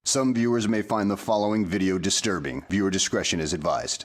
Some viewers may find the following video disturbing. Viewer discretion is advised.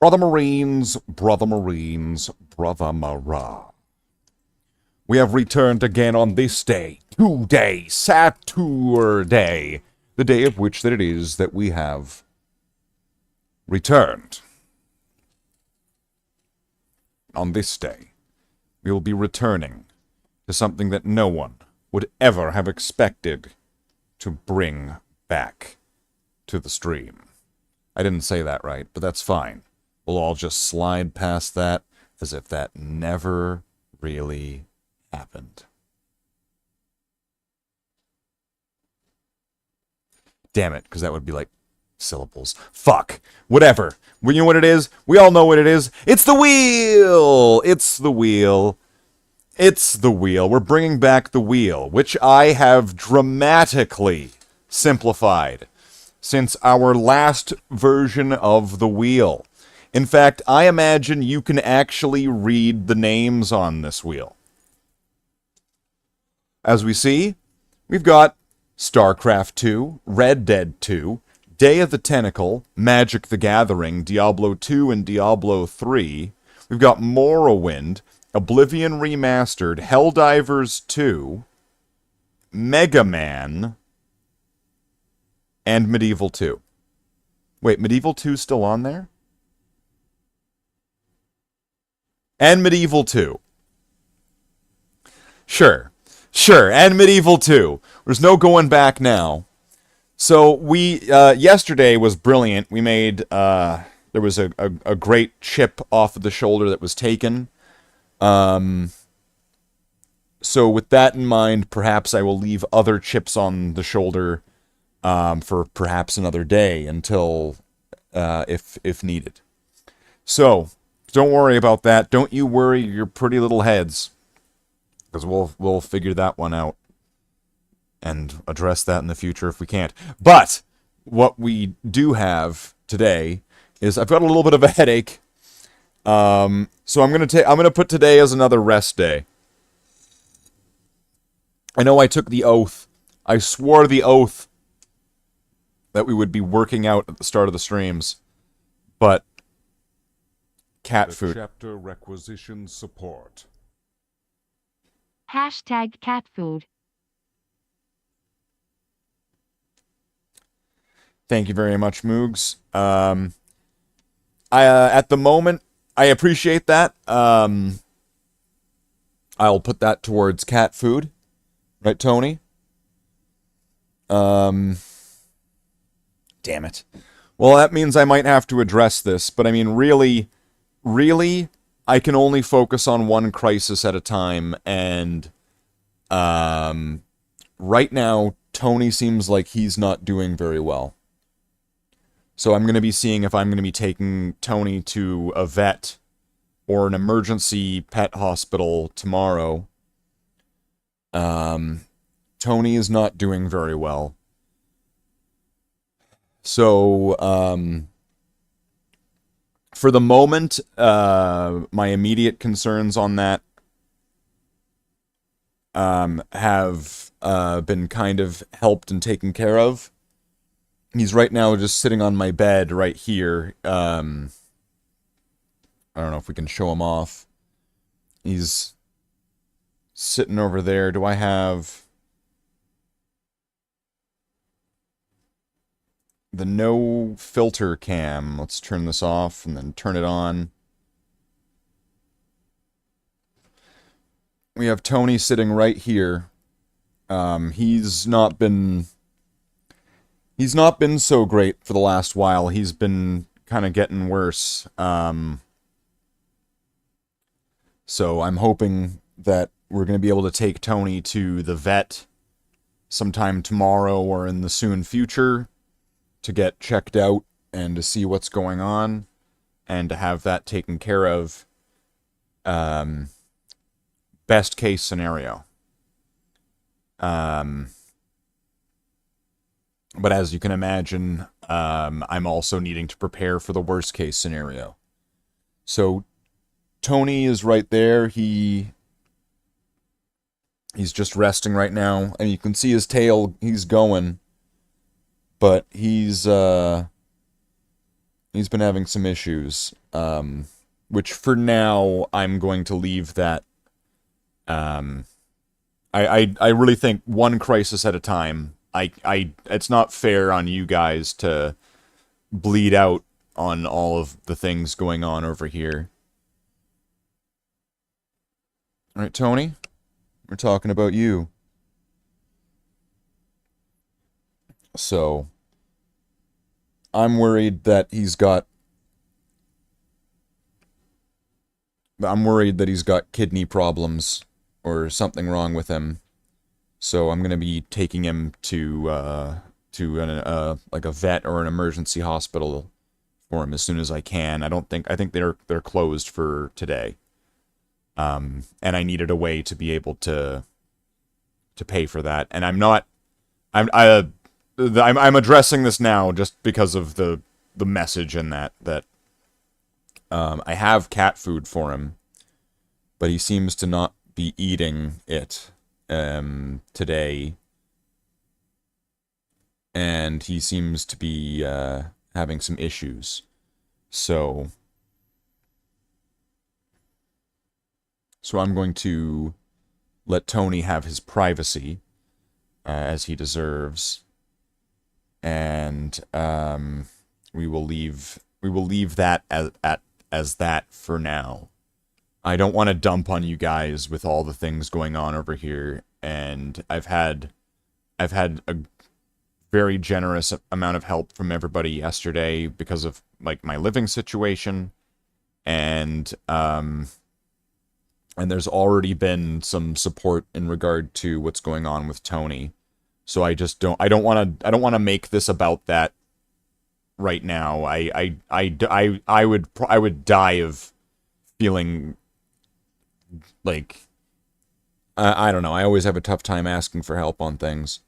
Brother Marines, Brother Marines, Brother Mara. We have returned again on this day, today, Saturday, the day of which that it is that we have returned. On this day, we will be returning to something that no one would ever have expected to bring back to the stream. I didn't say that right, but that's fine. We'll all just slide past that as if that never really happened. Damn it, because that would be like syllables. Fuck. Whatever. You know what it is? We all know what it is. It's the wheel! It's the wheel. It's the wheel. We're bringing back the wheel, which I have dramatically simplified since our last version of the wheel. In fact, I imagine you can actually read the names on this wheel. As we see, we've got StarCraft 2, Red Dead 2, Day of the Tentacle, Magic the Gathering, Diablo 2 and Diablo 3. We've got Morrowind, Oblivion Remastered, Helldivers 2, Mega Man, and Medieval 2. Wait, Medieval 2's still on there? And Medieval 2. Sure, and Medieval 2. There's no going back now. So we, yesterday was brilliant. We made, there was a great chip off of the shoulder that was taken. So with that in mind, perhaps I will leave other chips on the shoulder, for perhaps another day until, if needed. So, don't worry about that. Don't you worry your pretty little heads. Because we'll figure that one out. And address that in the future if we can't. But what we do have today is I've got a little bit of a headache. So I'm gonna put today as another rest day. I know I took the oath. I swore the oath that we would be working out at the start of the streams. But cat food. Chapter requisition support. Hashtag cat food. Thank you very much, Moogs. At the moment, I appreciate that. I'll put that towards cat food. Right, Tony? Damn it. Well, that means I might have to address this, but I mean, really, I can only focus on one crisis at a time, and, right now, Tony seems like he's not doing very well. So I'm going to be seeing if I'm going to be taking Tony to a vet or an emergency pet hospital tomorrow. Tony is not doing very well. So, for the moment, my immediate concerns on that have been kind of helped and taken care of. He's right now just sitting on my bed right here. I don't know if we can show him off. He's sitting over there. Do I have the no filter cam? Let's turn this off and then turn it on. We have Tony sitting right here. He's not been so great for the last while. He's been kind of getting worse. So I'm hoping that we're going to be able to take Tony to the vet sometime tomorrow or in the soon future to get checked out and to see what's going on and to have that taken care of. Best case scenario. But as you can imagine, I'm also needing to prepare for the worst case scenario. So Tony is right there. He's just resting right now, and you can see his tail. He's going, but he's been having some issues, which for now I'm going to leave that. I really think one crisis at a time. It's not fair on you guys to bleed out on all of the things going on over here. All right, Tony, we're talking about you. So, I'm worried that he's got kidney problems or something wrong with him. So I'm going to be taking him to like a vet or an emergency hospital for him as soon as I can. I think they're closed for today. And I needed a way to be able to pay for that. And I'm addressing this now just because of the message in that I have cat food for him, but he seems to not be eating it today, and he seems to be having some issues. So I'm going to let Tony have his privacy as he deserves, and we will leave that as that for now. I don't want to dump on you guys with all the things going on over here, and I've had a very generous amount of help from everybody yesterday because of like my living situation, and there's already been some support in regard to what's going on with Tony. So I don't want to make this about that right now. I would die of feeling like I don't know. I always have a tough time asking for help on things,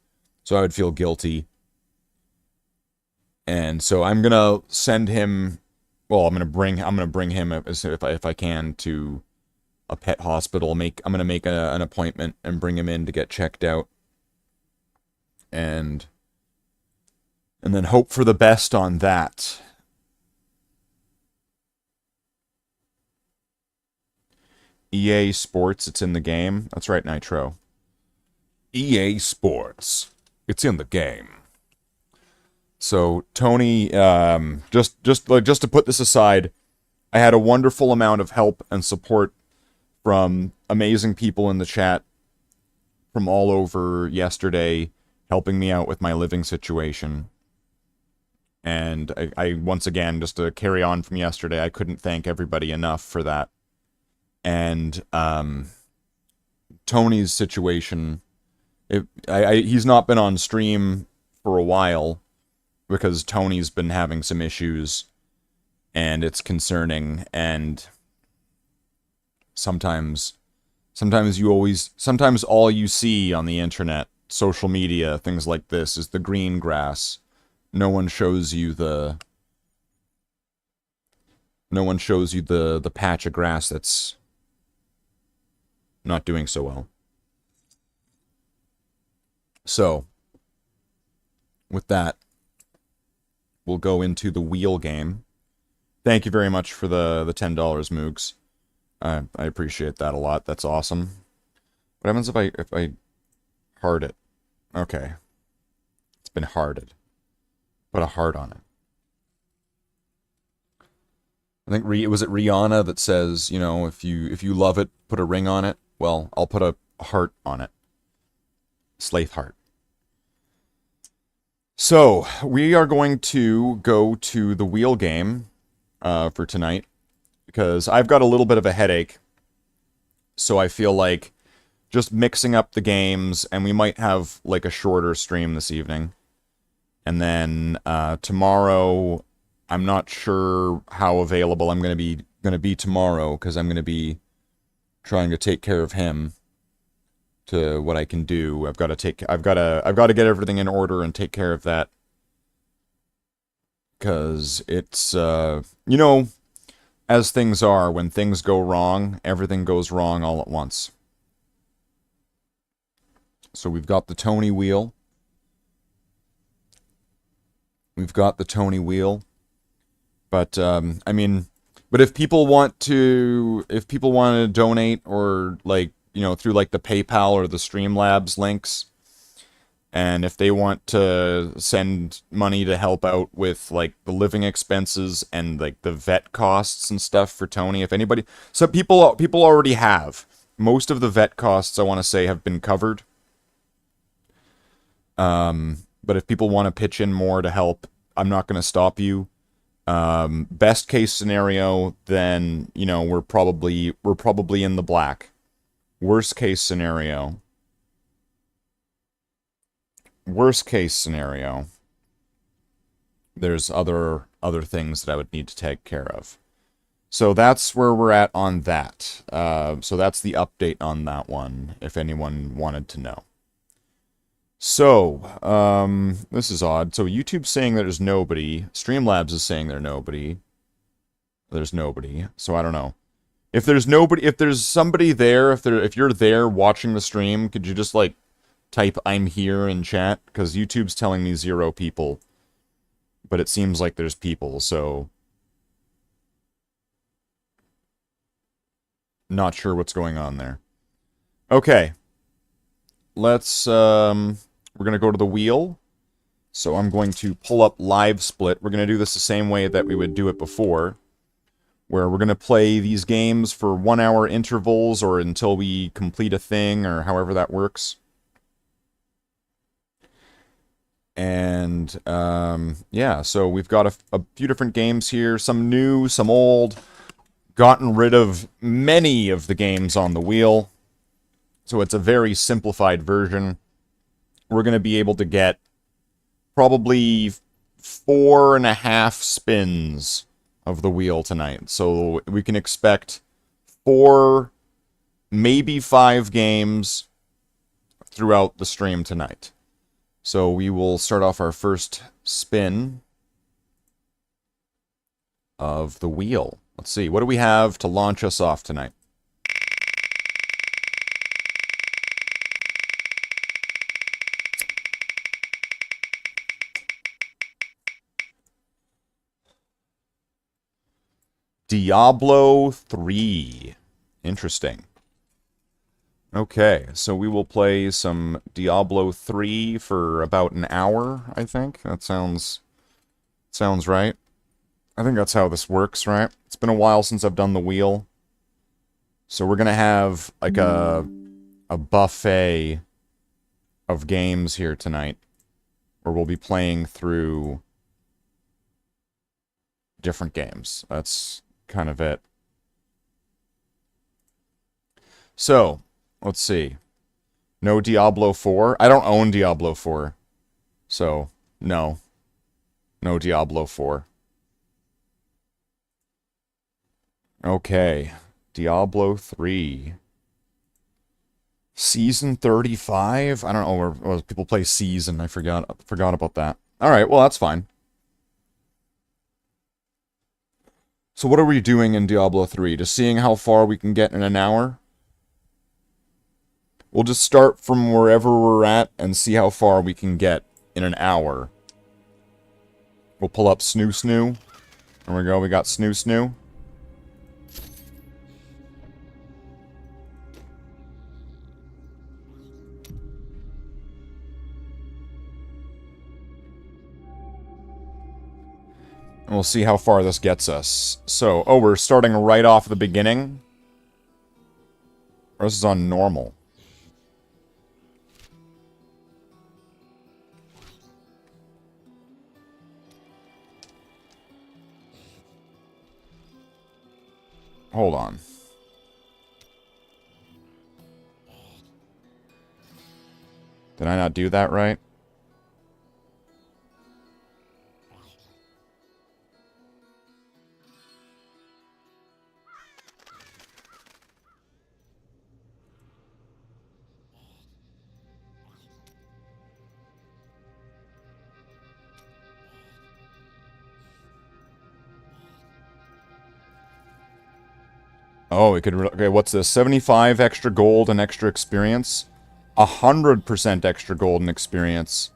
so I would feel guilty. And so I'm gonna send him. Well, I'm gonna bring him if I can to a pet hospital. I'm gonna make an appointment and bring him in to get checked out, and then hope for the best on that. EA Sports, it's in the game. That's right, Nitro. EA Sports. It's in the game. So Tony, just to put this aside, I had a wonderful amount of help and support from amazing people in the chat from all over yesterday, helping me out with my living situation. And I once again, just to carry on from yesterday, I couldn't thank everybody enough for that. And Tony's situation, he's not been on stream for a while because Tony's been having some issues, and it's concerning. And sometimes all you see on the internet, social media, things like this, is the green grass. No one shows you the patch of grass that's not doing so well. So, with that, we'll go into the wheel game. Thank you very much for the $10, Moogs. I appreciate that a lot. That's awesome. What happens if I hard it? Okay. It's been hearted. Put a heart on it. I think was it Rihanna that says, you know, if you love it, put a ring on it. Well, I'll put a heart on it. Slathe heart. So, we are going to go to the wheel game for tonight, because I've got a little bit of a headache, so I feel like just mixing up the games, and we might have like a shorter stream this evening. And then tomorrow, I'm not sure how available I'm going to be tomorrow, because I'm going to be trying to take care of him to what I can do. I've got to get everything in order and take care of that, because it's you know, as things are, when things go wrong, everything goes wrong all at once. So we've got the Tony wheel. But I mean, but if people want to donate, or like, you know, through like the PayPal or the Streamlabs links, and if they want to send money to help out with like the living expenses and like the vet costs and stuff for Tony, if anybody, so people already have most of the vet costs, I want to say, have been covered. But if people want to pitch in more to help, I'm not going to stop you. Best case scenario, then, you know, we're probably in the black. Worst case scenario, there's other things that I would need to take care of. So that's where we're at on that. So that's the update on that one, if anyone wanted to know. So, this is odd. So YouTube's saying that there's nobody. Streamlabs is saying there's nobody. So I don't know. If there's somebody there, if you're there watching the stream, could you just like type "I'm here" in chat? Because YouTube's telling me 0 people, but it seems like there's people. So not sure what's going on there. Okay. Let's, we're going to go to the wheel. So I'm going to pull up Live Split. We're going to do this the same way that we would do it before, where we're going to play these games for 1 hour intervals, or until we complete a thing, or however that works. And, yeah, so we've got a few different games here, some new, some old, gotten rid of many of the games on the wheel. So it's a very simplified version. We're going to be able to get probably 4.5 spins of the wheel tonight. So we can expect 4, maybe 5 games throughout the stream tonight. So we will start off our first spin of the wheel. Let's see, what do we have to launch us off tonight? Diablo 3. Interesting. Okay, so we will play some Diablo 3 for about an hour, I think. That sounds Sounds right. I think that's how this works, right? It's been a while since I've done the wheel. So we're gonna have, like, a buffet of games here tonight. Where we'll be playing through different games. That's kind of it. So, let's see. No Diablo 4? I don't own Diablo 4. So, no. No Diablo 4. Okay. Diablo 3. Season 35? I don't know where people play Season. I forgot about that. Alright, well, that's fine. So what are we doing in Diablo 3? Just seeing how far we can get in an hour? We'll just start from wherever we're at and see how far we can get in an hour. We'll pull up Snoo Snoo. There we go, we got Snoo Snoo. And we'll see how far this gets us. So, oh, we're starting right off the beginning? Or this is on normal? Hold on. Did I not do that right? Oh, we could... Okay, what's this? 75 extra gold and extra experience. 100% extra gold and experience.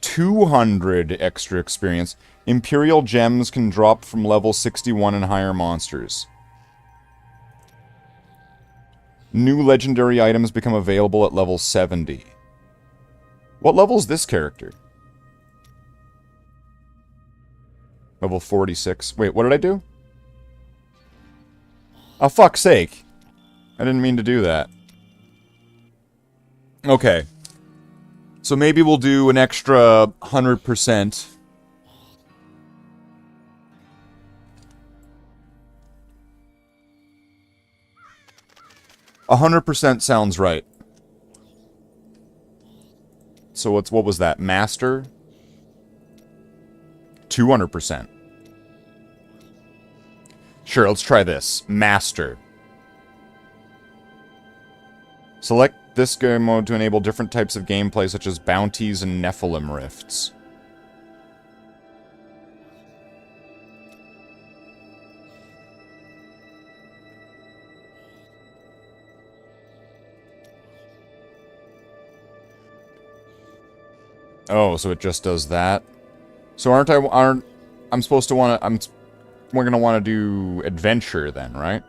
200 extra experience. Imperial gems can drop from level 61 and higher monsters. New legendary items become available at level 70. What level is this character? Level 46. Wait, what did I do? Oh, fuck's sake. I didn't mean to do that. Okay. So maybe we'll do an extra 100%. A 100% sounds right. So what was that? Master? 200%. Sure, let's try this. Master. Select this game mode to enable different types of gameplay, such as bounties and Nephilim rifts. Oh, so it just does that? So I'm supposed to want to... We're gonna want to do adventure then, right?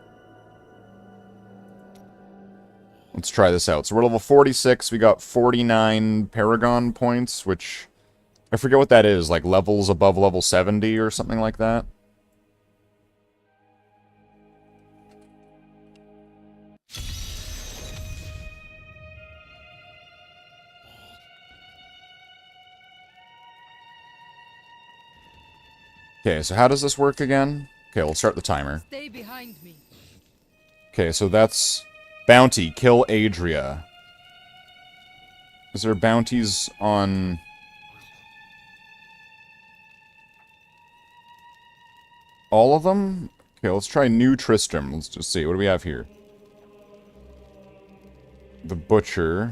Let's try this out. So we're level 46, we got 49 Paragon points, which... I forget what that is, like levels above level 70 or something like that? Okay, so how does this work again? Okay, we'll start the timer. Stay behind me. Okay, so that's... Bounty, kill Adria. Is there bounties on... all of them? Okay, let's try New Tristram. Let's just see. What do we have here? The Butcher.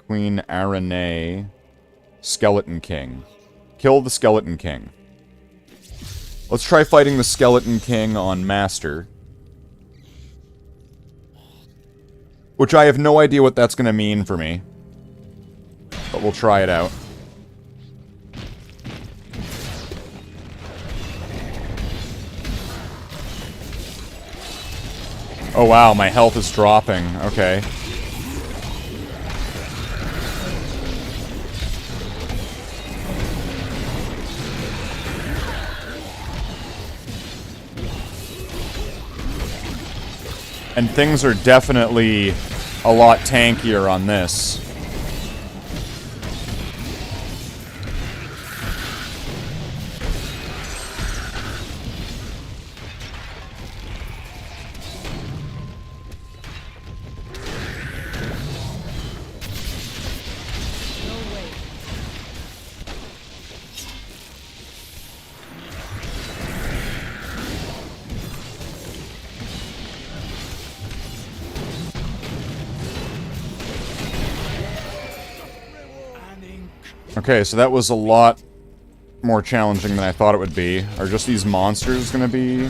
Queen Aranee. Skeleton King. Kill the Skeleton King. Let's try fighting the Skeleton King on Master. Which I have no idea what that's going to mean for me. But we'll try it out. Oh wow, my health is dropping. Okay. And things are definitely a lot tankier on this. Okay, so that was a lot more challenging than I thought it would be. Are just these monsters gonna be...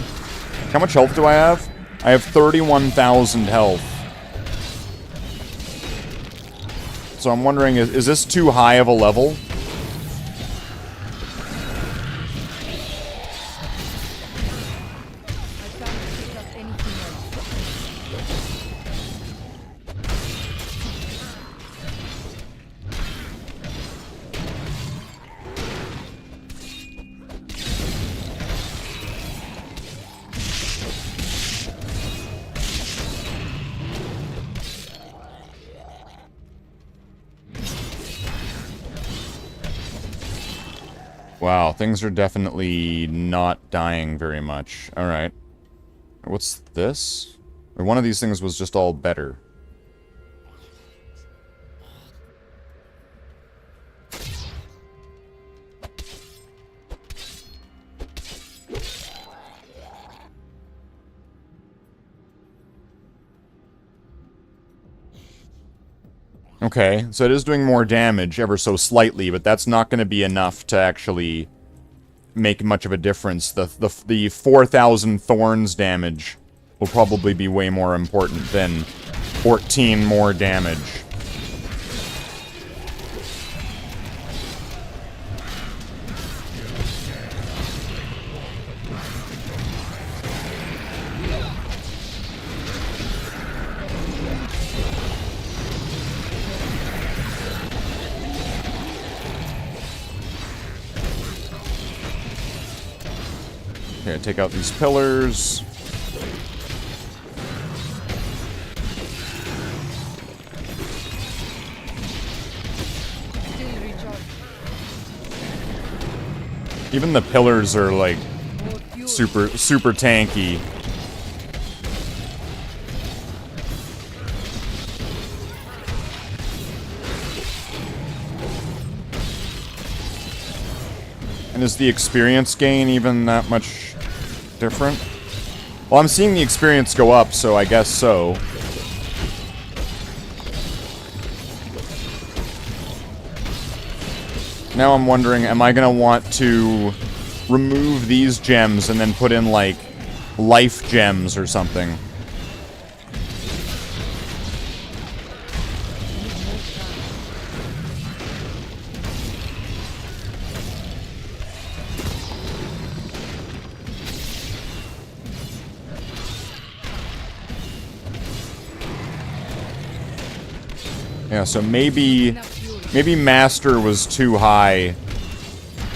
How much health do I have? I have 31,000 health. So I'm wondering, is this too high of a level? Wow, things are definitely not dying very much. Alright. What's this? Or one of these things was just all better. Okay, so it is doing more damage ever so slightly, but that's not going to be enough to actually make much of a difference. The 4,000 thorns damage will probably be way more important than 14 more damage. Okay, take out these pillars. Even the pillars are like super tanky. And is the experience gain even that much different? Well, I'm seeing the experience go up, so I guess so. Now I'm wondering, am I gonna want to remove these gems and then put in, like, life gems or something? Yeah, so maybe Master was too high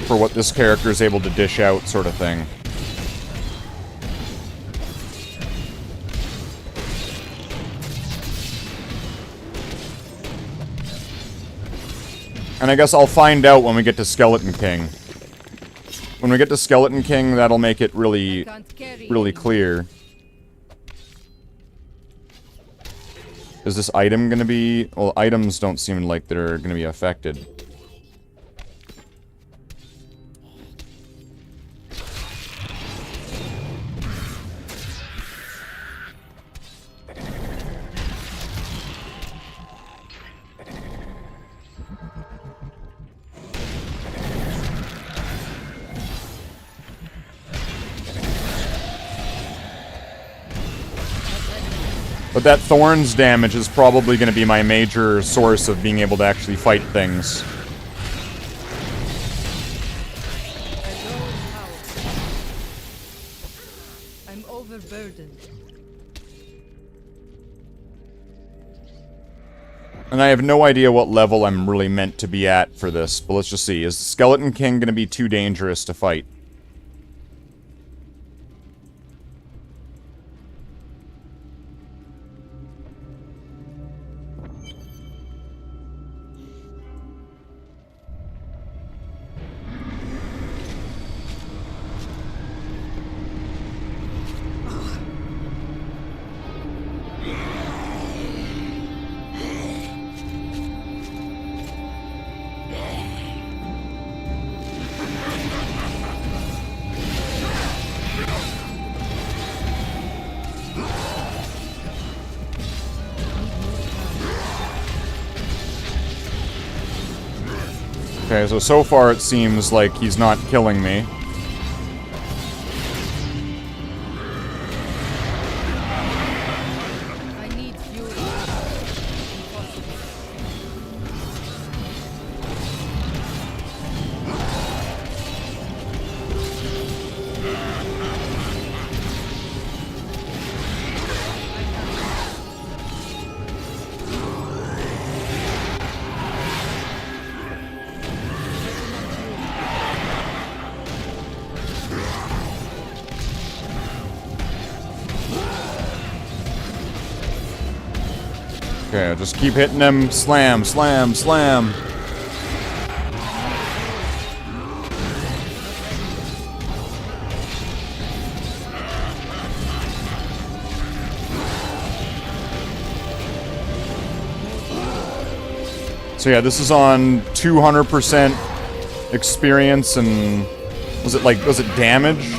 for what this character is able to dish out, sort of thing. And I guess I'll find out when we get to Skeleton King. When we get to Skeleton King, that'll make it really clear. Is this item gonna be... Well, items don't seem like they're gonna be affected. But that Thorns damage is probably going to be my major source of being able to actually fight things. I'm overburdened. And I have no idea what level I'm really meant to be at for this, but let's just see. Is the Skeleton King going to be too dangerous to fight? Okay, so far it seems like he's not killing me. I need fury. Impossible. Okay, I'll just keep hitting him. Slam, slam, slam. So yeah, this is on 200% experience and... Was it damage?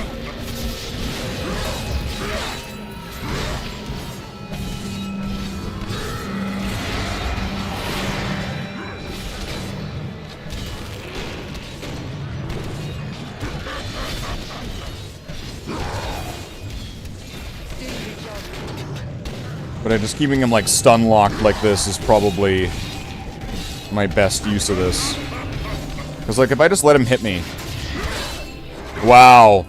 But just keeping him, like, stun-locked like this is probably my best use of this. Because, like, if I just let him hit me... Wow.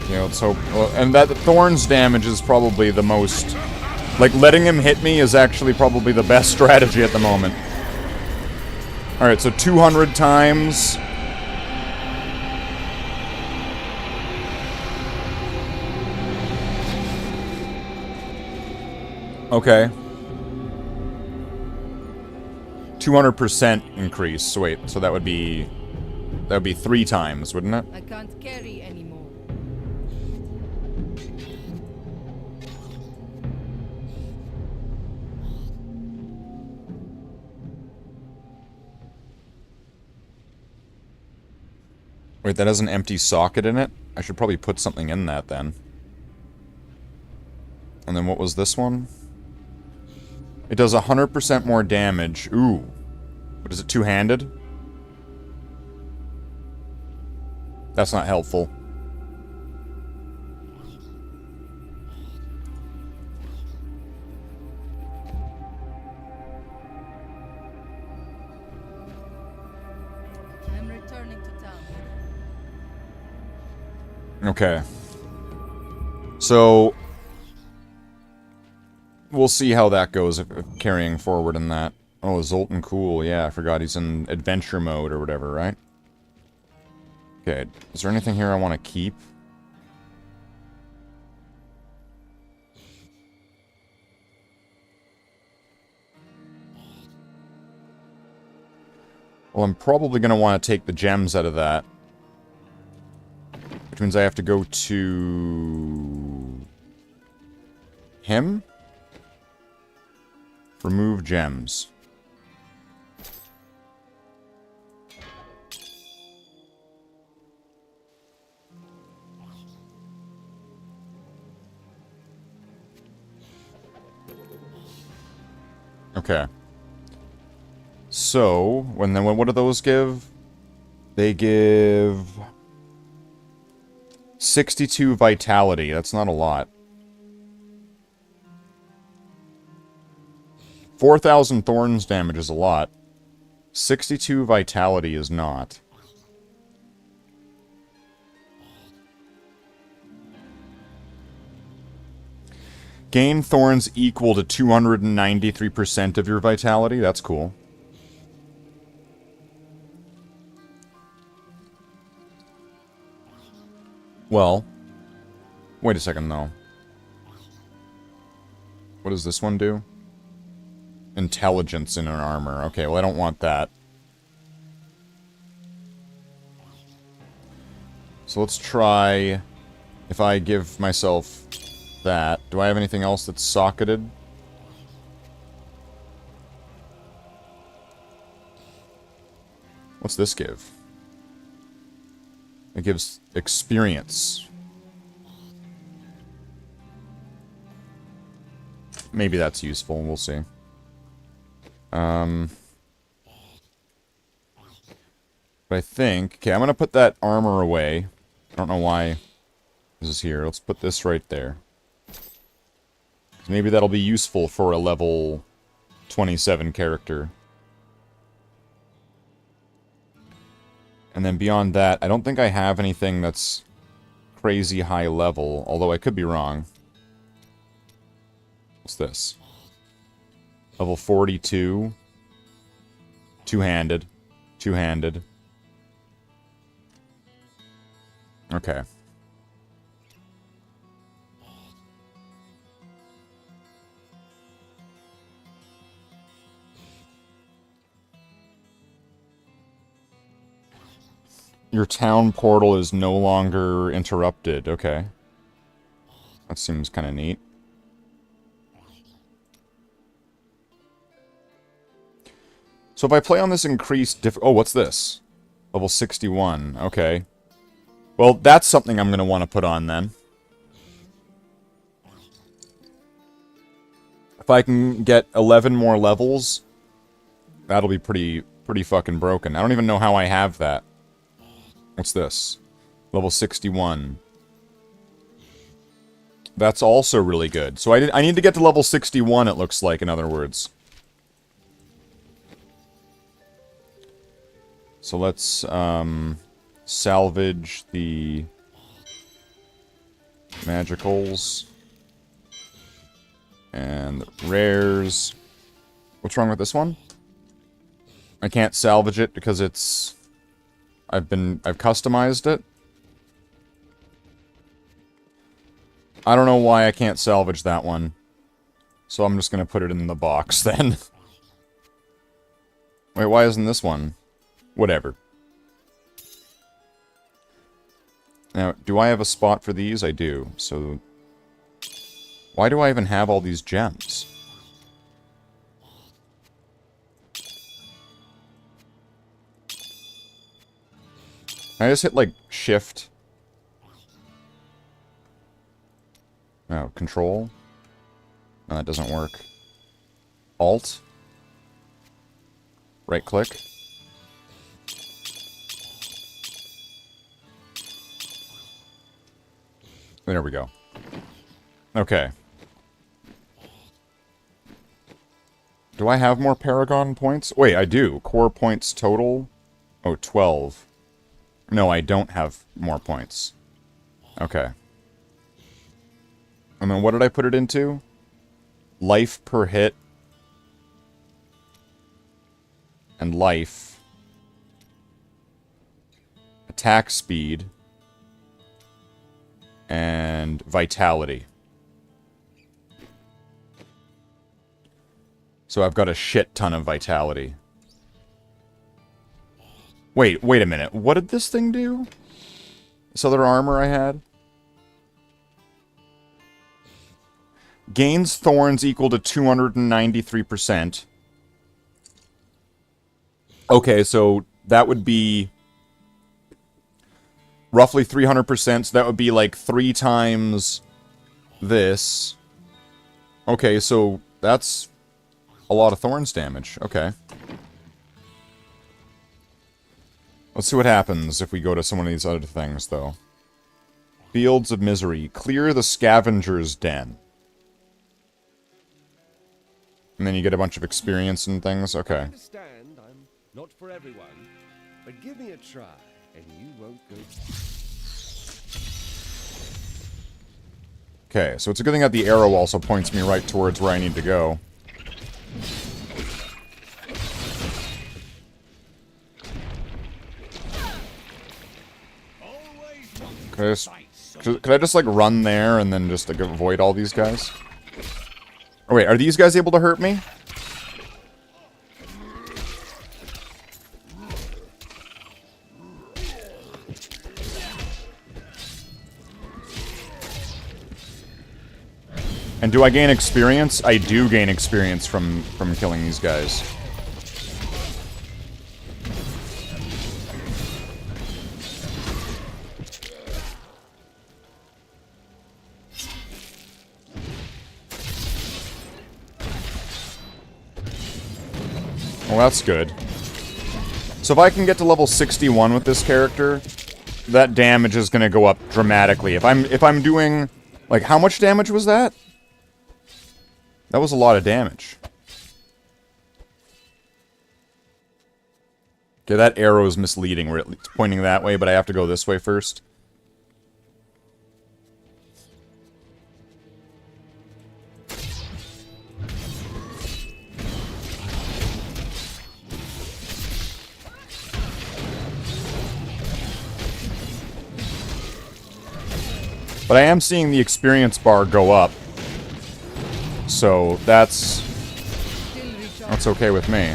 Yeah, let's hope... and that Thorns damage is probably the most... Like, letting him hit me is actually probably the best strategy at the moment. Alright, so 200 times... Okay. 200% increase. So wait, so that would be 3 times, wouldn't it? I can't carry anymore. Wait, that has an empty socket in it? I should probably put something in that then. And then what was this one? It does 100% more damage. Ooh. But is it two-handed? That's not helpful. I'm returning to town. Okay. So... We'll see how that goes if carrying forward in that. Oh, Zoltan Cool. Yeah, I forgot he's in adventure mode or whatever, right? Okay. Is there anything here I want to keep? Well, I'm probably going to want to take the gems out of that. Which means I have to go to... him? Remove gems. Okay. So, what do those give? They give 62 vitality. That's not a lot. 4,000 thorns damage is a lot. 62 vitality is not. Gain thorns equal to 293% of your vitality. That's cool. Well, wait a second though. What does this one do? Intelligence in an armor. Okay, well I don't want that. So let's try if I give myself that. Do I have anything else that's socketed? What's this give? It gives experience. Maybe that's useful. We'll see. But I think... Okay, I'm going to put that armor away. I don't know why this is here. Let's put this right there. Maybe that'll be useful for a level 27 character. And then beyond that, I don't think I have anything that's crazy high level, although I could be wrong. What's this? Level 42. Two-handed. Two-handed. Okay. Your town portal is no longer interrupted. Okay. That seems kind of neat. So if I play on this increased oh, what's this? Level 61. Okay. Well, that's something I'm going to want to put on then. If I can get 11 more levels, that'll be pretty fucking broken. I don't even know how I have that. What's this? Level 61. That's also really good. So I need to get to level 61, it looks like, in other words. So let's salvage the magicals and the rares. What's wrong with this one? I can't salvage it because it's... I've customized it. I don't know why I can't salvage that one. So I'm just gonna put it in the box then. Wait, why isn't this one? Whatever. Now, do I have a spot for these? I do. So, why do I even have all these gems? Can I just hit, like, shift? No, control? No, that doesn't work. Alt? Right click? There we go. Okay. Do I have more Paragon points? Wait, I do. Core points total? Oh, 12. No, I don't have more points. Okay. And then what did I put it into? Life per hit. And life. Attack speed. And vitality. So I've got a shit ton of vitality. Wait a minute. What did this thing do? This other armor I had? Gains thorns equal to 293%. Okay, so that would be roughly 300%, so that would be like 3 times this. Okay, so that's a lot of thorns damage. Okay. Let's see what happens if we go to some of these other things, though. Fields of Misery. Clear the Scavenger's Den. And then you get a bunch of experience and things. Okay. I understand I'm not for everyone, but give me a try, and you won't go. Okay, so it's a good thing that the arrow also points me right towards where I need to go. Could I just, like, run there and then just, like, avoid all these guys? Oh, wait, are these guys able to hurt me? And do I gain experience? I do gain experience from killing these guys. Well, that's good. So if I can get to level 61 with this character, that damage is going to go up dramatically. If I'm doing... Like, how much damage was that? That was a lot of damage. Okay, that arrow is misleading. Where it's pointing that way, but I have to go this way first. But I am seeing the experience bar go up. So that's okay with me.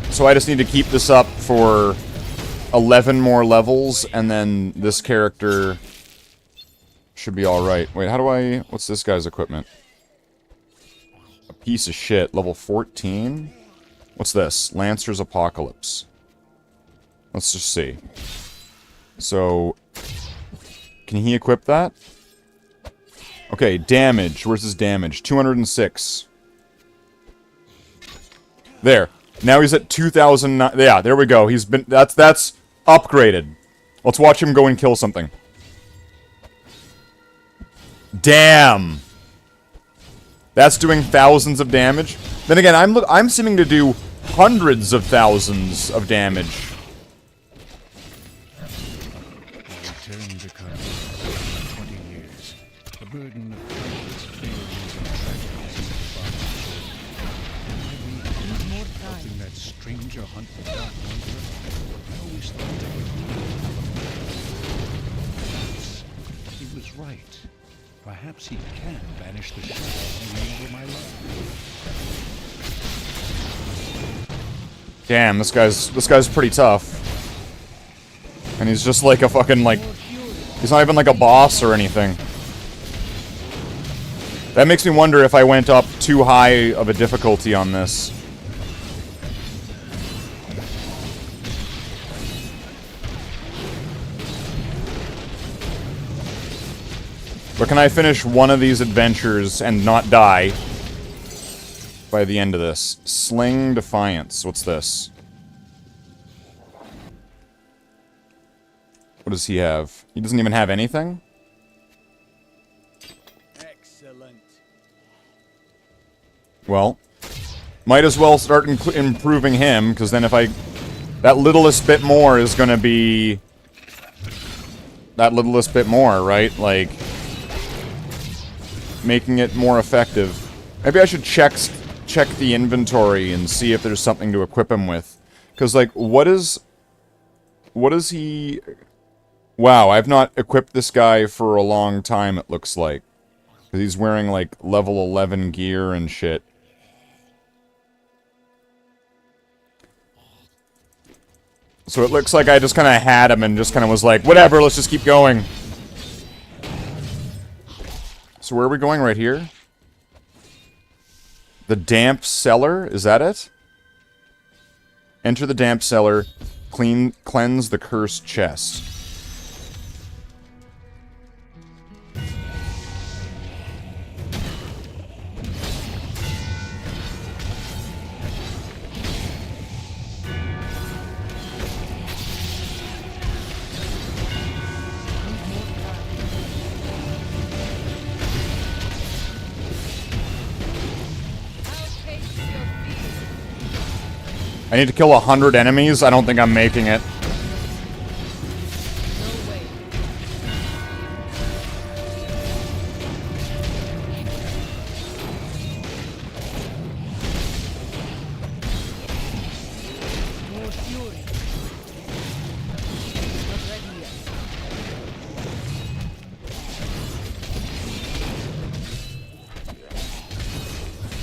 So I just need to keep this up for 11 more levels, and then this character should be alright. Wait, how do I... What's this guy's equipment? A piece of shit. Level 14? What's this? Lancer's Apocalypse. Let's just see. So, can he equip that? Okay, damage. Where's his damage? 206. There. Now he's at 2,009. Yeah, there we go. He's been... That's upgraded. Let's watch him go and kill something. Damn! That's doing thousands of damage. Then again, I'm seeming to do hundreds of thousands of damage. Return to Cardiff 20 years. The burden of countless failures and tragedies in the helping that stranger hunt the Dark Wanderer. I always thought that perhaps he was right. Perhaps he can banish the shadow hanging over my life. Damn, this guy's pretty tough. And he's just like a fucking, like... He's not even like a boss or anything. That makes me wonder if I went up too high of a difficulty on this. But can I finish one of these adventures and not die by the end of this? Sling Defiance. What's this? What does he have? He doesn't even have anything? Excellent. Well, might as well start improving him, because then if I... That littlest bit more is gonna be... That littlest bit more, right? Like... Making it more effective. Maybe I should check the inventory and see if there's something to equip him with. Because, like, what is he... Wow, I've not equipped this guy for a long time, it looks like. Because he's wearing, like, level 11 gear and shit. So it looks like I just kind of had him and just kind of was like, whatever, let's just keep going. So where are we going? Right here? The damp cellar? Is that it? Enter the damp cellar. Cleanse the cursed chest. I need to kill 100 enemies? I don't think I'm making it.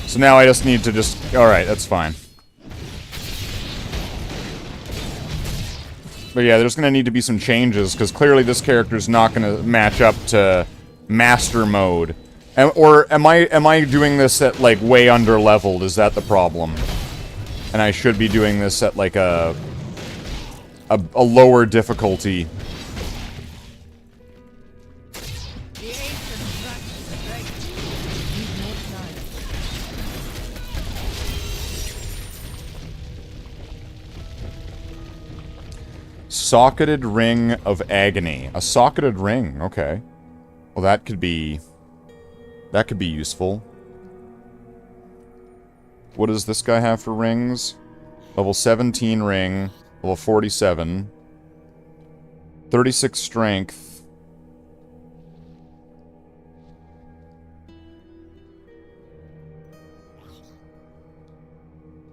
So now I just need to just... Alright, that's fine. But yeah, there's gonna need to be some changes, because clearly this character's not gonna match up to Master Mode. Or am I doing this at, like, way under-leveled? Is that the problem? And I should be doing this at, like, a lower difficulty. Socketed Ring of Agony. A socketed ring, okay. Well, that could be useful. What does this guy have for rings? Level 17 ring. Level 47. 36 strength.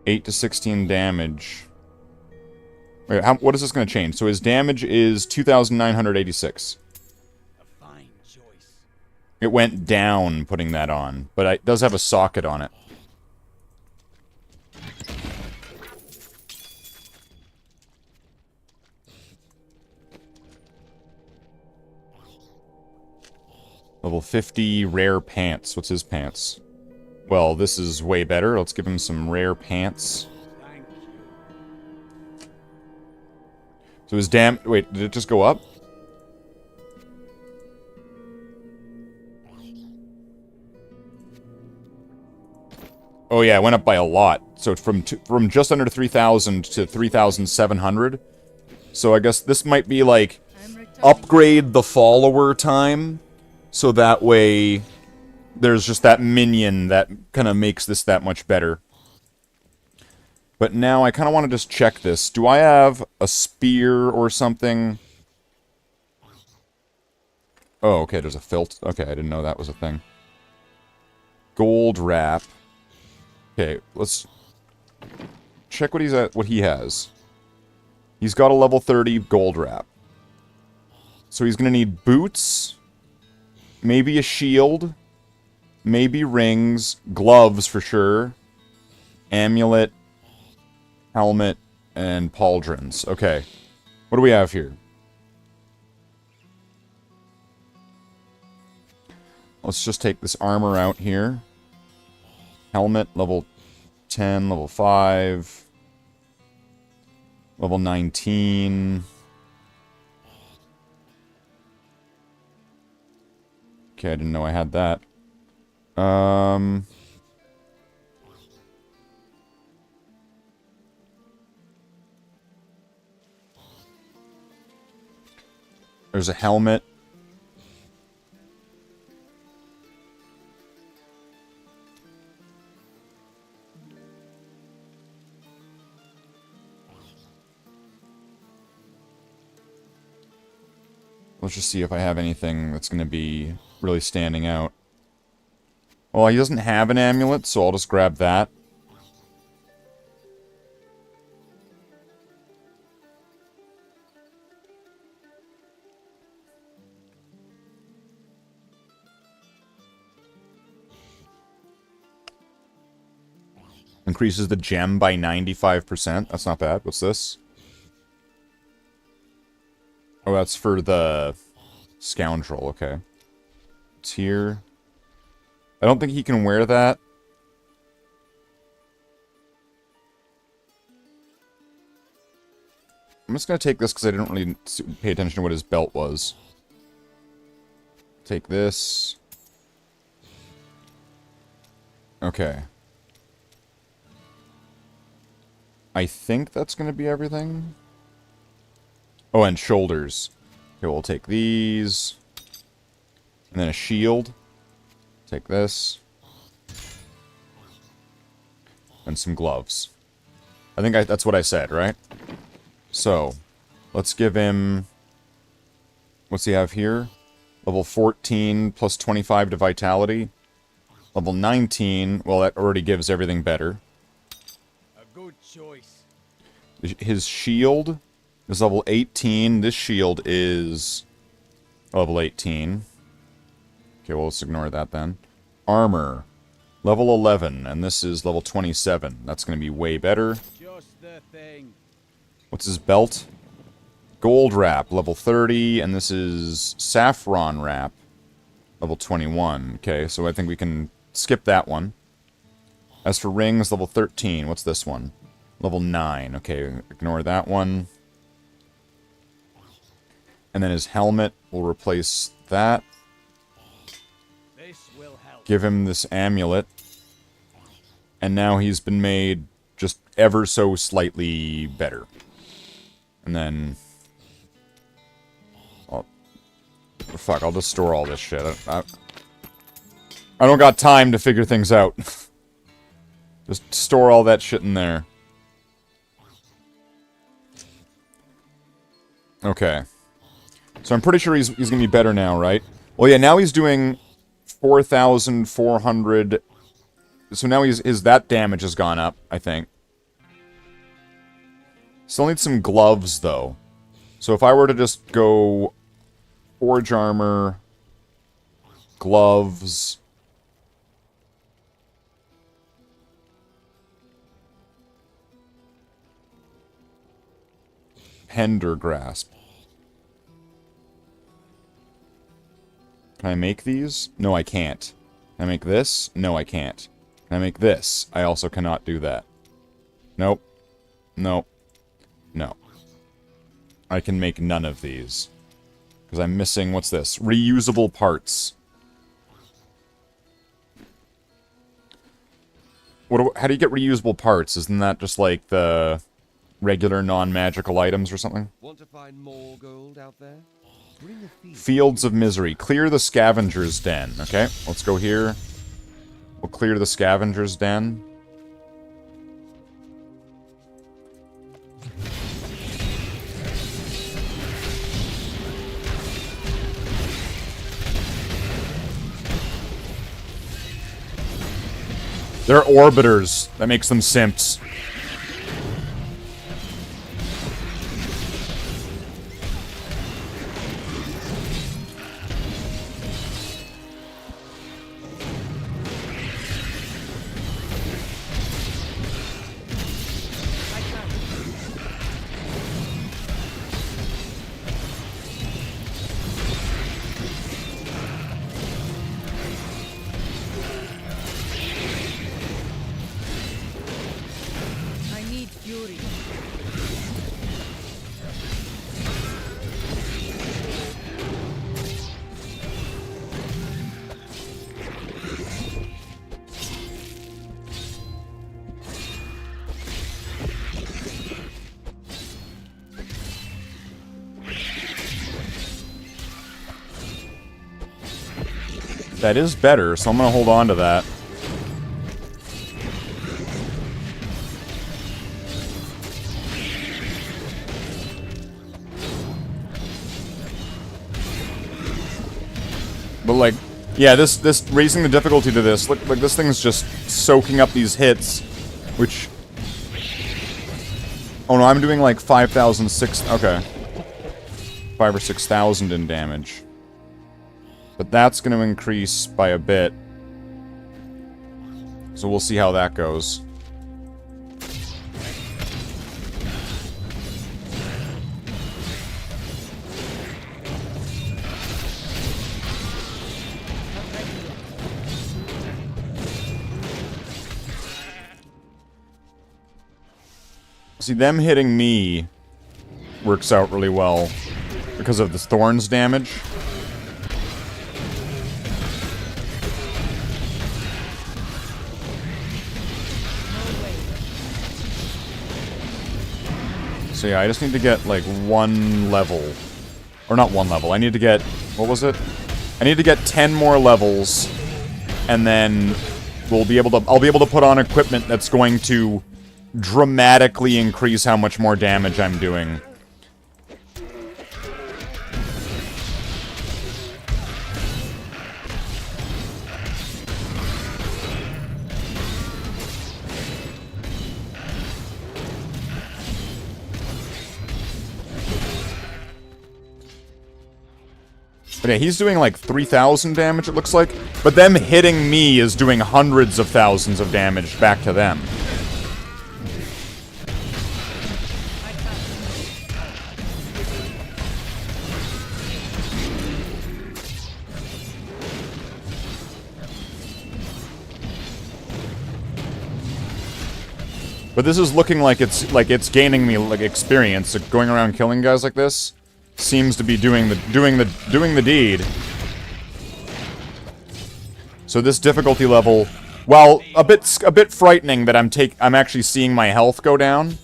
Eight to 16 damage. Wait, what is this going to change? So his damage is 2,986. A fine choice. It went down putting that on, but it does have a socket on it. Level 50, rare pants. What's his pants? Well, this is way better. Let's give him some rare pants. Thank you. So his wait, did it just go up? Oh yeah, it went up by a lot. So it's from just under 3,000 to 3,700. So I guess this might be like I'm returning. upgrade the follower time, so that way there's just that minion that kind of makes this that much better. But now I kind of want to just check this. Do I have a spear or something? Oh, okay, there's a filt. Okay, I didn't know that was a thing. Gold wrap. Okay, let's check what he has. He's got a level 30 gold wrap. So he's going to need boots, maybe a shield, maybe rings, gloves for sure, amulet, helmet, and pauldrons. Okay. What do we have here? Let's just take this armor out here. Helmet, level 10, level 5. Level 19. Okay, I didn't know I had that. There's a helmet. Let's just see if I have anything that's going to be really standing out. Well, he doesn't have an amulet, so I'll just grab that. Increases the gem by 95%. That's not bad. What's this? Oh, that's for the scoundrel. Okay. It's here. I don't think he can wear that. I'm just going to take this because I didn't really pay attention to what his belt was. Take this. Okay. I think that's going to be everything. Oh, and shoulders. Okay, we'll take these. And then a shield. Take this. And some gloves. I think that's what I said, right? So, let's give him... What's he have here? Level 14 plus 25 to vitality. Level 19, well, that already gives everything better. A good choice. His shield is level 18. This shield is level 18. Okay, well, let's ignore that then. Armor, level 11, and this is level 27. That's going to be way better. Just the thing. What's his belt? Gold wrap, level 30, and this is saffron wrap, level 21. Okay, so I think we can skip that one. As for rings, level 13. What's this one? Level 9. Okay, ignore that one. And then his helmet, we'll replace that. This will help. Give him this amulet. And now he's been made just ever so slightly better. And then Fuck, I'll just store all this shit. I don't got time to figure things out. Just store all that shit in there. Okay. So I'm pretty sure he's gonna be better now, right? Well, yeah, now he's doing 4,400... So now his that damage has gone up, I think. Still need some gloves, though. So if I were to just go... Forge armor... Gloves... Pender grasp. Can I make these? No, I can't. Can I make this? No, I can't. Can I make this? I also cannot do that. Nope. Nope. No. I can make none of these. Because I'm missing, what's this? Reusable parts. How do you get reusable parts? Isn't that just like the regular non-magical items or something? Want to find more gold out there? Bring the thief. Fields of Misery. Clear the Scavenger's Den. Okay, let's go here. We'll clear the Scavenger's Den. They're orbiters. That makes them simps. I need fury. That is better, so I'm gonna hold on to that. But like, yeah, this raising the difficulty to this, look, like this thing's just soaking up these hits, which... Oh no, I'm doing like 5,006, okay. 5 or 6,000 in damage. But that's going to increase by a bit. So we'll see how that goes. See, them hitting me works out really well because of the thorns damage. So yeah, I just need to get, like, 1 level. Or not 1 level, I need to get... What was it? I need to get 10 more levels, and then I'll be able to put on equipment that's going to dramatically increase how much more damage I'm doing. But yeah, he's doing like 3,000 damage, it looks like. But them hitting me is doing hundreds of thousands of damage back to them. But this is looking like it's gaining me like experience. Like, going around killing guys like this seems to be doing the deed. So this difficulty level, while a bit frightening that I'm actually seeing my health go down.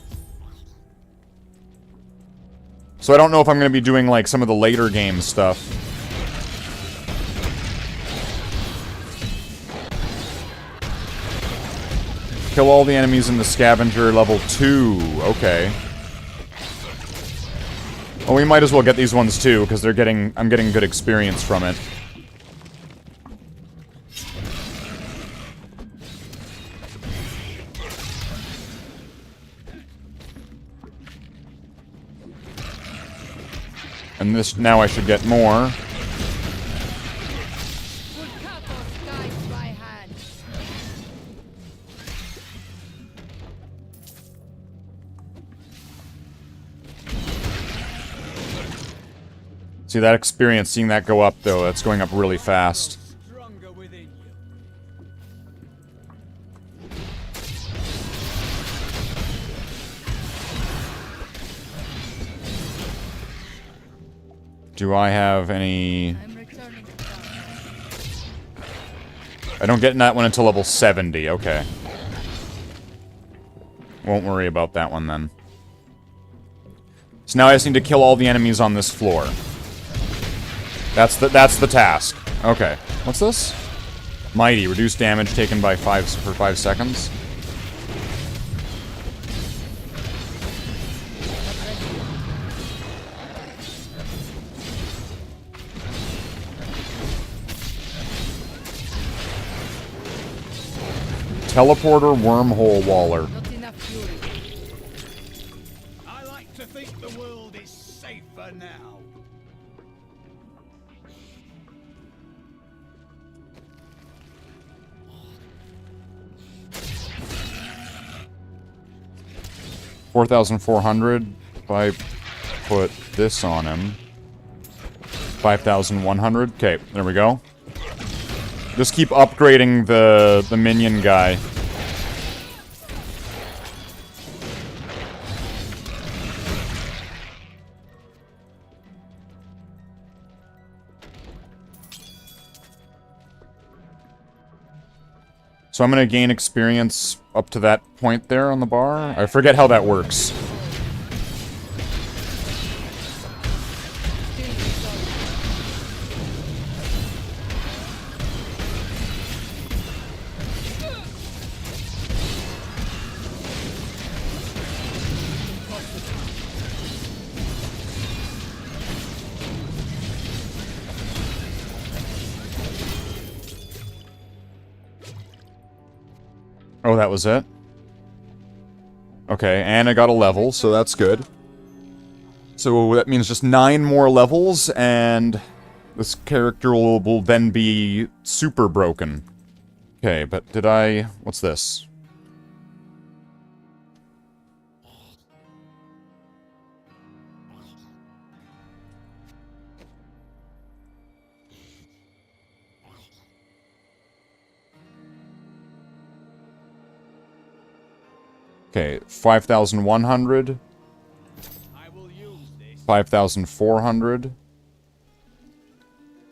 So I don't know if I'm going to be doing like some of the later game stuff. Kill all the enemies in the scavenger level 2. Okay. Well, we might as well get these ones too, because I'm getting good experience from it. And this, now I should get more. Vulkatos guides my hand. See, that experience, seeing that go up, though, that's going up really fast. Stronger within you. Do I have any... I'm returning to town. I don't get in that one until level 70, okay. Won't worry about that one, then. So now I just need to kill all the enemies on this floor. That's the task. Okay. What's this? Mighty. Reduce damage taken by 5 seconds. Teleporter wormhole waller. Not enough fury. I like to think the world is safer now. $4,400. If I put this on him. 5,100. Okay, there we go. Just keep upgrading the minion guy. So I'm gonna gain experience up to that point there on the bar. I forget how that works. Still resolved. Oh, that was it? Okay, and I got a level, so that's good. So that means just 9 more levels, and this character will then be super broken. Okay, but did I... What's this? Okay, 5,100. I will use this. 5,400. And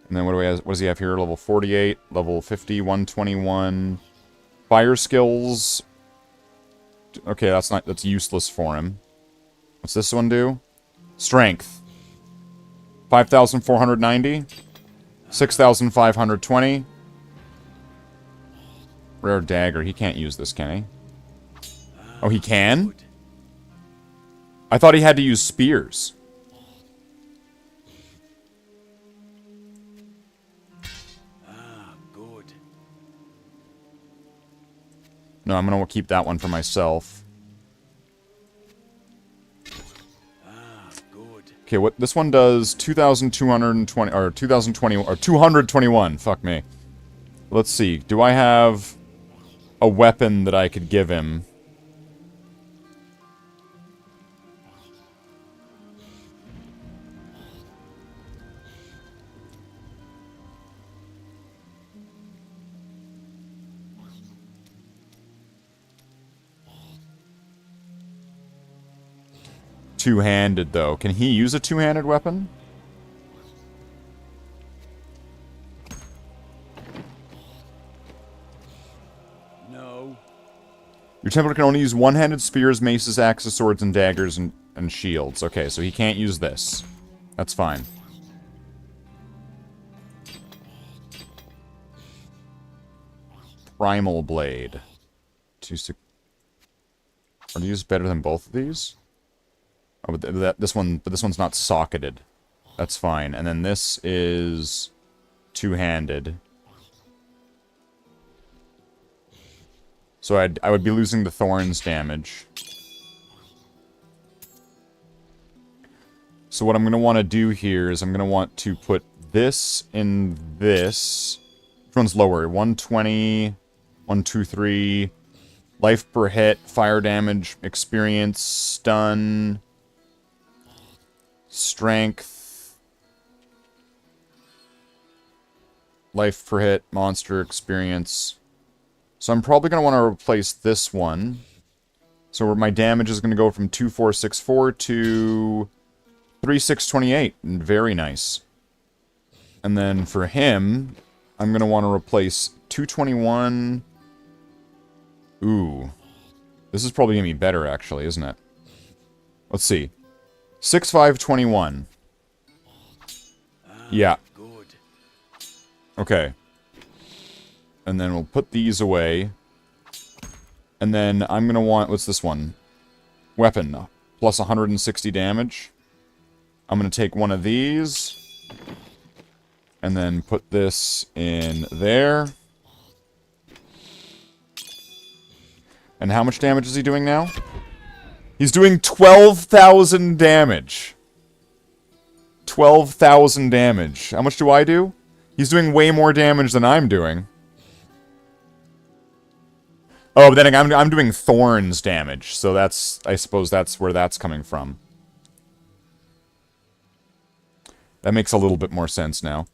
then what does he have here? Level 48, level 50, 121. Fire skills. Okay, that's useless for him. What's this one do? Strength. 5,490. 6,520. Rare dagger. He can't use this, can he? Oh, he can? I thought he had to use spears. Good. No, I'm gonna keep that one for myself. Good. Okay, what this one does 2,220 or 2,020 or 221. Fuck me. Let's see. Do I have a weapon that I could give him? Two-handed, though. Can he use a two-handed weapon? No. Your Templar can only use one-handed spears, maces, axes, swords, and daggers, and shields. Okay, so he can't use this. That's fine. Primal Blade. Are these better than both of these? Oh, but this one's not socketed. That's fine. And then this is two-handed. So I would be losing the thorns damage. So what I'm going to want to do here is I'm going to want to put this in this. Which one's lower? 120, 123, life per hit, fire damage, experience, stun, strength, life per hit, monster experience. So I'm probably going to want to replace this one. So my damage is going to go from 2464 to 3628. Very nice. And then for him, I'm going to want to replace 221. Ooh. This is probably going to be better, actually, isn't it? Let's see. 6521. Yeah. Good. Okay. And then we'll put these away. And then I'm going to want... What's this one? Weapon. Plus 160 damage. I'm going to take one of these. And then put this in there. And how much damage is he doing now? He's doing 12,000 damage. 12,000 damage. How much do I do? He's doing way more damage than I'm doing. Oh, but then again, I'm doing thorns damage, so that's... I suppose that's where that's coming from. That makes a little bit more sense now.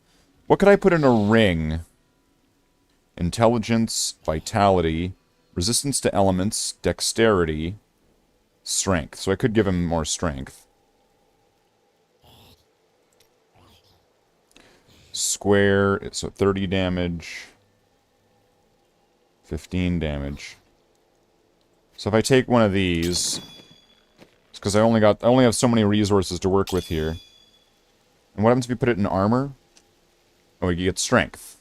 What could I put in a ring? Intelligence, vitality, resistance to elements, dexterity, strength. So I could give him more strength. Square, so 30 damage. 15 damage. So if I take one of these, it's because I only have so many resources to work with here. And what happens if you put it in armor? Oh, you get strength.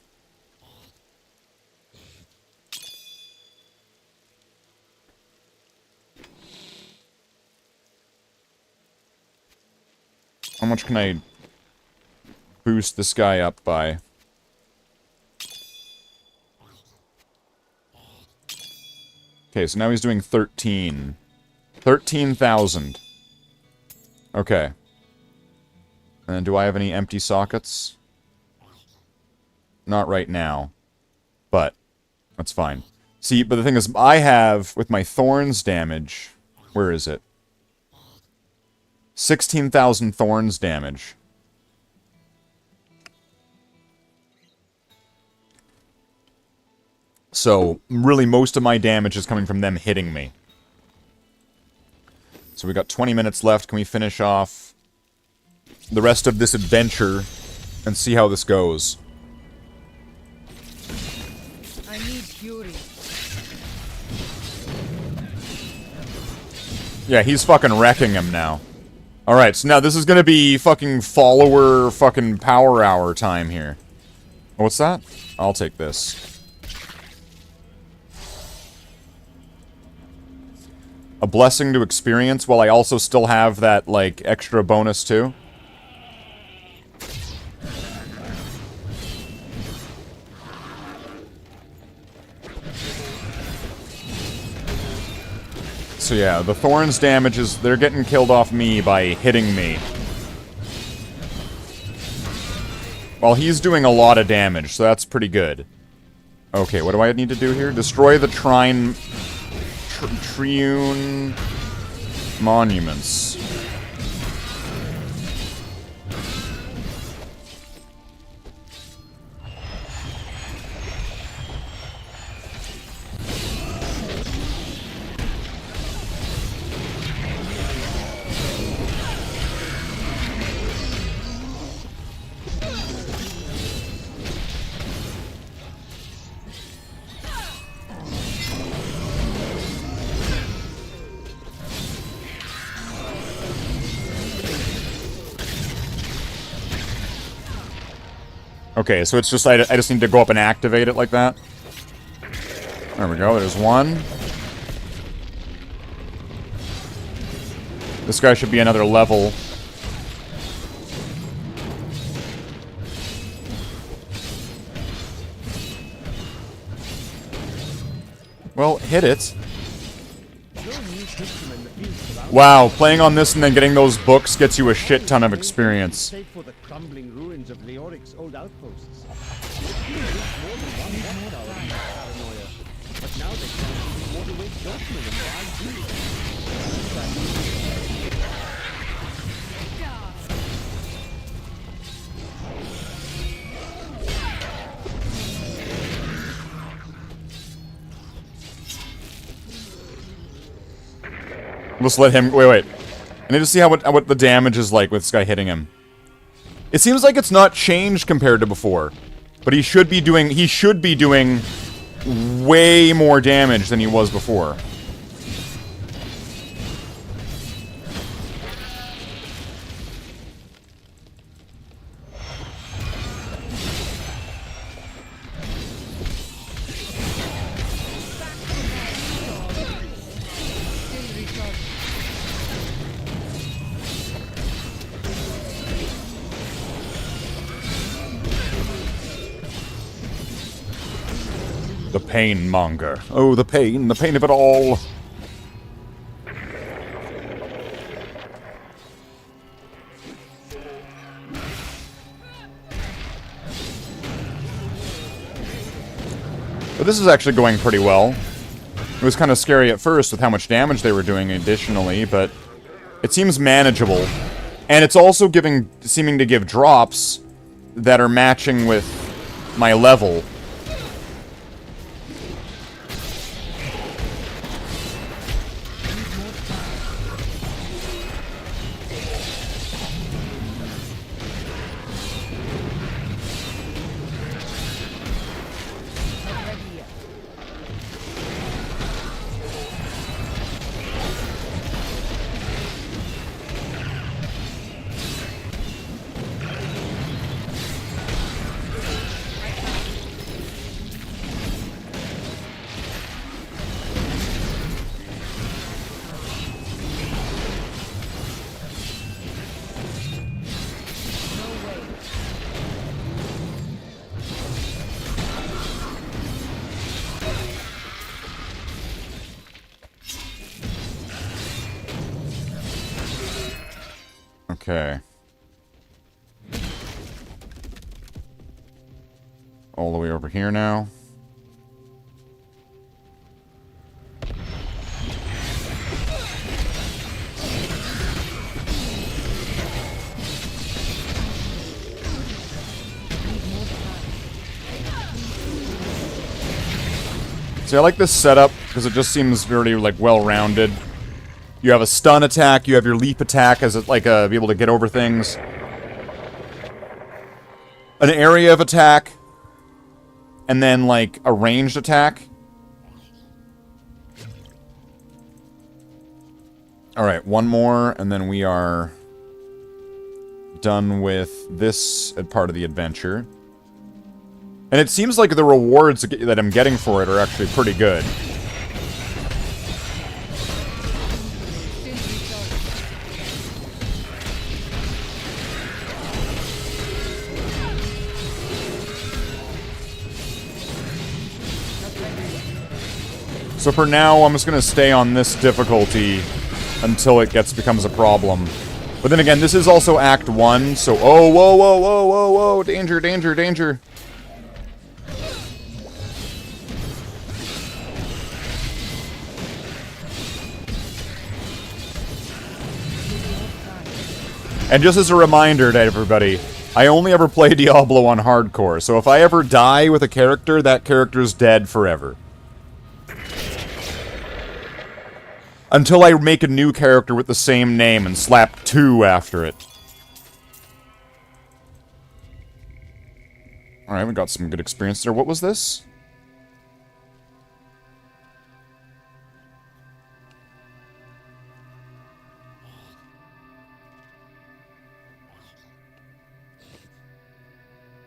How much can I boost this guy up by? Okay, so now he's doing 13. 13,000. Okay. And then do I have any empty sockets? Not right now. But, that's fine. See, but the thing is, I have, with my thorns damage... Where is it? 16,000 thorns damage. So, really, most of my damage is coming from them hitting me. So we got 20 minutes left. Can we finish off the rest of this adventure and see how this goes? I need fury. Yeah, he's fucking wrecking him now. Alright, so now this is gonna be fucking follower fucking power hour time here. What's that? I'll take this. A blessing to experience, while I also still have that, like, extra bonus too. So yeah, the thorns damage is, they're getting killed off me by hitting me. While he's doing a lot of damage, so that's pretty good. Okay, what do I need to do here? Destroy the Trine... Triune... monuments. Okay, so it's just, I just need to go up and activate it like that. There we go, there's one. This guy should be another level. Well, hit it. Wow, playing on this and then getting those books gets you a shit ton of experience. Save for the crumbling ruins of Leoric's old outposts. But now they can't want to wait judgment and why do. Let's let him... Wait. I need to see what the damage is like with this guy hitting him. It seems like it's not changed compared to before. But he should be doing way more damage than he was before. The pain monger. Oh, the pain of it all. But this is actually going pretty well. It was kind of scary at first with how much damage they were doing additionally, but it seems manageable. And it's also seeming to give drops that are matching with my level. Okay. All the way over here now. See, I like this setup because it just seems very, like, well-rounded. You have a stun attack, you have your leap attack as be able to get over things. An area of attack. And then, like, a ranged attack. Alright, one more, and then we are done with this part of the adventure. And it seems like the rewards that I'm getting for it are actually pretty good. So for now, I'm just going to stay on this difficulty until it becomes a problem. But then again, this is also Act 1, so... Oh, whoa, whoa, whoa, whoa, whoa! Danger, danger, danger! And just as a reminder to everybody, I only ever play Diablo on hardcore, so if I ever die with a character, that character's dead forever. Until I make a new character with the same name and slap 2 after it. Alright, we got some good experience there. What was this?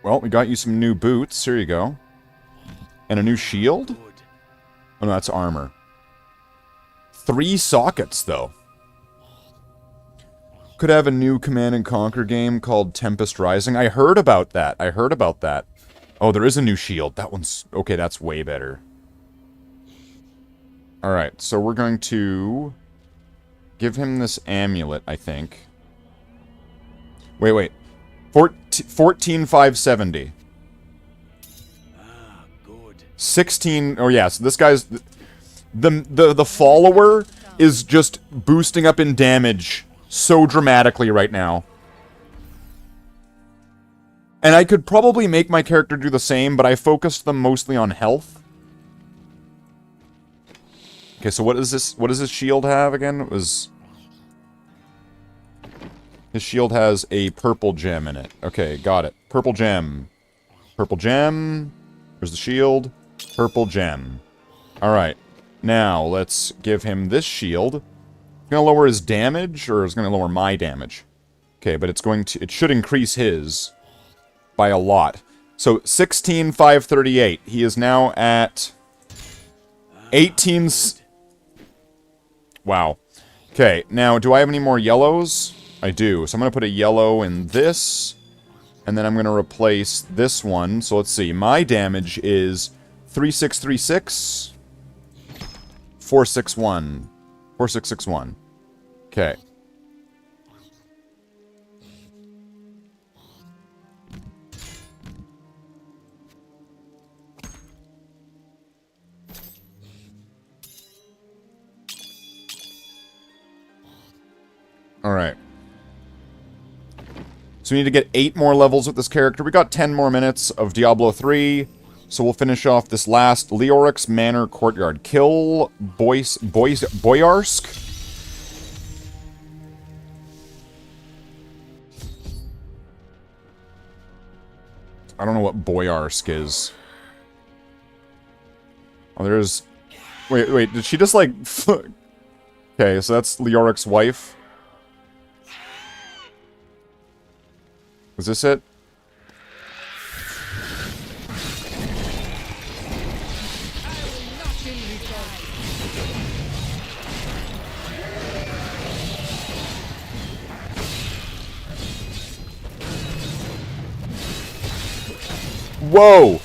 Well, we got you some new boots. Here you go. And a new shield? Oh no, that's armor. 3 sockets, though. Could have a new Command and Conquer game called Tempest Rising. I heard about that. Oh, there is a new shield. That one's... Okay, that's way better. Alright, so we're going to... give him this amulet, I think. Wait. 14,570. Ah, good. 16... Oh, yeah, so this guy's... The follower is just boosting up in damage so dramatically right now. And I could probably make my character do the same, but I focused them mostly on health. Okay, so what is this? What does his shield have again? It was... His shield has a purple gem in it. Okay, got it. Purple gem. Purple gem. Where's the shield? Purple gem. Alright. Now, let's give him this shield. It's gonna lower his damage, or it's gonna lower my damage? Okay, but it's going to... It should increase his by a lot. So, 16,538. He is now at... 18... Wow. Okay, now, do I have any more yellows? I do. So I'm going to put a yellow in this. And then I'm going to replace this one. So let's see. My damage is 3636. 461. 4661. Okay. Alright. So we need to get 8 more levels with this character. We got 10 more minutes of Diablo 3. So we'll finish off this last Leoric's Manor Courtyard. Kill Boyarsk? I don't know what Boyarsk is. Oh, there's... Wait, did she just, like... Okay, so that's Leoric's wife. Is this it? Whoa!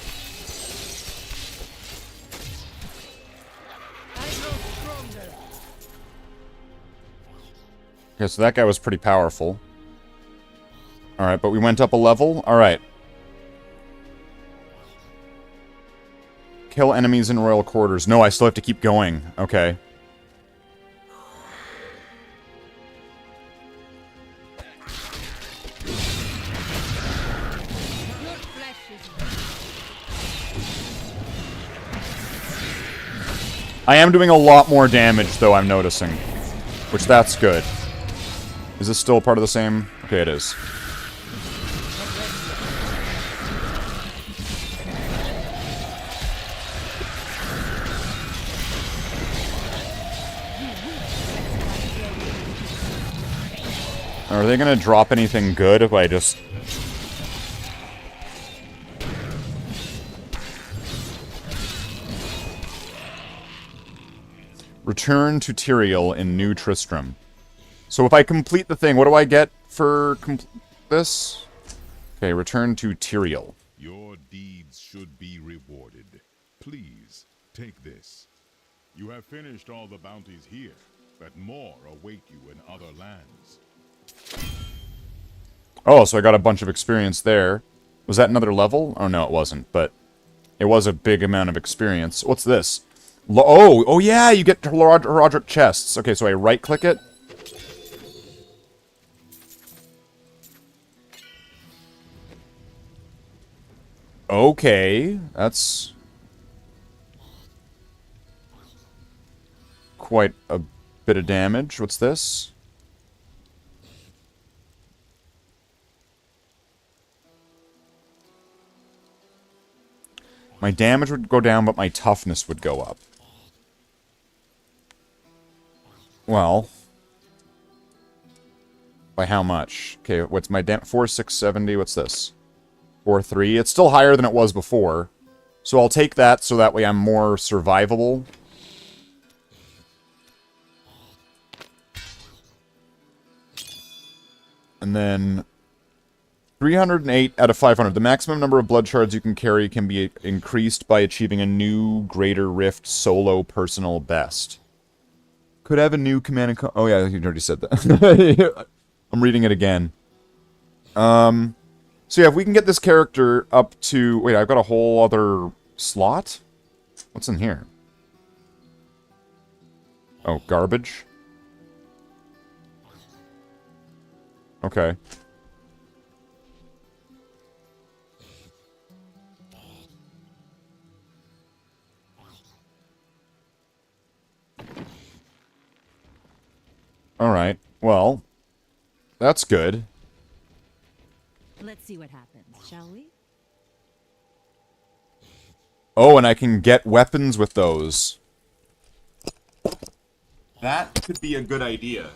Okay, so that guy was pretty powerful. Alright, but we went up a level? Alright. Kill enemies in royal quarters. No, I still have to keep going. Okay. I am doing a lot more damage, though, I'm noticing. Which, that's good. Is this still part of the same? Okay, it is. Are they gonna drop anything good if I just... Return to Tyrael in New Tristram. So if I complete the thing, what do I get for this? Okay, return to Tyrael. Your deeds should be rewarded. Please, take this. You have finished all the bounties here, but more await you in other lands. Oh, so I got a bunch of experience there. Was that another level? Oh, no, it wasn't, but it was a big amount of experience. What's this? Oh, yeah, you get Roderick chests. Okay, so I right-click it. Okay, that's quite a bit of damage. What's this? My damage would go down, but my toughness would go up. Well, by how much? Okay, what's my damage? 4,670. What's this? 4,3. It's still higher than it was before. So I'll take that so that way I'm more survivable. And then 308 out of 500. The maximum number of blood shards you can carry can be increased by achieving a new Greater Rift solo personal best. Could have a new command and... Oh, yeah, you already said that. I'm reading it again. So, yeah, if we can get this character up to... Wait, I've got a whole other slot? What's in here? Oh, garbage? Okay. Alright, well, that's good. Let's see what happens, shall we? Oh, and I can get weapons with those. That could be a good idea.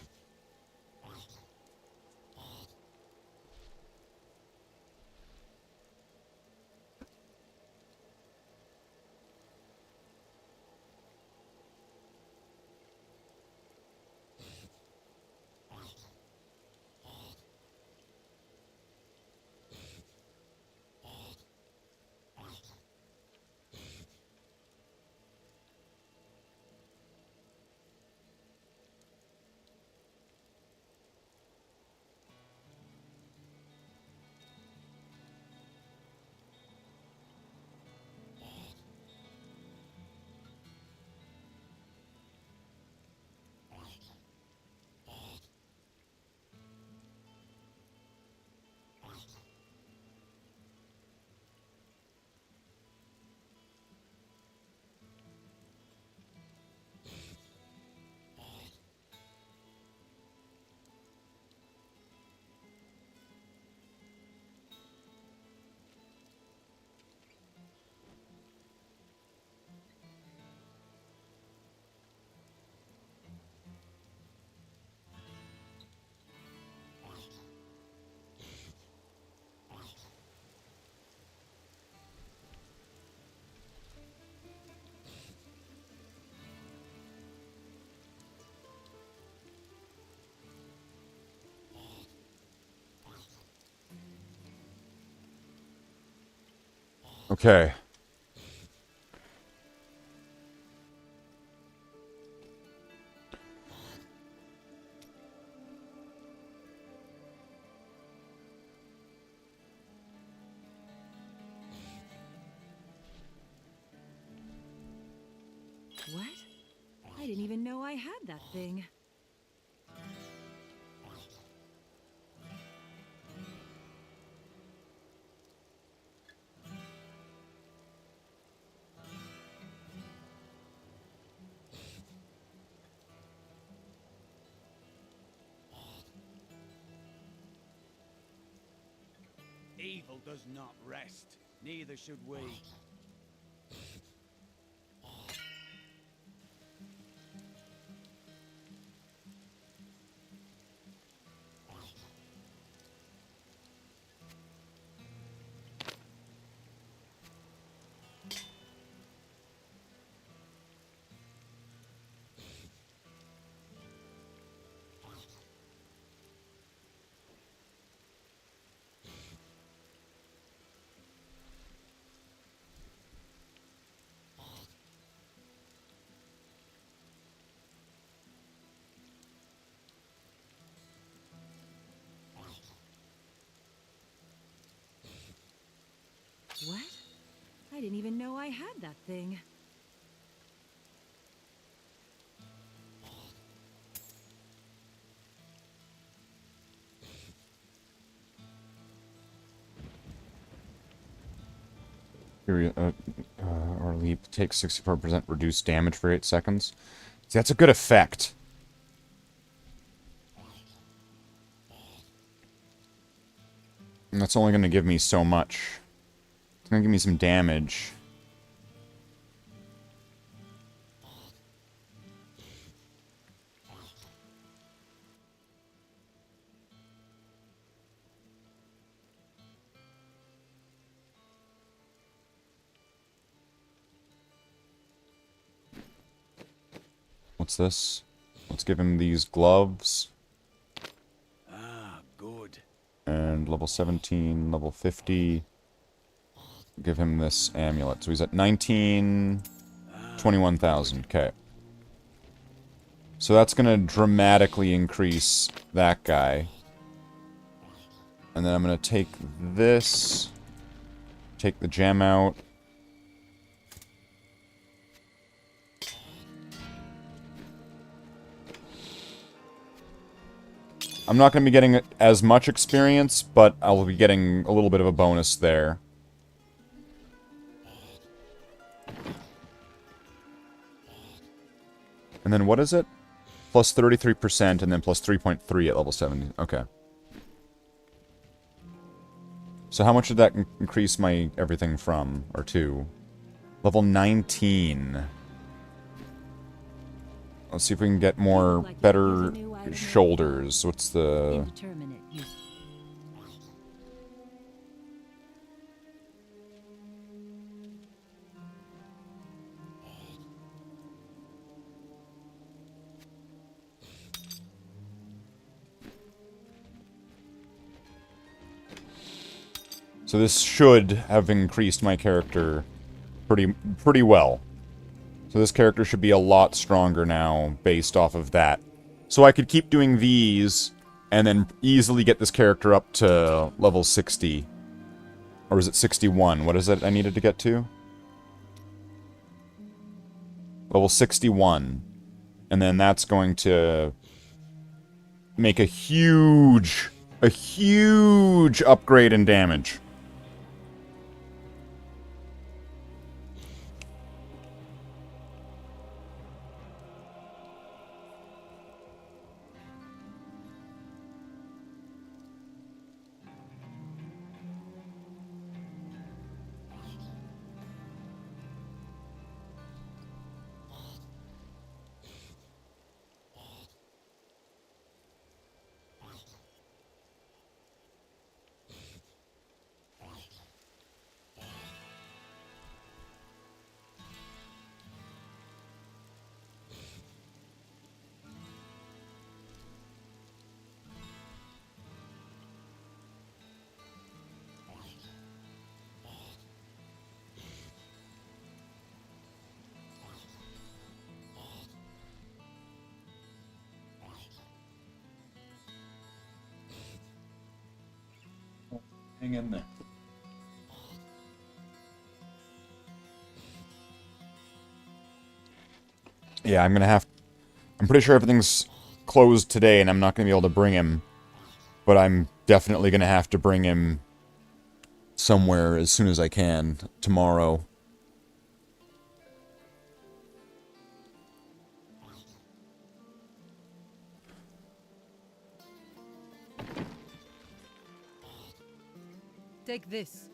Okay. What? I didn't even know I had that thing. Evil does not rest. Neither should we. What? I didn't even know I had that thing. Or leap takes 64% reduced damage for 8 seconds. See, that's a good effect. And that's only going to give me so much. It's going to give me some damage. What's this? Let's give him these gloves. Ah, good. and level 17, level 50. Give him this amulet. So he's at 19, 21,000. Okay. So that's going to dramatically increase that guy. And then I'm going to take this, take the gem out. I'm not going to be getting as much experience, but I'll be getting a little bit of a bonus there. And then what is it? Plus 33% and then plus 3.3 at level 70. Okay. So how much did that increase my everything from? Or to? Level 19. Let's see if we can get more, better shoulders. What's the... Indeterminate use. So this should have increased my character pretty well. So this character should be a lot stronger now based off of that. So I could keep doing these and then easily get this character up to level 60. Or is it 61? What is it I needed to get to? Level 61. And then that's going to make a huge upgrade in damage. Hang in there. Yeah, I'm pretty sure everything's closed today and I'm not going to be able to bring him. But I'm definitely going to have to bring him somewhere as soon as I can tomorrow. Take this.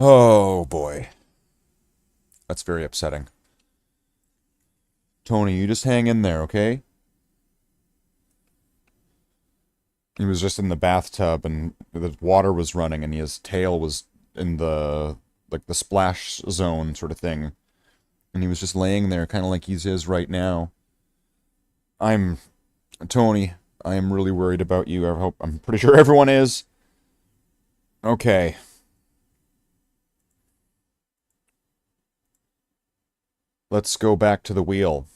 Oh, boy. That's very upsetting. Tony, you just hang in there, okay? He was just in the bathtub and the water was running and his tail was in the, like, the splash zone sort of thing. And he was just laying there, kind of like he is right now. Tony, I am really worried about you. I'm pretty sure everyone is. Okay. Let's go back to the wheel.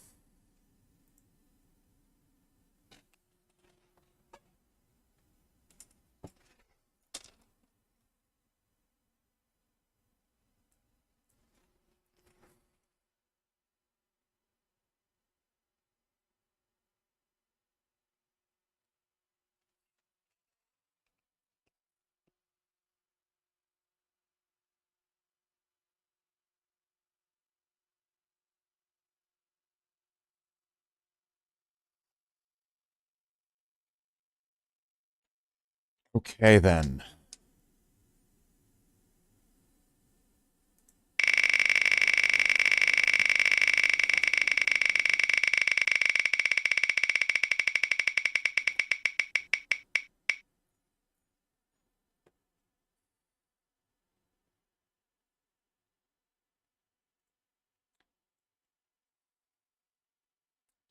Okay, then.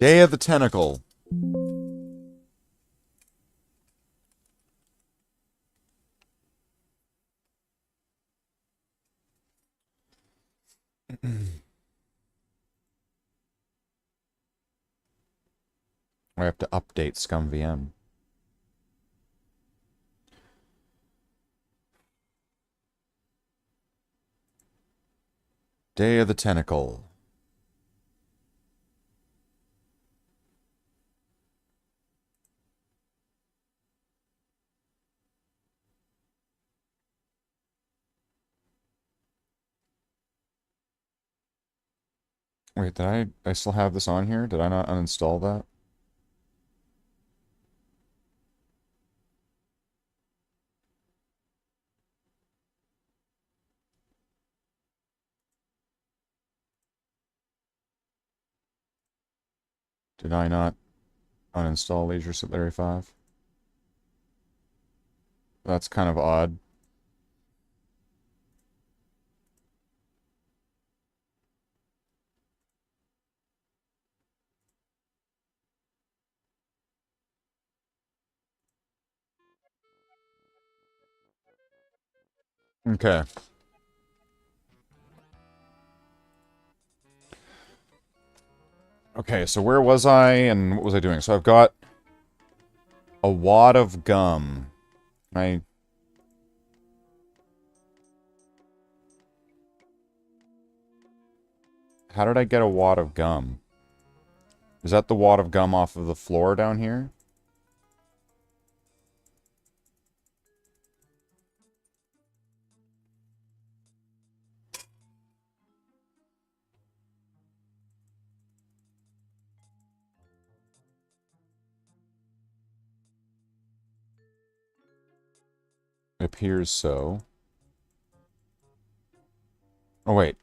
Day of the Tentacle. I have to update ScumVM. Day of the Tentacle. Wait, did I still have this on here? Did I not uninstall that? Did I not uninstall Leisure Suit Larry 5? That's kind of odd. Okay. Okay, so where was I and what was I doing? So I've got a wad of gum. How did I get a wad of gum? Is that the wad of gum off of the floor down here? It appears so. Oh, wait.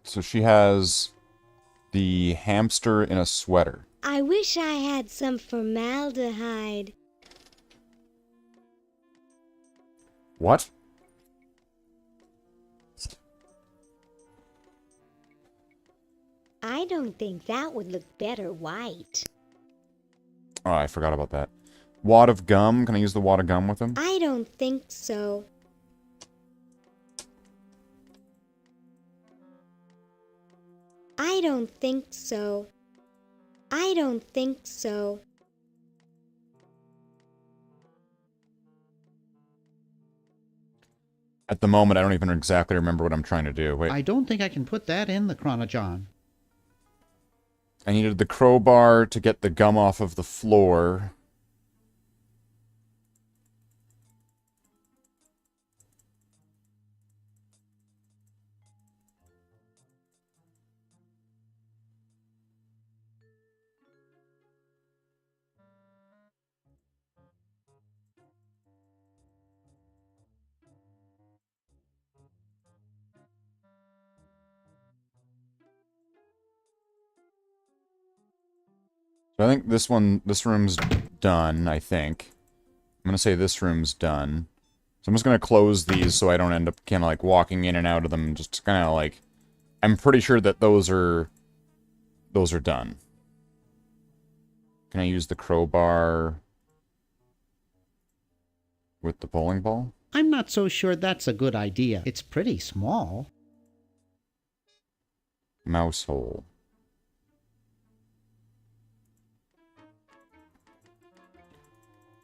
So she has the hamster in a sweater. I wish I had some formaldehyde. What? I don't think that would look better white. Oh, I forgot about that. Wad of gum. Can I use the wad of gum with him? I don't think so. I don't think so. I don't think so. At the moment, I don't even exactly remember what I'm trying to do. Wait. I don't think I can put that in the Chronojon. I needed the crowbar to get the gum off of the floor. So I think this room's done, I think. I'm gonna say this room's done. So I'm just gonna close these so I don't end up kind of like walking in and out of them. Just kind of like, I'm pretty sure that those are done. Can I use the crowbar with the bowling ball? I'm not so sure that's a good idea. It's pretty small. Mouse hole.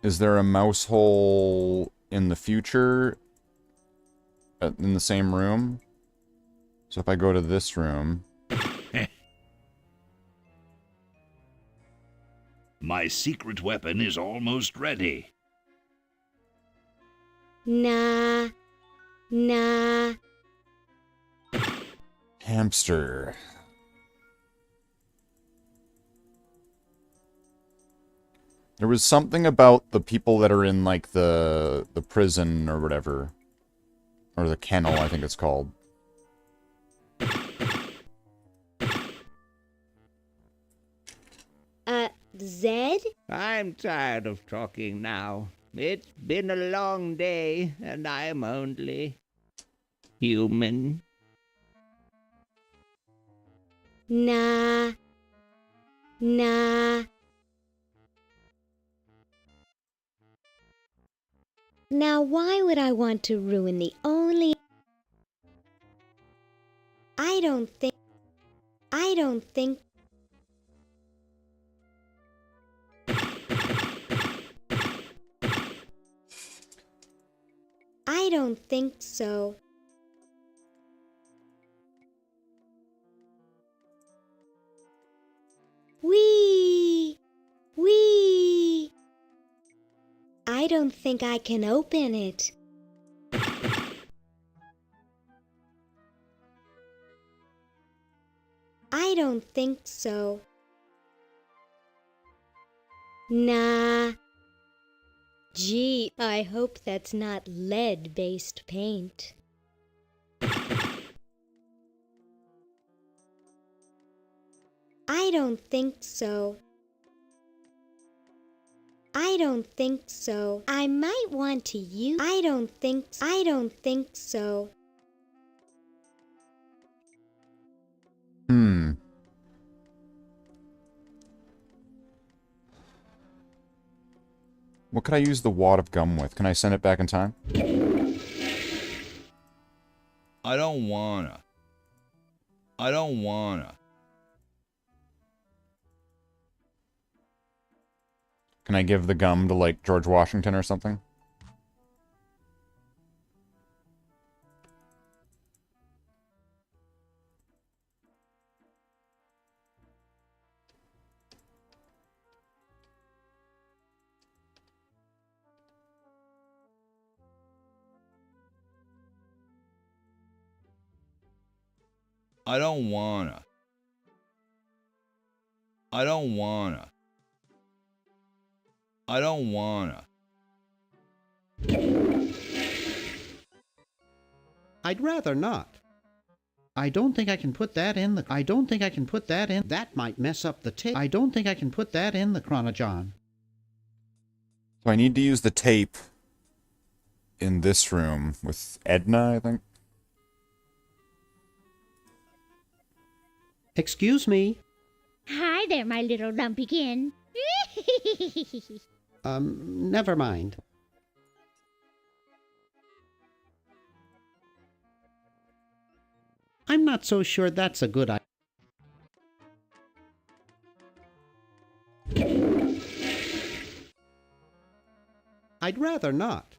Is there a mouse hole in the future in the same room? So if I go to this room... My secret weapon is almost ready. Nah. Nah. Hamster. There was something about the people that are in, like, the prison or whatever. Or the kennel, I think it's called. Zed? I'm tired of talking now. It's been a long day, and I'm only human. Nah. Nah. Now why would I want to ruin the only... I don't think... I don't think so. Whee! Whee! I don't think I can open it. I don't think so. Nah. Gee, I hope that's not lead-based paint. I don't think so. I don't think so. I might want to use... I don't think so. What could I use the wad of gum with? Can I send it back in time? I don't wanna. I don't wanna. Can I give the gum to, like, George Washington or something? I don't wanna. I don't wanna. I don't wanna. I'd rather not. I don't think I can put that in the... I don't think I can put that in... That might mess up the tape. I don't think I can put that in the chronojohn. So I need to use the tape in this room with Edna, I think. Excuse me. Hi there, my little lumpykin. Never mind. I'm not so sure that's a good idea. I'd rather not.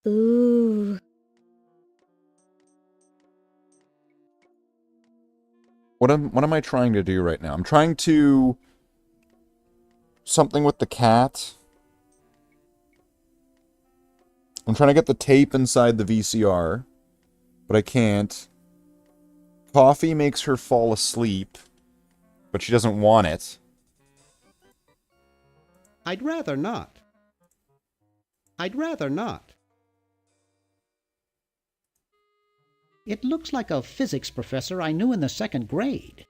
Ooh. What am I trying to do right now? I'm trying to... something with the cat. I'm trying to get the tape inside the VCR, but I can't. Coffee makes her fall asleep, but she doesn't want it. I'd rather not. I'd rather not. It looks like a physics professor I knew in the 2nd grade.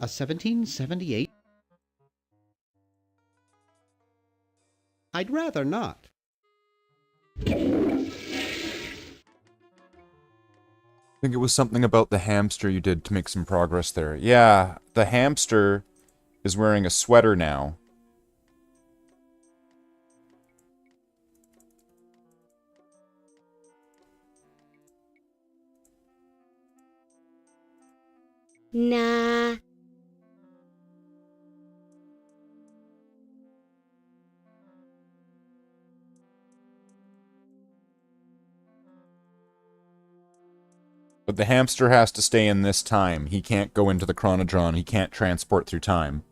A 1778. I'd rather not. I think it was something about the hamster you did to make some progress there. Yeah, the hamster is wearing a sweater now. Nah. But the hamster has to stay in this time. He can't go into the chronojohn. He can't transport through time.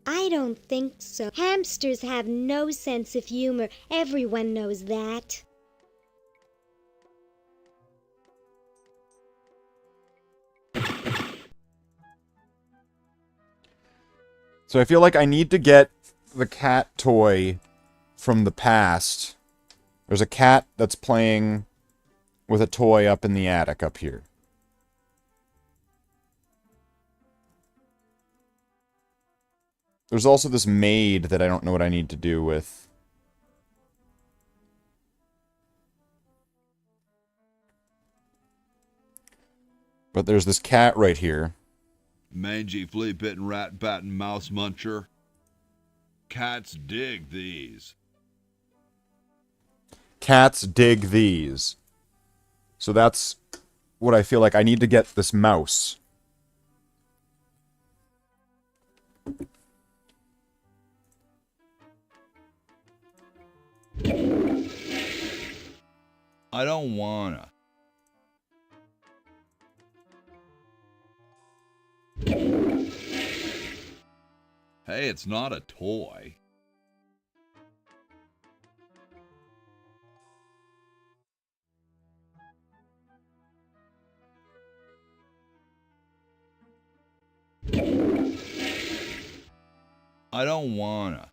I don't think so. Hamsters have no sense of humor. Everyone knows that. So I feel like I need to get the cat toy from the past. There's a cat that's playing with a toy up in the attic up here. There's also this maid that I don't know what I need to do with. But there's this cat right here. Mangy, flea-bitten, rat-batting mouse muncher. Cats dig these. Cats dig these. So that's what I feel like. I need to get this mouse. I don't wanna. Hey, it's not a toy. I don't wanna.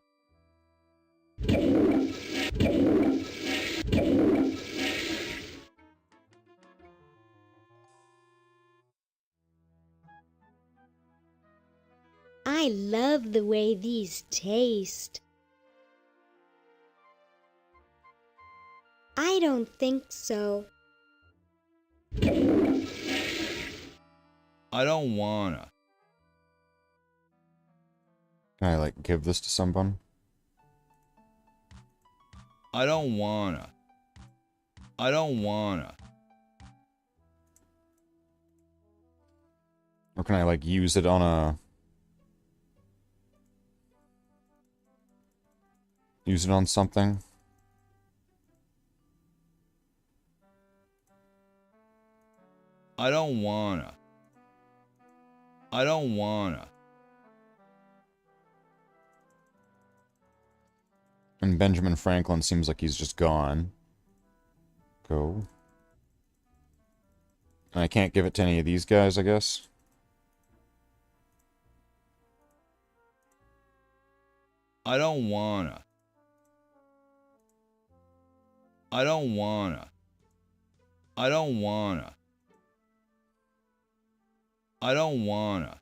I love the way these taste. I don't think so. I don't wanna. Can I, like, give this to someone? I don't wanna. I don't wanna. Or can I, like, use it on a... Use it on something? I don't wanna. I don't wanna. And Benjamin Franklin seems like he's just gone. Go. And I can't give it to any of these guys, I guess. I don't wanna. I don't wanna. I don't wanna. I don't wanna.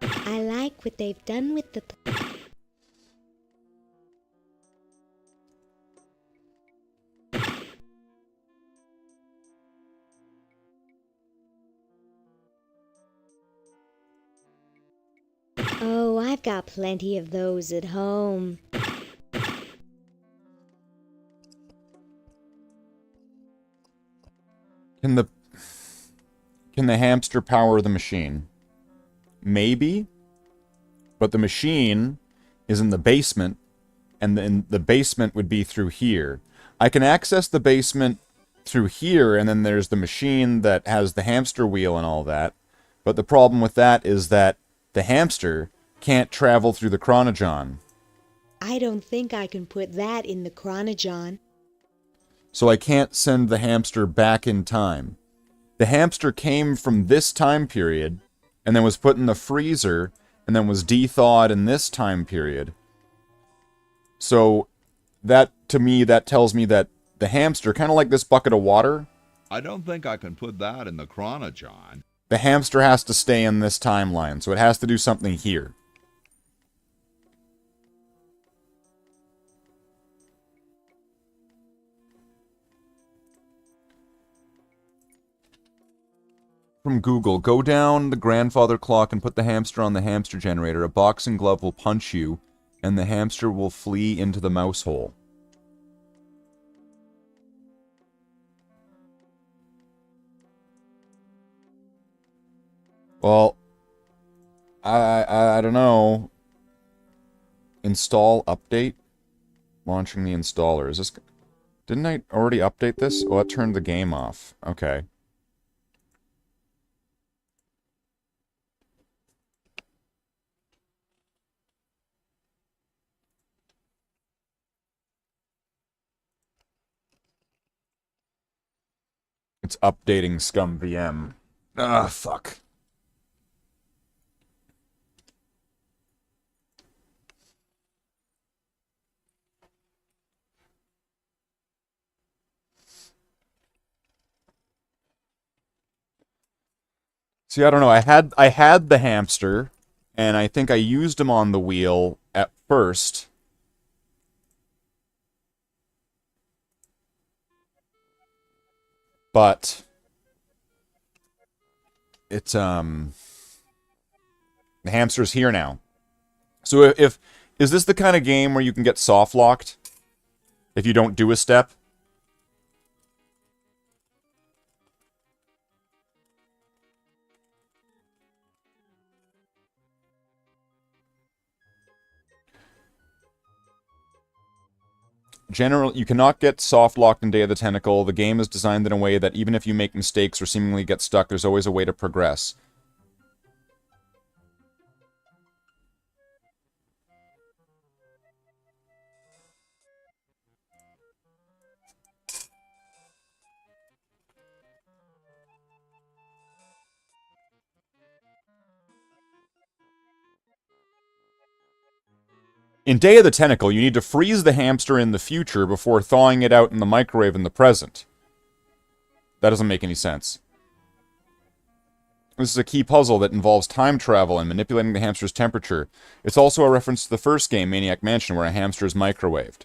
I like what they've done with the... Oh, I've got plenty of those at home. Can the hamster power the machine? Maybe. But the machine is in the basement, and then the basement would be through here. I can access the basement through here, and then there's the machine that has the hamster wheel and all that. But the problem with that is that the hamster can't travel through the chronogon. I don't think I can put that in the chronogon. So I can't send the hamster back in time. The hamster came from this time period, and then was put in the freezer, and then was de-thawed in this time period. So, that, to me, that tells me that the hamster, kind of like this bucket of water... I don't think I can put that in the chronogon. The hamster has to stay in this timeline, so it has to do something here. From Google, go down the grandfather clock and put the hamster on the hamster generator. A boxing glove will punch you, and the hamster will flee into the mouse hole. Well, I don't know. Install update? Launching the installer. Is this... Didn't I already update this? Oh, it turned the game off. Okay. It's updating Scum VM. Ah, fuck. See, I don't know. I had the hamster, and I think I used him on the wheel at first. But it's the hamster's here now. So if is this the kind of game where you can get soft locked if you don't do a step? You cannot get soft locked in Day of the Tentacle. The game is designed in a way that even if you make mistakes or seemingly get stuck, there's always a way to progress. In Day of the Tentacle, you need to freeze the hamster in the future before thawing it out in the microwave in the present. That doesn't make any sense. This is a key puzzle that involves time travel and manipulating the hamster's temperature. It's also a reference to the first game, Maniac Mansion, where a hamster is microwaved.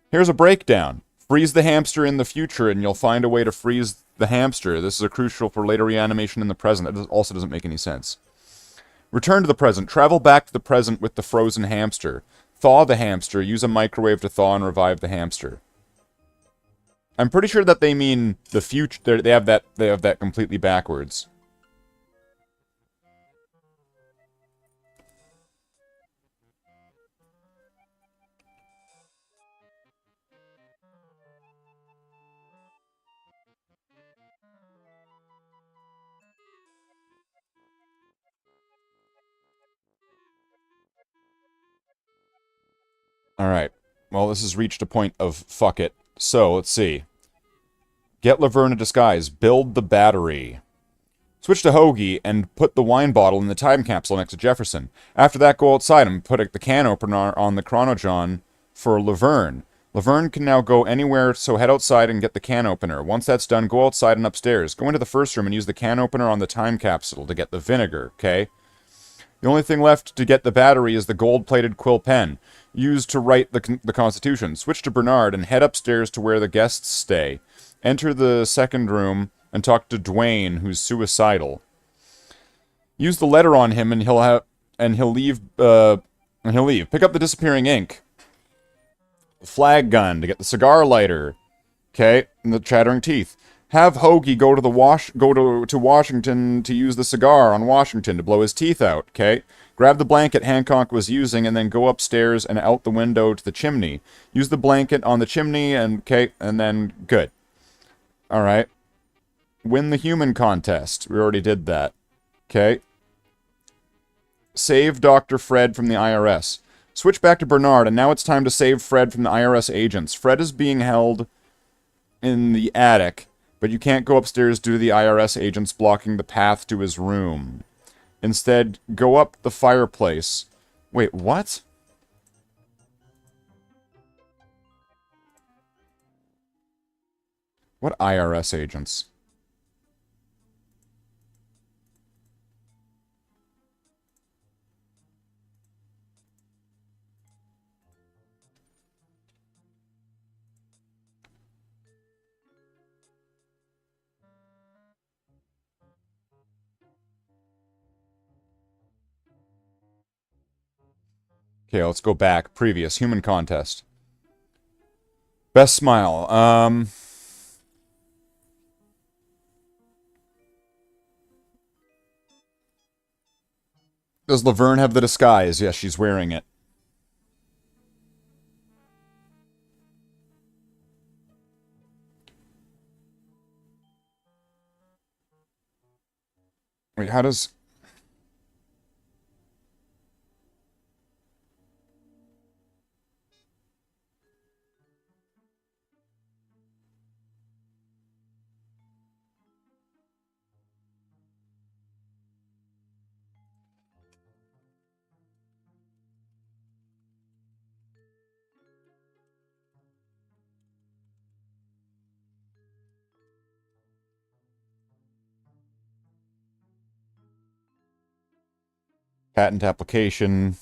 Here's a breakdown. Freeze the hamster in the future and you'll find a way to freeze the hamster. This is a crucial for later reanimation in the present. That also doesn't make any sense. Return to the present. Travel back to the present with the frozen hamster. Thaw the hamster. Use a microwave to thaw and revive the hamster. I'm pretty sure that they mean the future. They have that completely backwards. Alright. Well, this has reached a point of fuck it. So, let's see. Get Laverne a disguise. Build the battery. Switch to Hoagie and put the wine bottle in the time capsule next to Jefferson. After that, go outside and put the can opener on the Chronojon for Laverne. Laverne can now go anywhere, so head outside and get the can opener. Once that's done, go outside and upstairs. Go into the first room and use the can opener on the time capsule to get the vinegar, okay? The only thing left to get the battery is the gold-plated quill pen, used to write the Constitution. Switch to Bernard and head upstairs to where the guests stay. Enter the second room and talk to Dwayne, who's suicidal. Use the letter on him and he'll leave. Pick up the disappearing ink. Flag gun to get the cigar lighter. Okay, and the chattering teeth. Have Hoagie go to Washington to use the cigar on Washington to blow his teeth out, okay? Grab the blanket Hancock was using and then go upstairs and out the window to the chimney. Use the blanket on the chimney and, okay, and then, good. Alright. Win the human contest. We already did that. Okay. Save Dr. Fred from the IRS. Switch back to Bernard, and now it's time to save Fred from the IRS agents. Fred is being held in the attic, but you can't go upstairs due to the IRS agents blocking the path to his room. Instead, go up the fireplace. Wait, what? What IRS agents? Okay, let's go back. Previous. Human contest. Best smile. Does Laverne have the disguise? Yes, she's wearing it. Wait, how does... Patent application.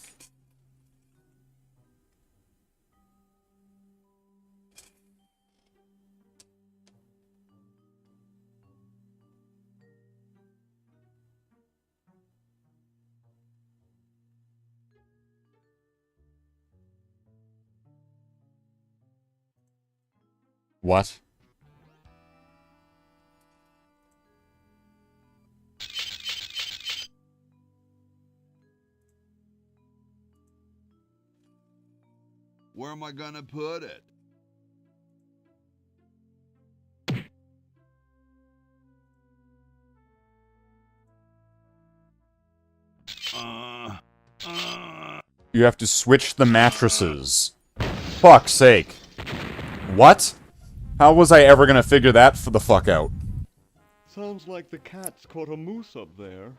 What? Where am I gonna put it? You have to switch the mattresses. Fuck's sake. What? How was I ever gonna figure that for the fuck out? Sounds like the cat's caught a moose up there.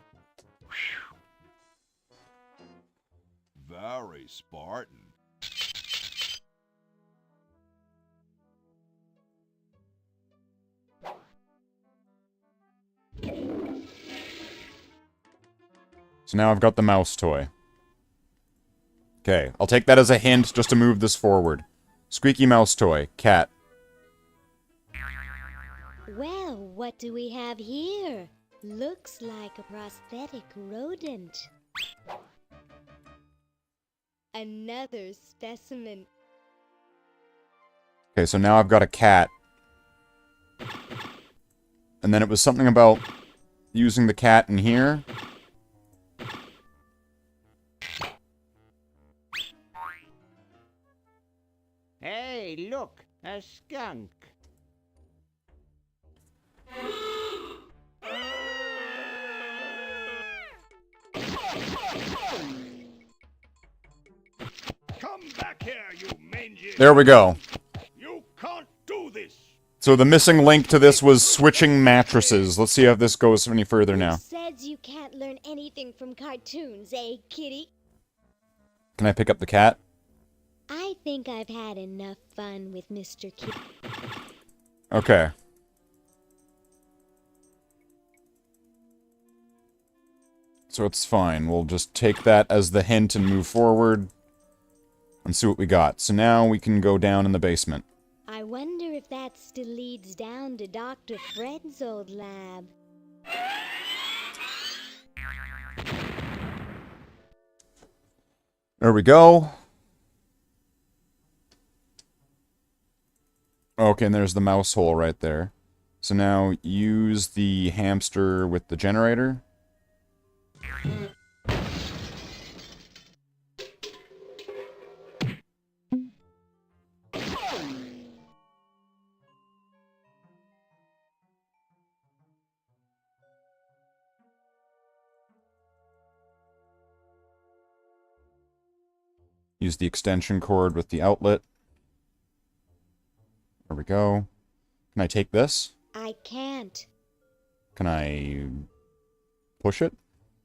Very Spartan. So now I've got the mouse toy. Okay, I'll take that as a hint just to move this forward. Squeaky mouse toy. Cat. Well, what do we have here? Looks like a prosthetic rodent. Another specimen. Okay, so now I've got a cat. And then it was something about using the cat in here. Hey, look, a skunk. Come back here, you mangy. There we go. You can't do this. So the missing link to this was switching mattresses. Let's see if this goes any further now. Says you can't learn anything from cartoons, eh, kitty? Can I pick up the cat? I think I've had enough fun with Mr. Kitty. Okay. So it's fine. We'll just take that as the hint and move forward and see what we got. So now we can go down in the basement. I wonder if that still leads down to Dr. Fred's old lab. There we go. Okay, and there's the mouse hole right there. So now use the hamster with the generator. Use the extension cord with the outlet. There we go. Can I take this? I can't. Can I push it?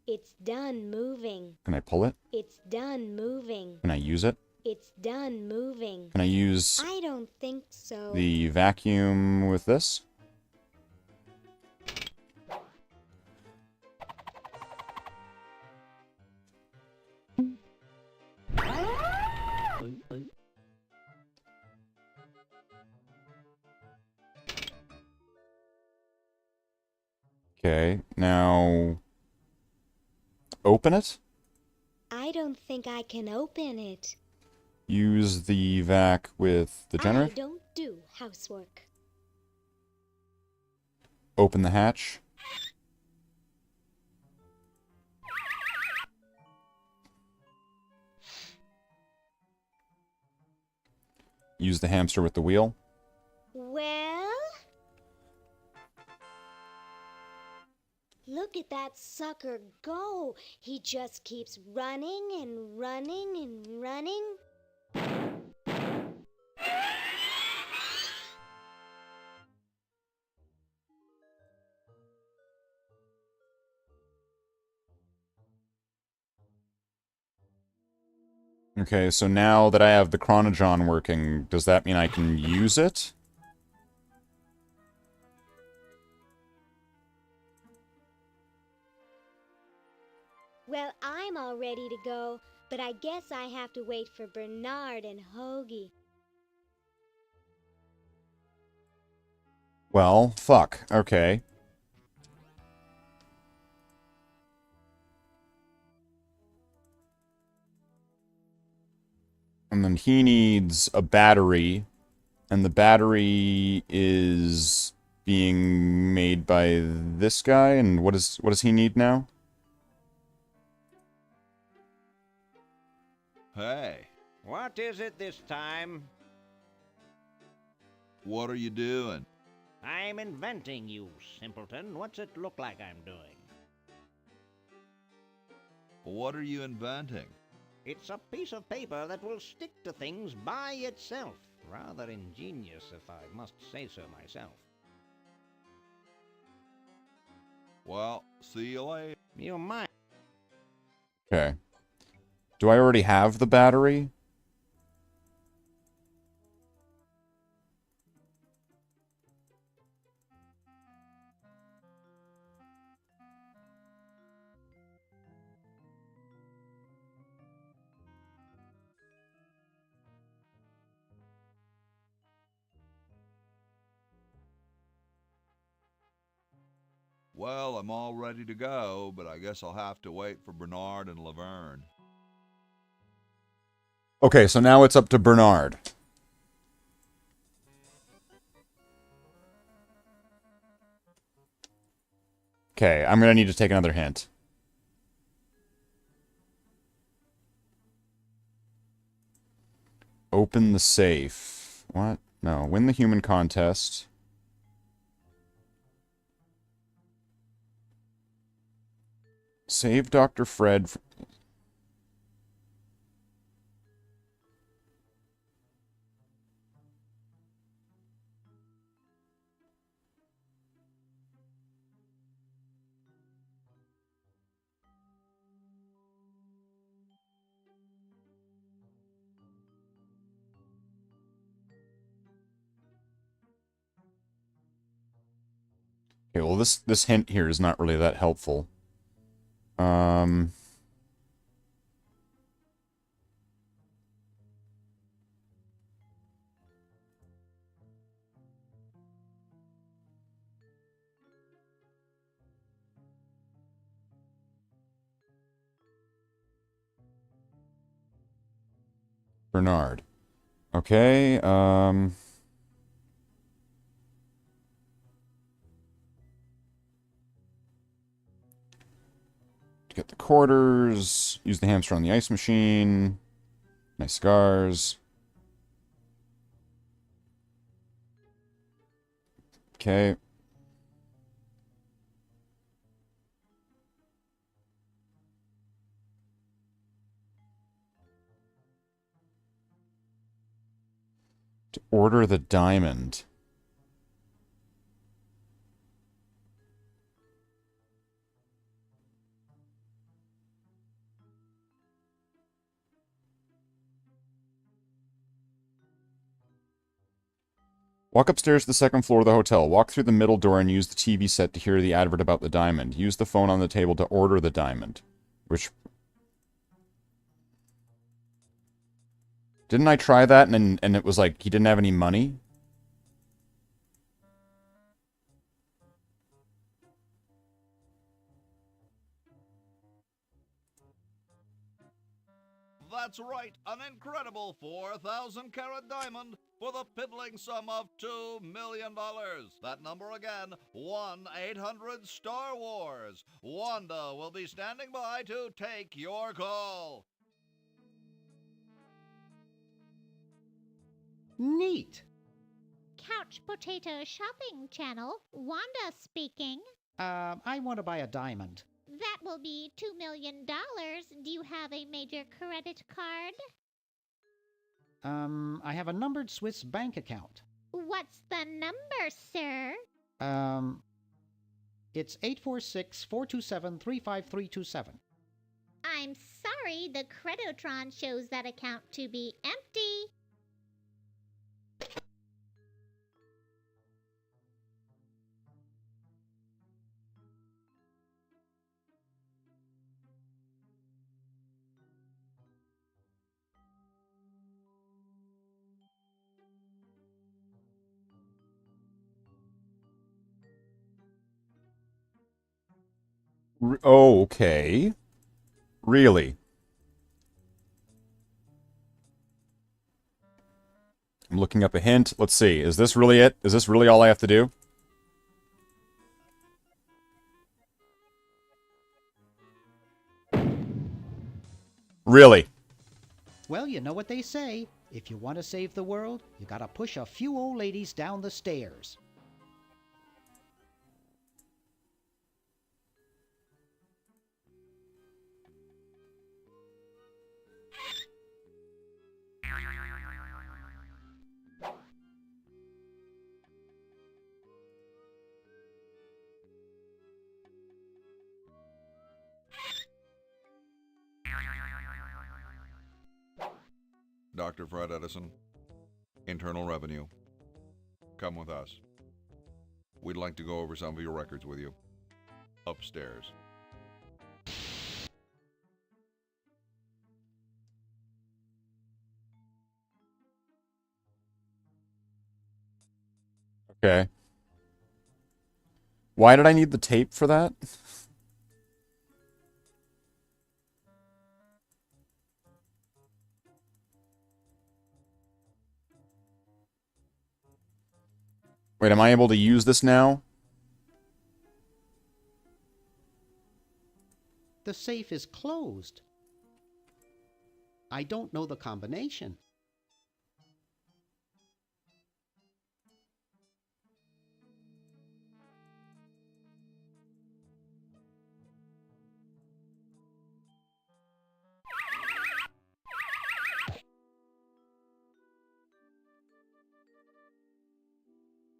It's done moving. Can I pull it? It's done moving. Can I use it? It's done moving. Can I use I don't think so. the vacuum with this? Okay, now open it? I don't think I can open it. Use the vac with the I generator? don't do housework. Open the hatch. Use the hamster with the wheel. Well? Look at that sucker go. He just keeps running and running and running. Okay, so now that I have the Chronojon working, does that mean I can use it? Well, I'm all ready to go, but I guess I have to wait for Bernard and Hoagie. Well, fuck. Okay. And then he needs a battery, and the battery is being made by this guy, and what does he need now? Hey, What is it this time? what are you doing? I'm inventing, you simpleton. What's it look like I'm doing? What are you inventing? It's a piece of paper that will stick to things by itself. Rather ingenious, if I must say so myself. Well, see you later. You might. Okay. Do I already have the battery? Well, I'm all ready to go, but I guess I'll have to wait for Bernard and Laverne. Okay, so now it's up to Bernard. Okay, I'm gonna need to take another hint. Open the safe. What? No. Win the human contest. Save Dr. Fred. Okay, well, this hint here is not really that helpful. Bernard. Okay, get the quarters, use the hamster on the ice machine. Nice cigars. Okay. To order the diamond. Walk upstairs to the second floor of the hotel. Walk through the middle door and use the TV set to hear the advert about the diamond. Use the phone on the table to order the diamond. Which... Didn't I try that and it was like he didn't have any money? That's right, an incredible 4,000-carat diamond for the piddling sum of $2 million. That number again, 1-800-STAR-WARS. Wanda will be standing by to take your call. Neat. Couch Potato Shopping Channel, Wanda speaking. I want to buy a diamond. That will be $2 million. Do you have a major credit card? I have a numbered Swiss bank account. What's the number, sir? It's 846-427-35327. I'm sorry, the Credotron shows that account to be empty. Oh, okay. Really? I'm looking up a hint. Let's see. Is this really it? Is this really all I have to do? Really? Well, you know what they say. If you want to save the world, you gotta push a few old ladies down the stairs. Dr. Fred Edison, Internal Revenue. Come with us. We'd like to go over some of your records with you. Upstairs. Okay. Why did I need the tape for that? Wait, am I able to use this now? The safe is closed. I don't know the combination.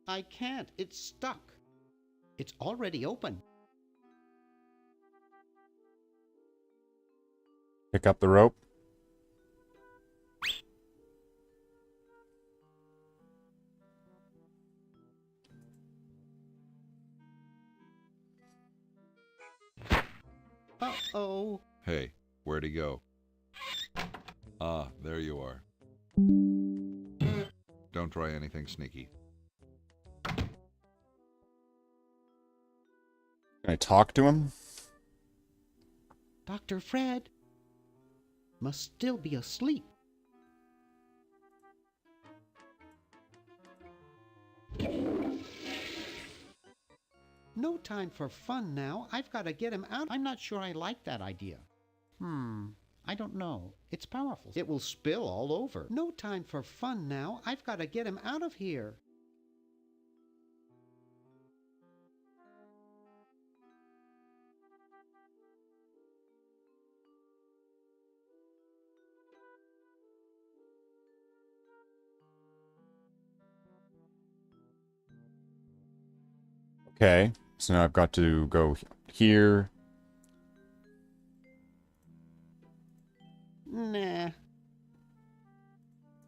I can't. It's stuck. It's already open. Pick up the rope. Uh-oh. Hey, where'd he go? Ah, there you are. Don't try anything sneaky. Can I talk to him? Dr. Fred must still be asleep. No time for fun now. I've got to get him out. I'm not sure I like that idea. I don't know. It's powerful. It will spill all over. No time for fun now. I've got to get him out of here. Okay. So now I've got to go here. Nah.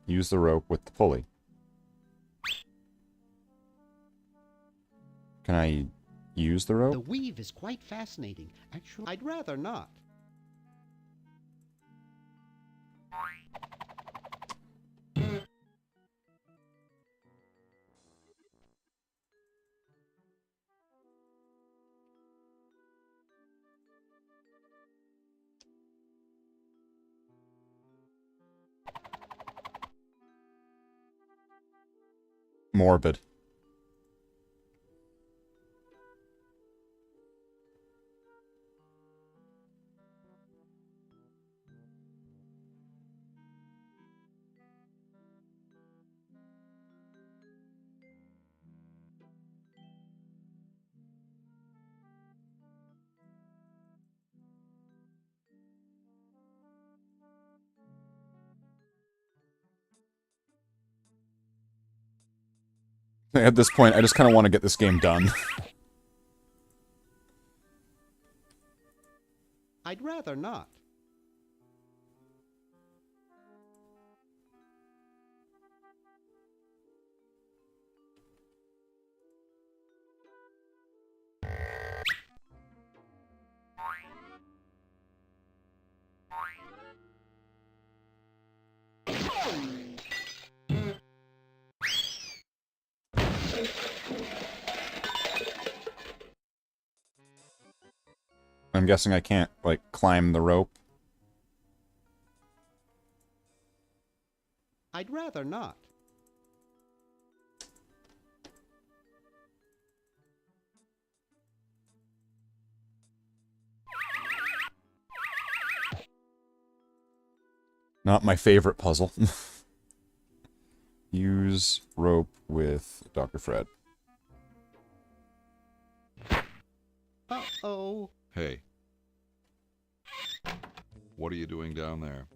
Use the rope with the pulley. Can I use the rope? The weave is quite fascinating. Actually, I'd rather not. Morbid. At this point, I just kind of want to get this game done. I'd rather not. I'm guessing I can't, like, climb the rope. I'd rather not. Not my favorite puzzle. Use rope with Dr. Fred. Uh-oh. Hey. What are you doing down there?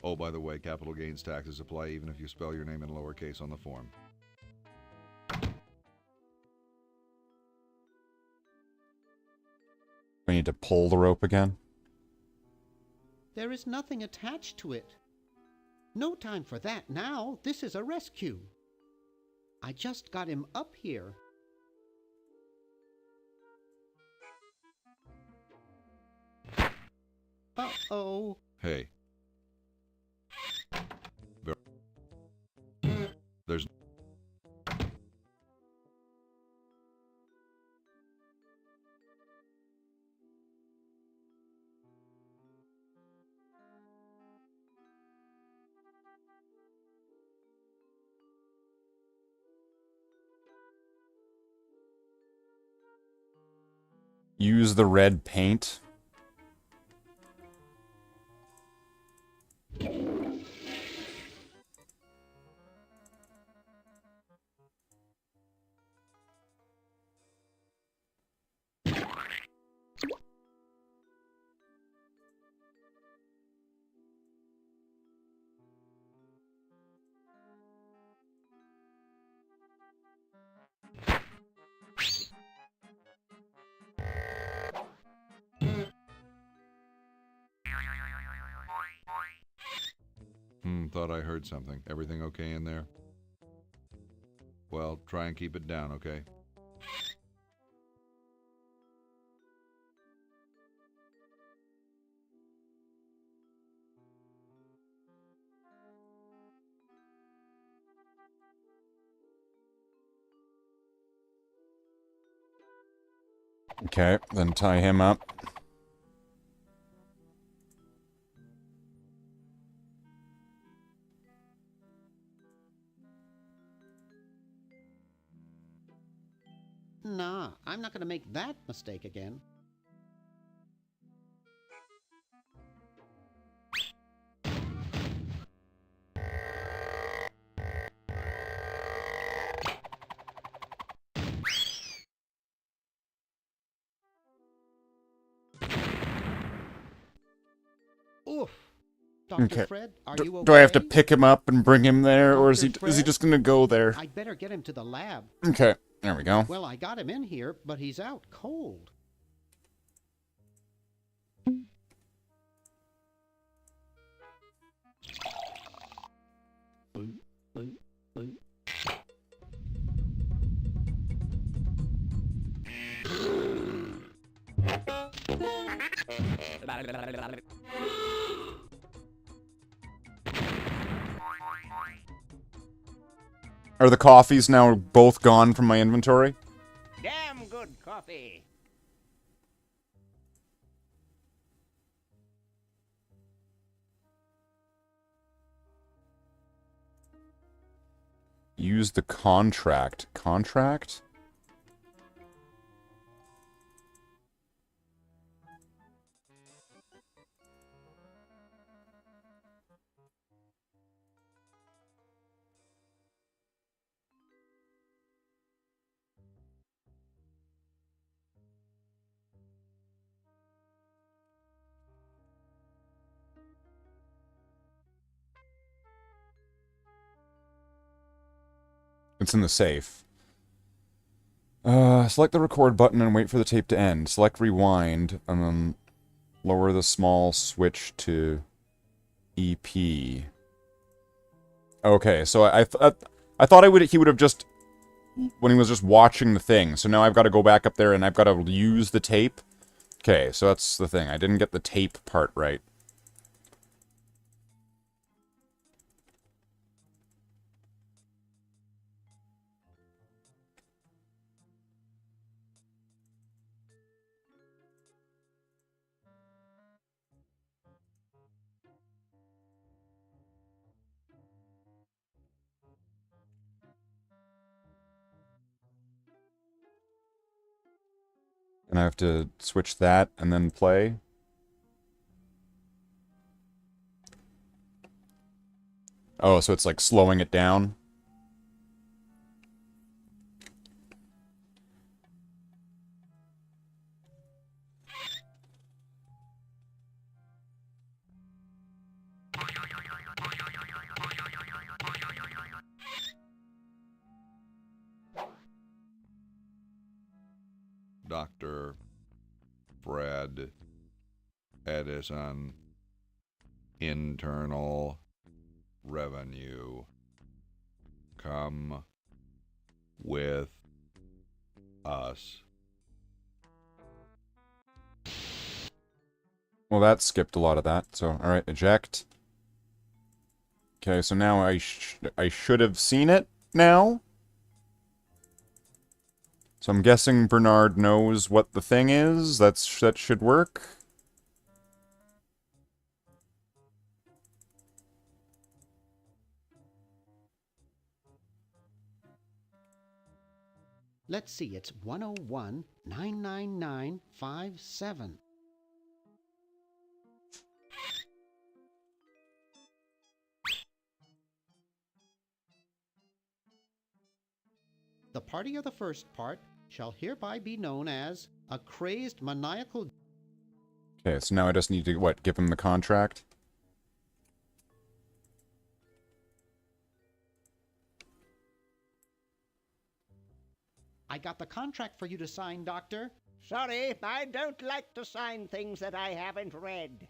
Oh, by the way, capital gains taxes apply even if you spell your name in lowercase on the form. We need to pull the rope again. There is nothing attached to it. No time for that now. This is a rescue. I just got him up here. Uh-oh. Hey. There's... Use the red paint. Thought I heard something. Everything okay in there? Well, try and keep it down, okay? Okay, then tie him up. Nah, I'm not going to make that mistake again. Oof. Dr. Okay. Fred, are you okay? Do I have to pick him up and bring him there, or is he Fred? just gonna go there? I'd better get him to the lab. Okay, there we go. Well, I got him in here, but he's out cold. Are the coffees now both gone from my inventory? Damn good coffee. Use the contract. Contract? It's in the safe. Select the record button and wait for the tape to end. Select rewind, and then lower the small switch to EP. Okay, so I thought he would have just, when he was just watching the thing. So now I've got to go back up there and I've got to use the tape. Okay, so that's the thing. I didn't get the tape part right. And I have to switch that and then play. Oh, so it's like slowing it down. Dr. Fred Edison, internal revenue. Come with us. Well, that skipped a lot of that. So, alright, eject. Okay, so now I should have seen it now. So I'm guessing Bernard knows what the thing is. That should work. Let's see, it's 101-99957. The party of the first part shall hereby be known as a crazed maniacal... Okay, so now I just need to, what, give him the contract? I got the contract for you to sign, Doctor. Sorry, I don't like to sign things that I haven't read.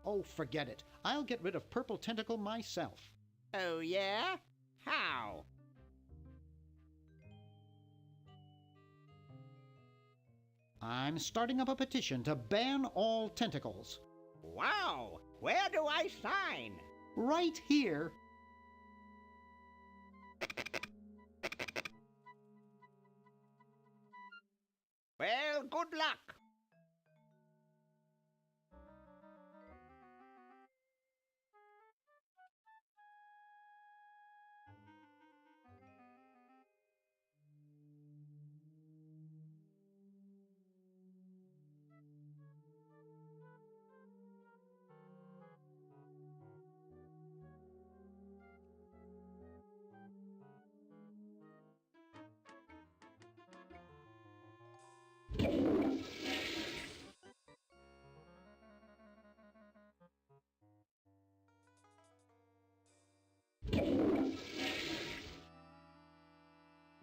Oh, forget it. I'll get rid of Purple Tentacle myself. Oh, yeah? How? I'm starting up a petition to ban all tentacles. Wow! Where do I sign? Right here. Well, good luck.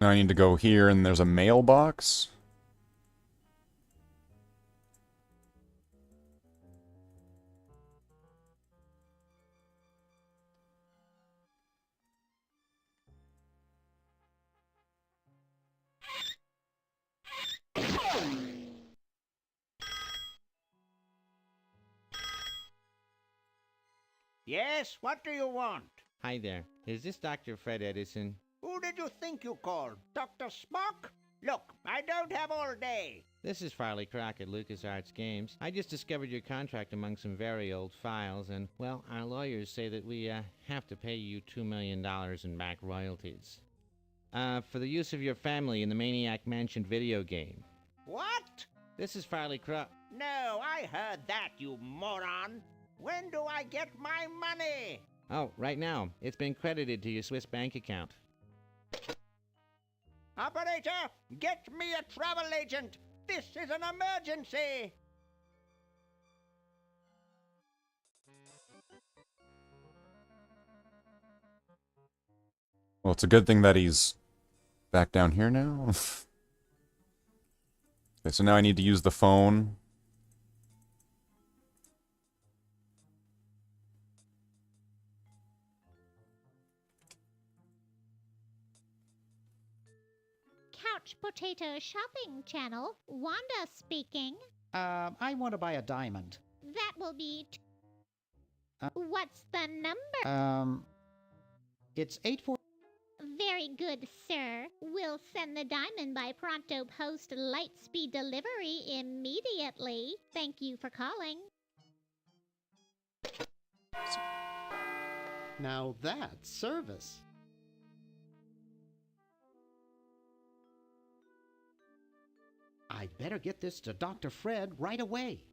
Now I need to go here and there's a mailbox. Yes, what do you want? Hi there. Is this Dr. Fred Edison? Who did you think you called? Dr. Spock? Look, I don't have all day. This is Farley Crock at LucasArts Games. I just discovered your contract among some very old files, and, well, our lawyers say that we have to pay you $2 million in back royalties. For the use of your family in the Maniac Mansion video game. What? This is Farley Crock. No, I heard that, you moron. When do I get my money? Oh, right now. It's been credited to your Swiss bank account. Operator, get me a travel agent. This is an emergency. Well, it's a good thing that he's back down here now. Okay, so now I need to use the phone. Couch Potato Shopping Channel, Wanda speaking. I want to buy a diamond. That will be... What's the number? It's 84... Very good, sir. We'll send the diamond by pronto post Lightspeed delivery immediately. Thank you for calling. Now that's service. I'd better get this to Dr. Fred right away.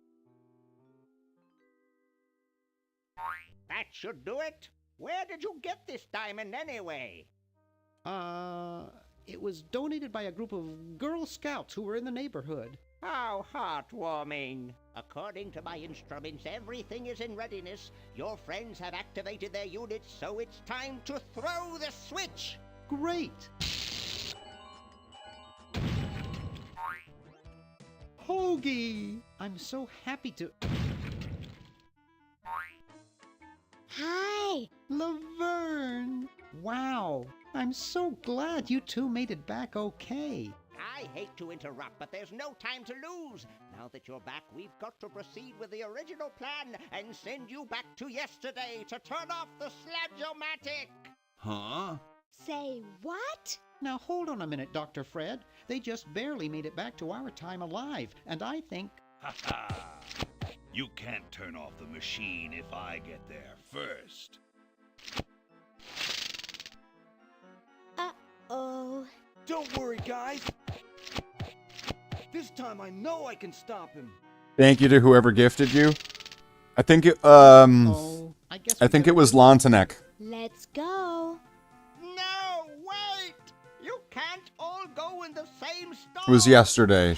That should do it. Where did you get this diamond anyway? It was donated by a group of Girl Scouts who were in the neighborhood. How heartwarming. According to my instruments, everything is in readiness. Your friends have activated their units, so it's time to throw the switch. Great! Hoagie! I'm so happy to... Hi! Laverne! Wow! I'm so glad you two made it back okay. I hate to interrupt, but there's no time to lose. Now that you're back, we've got to proceed with the original plan and send you back to yesterday to turn off the Sladge-O-Matic. Huh? Say what? Now hold on a minute, Dr. Fred. They just barely made it back to our time alive, and I think... Ha ha! You can't turn off the machine if I get there first. Uh-oh. Don't worry, guys. This time I know I can stop him. Thank you to whoever gifted you. I think it, Oh, I guess I think it was Lontanek. Let's go. No, wait! You can't all go in the same stall. It was yesterday.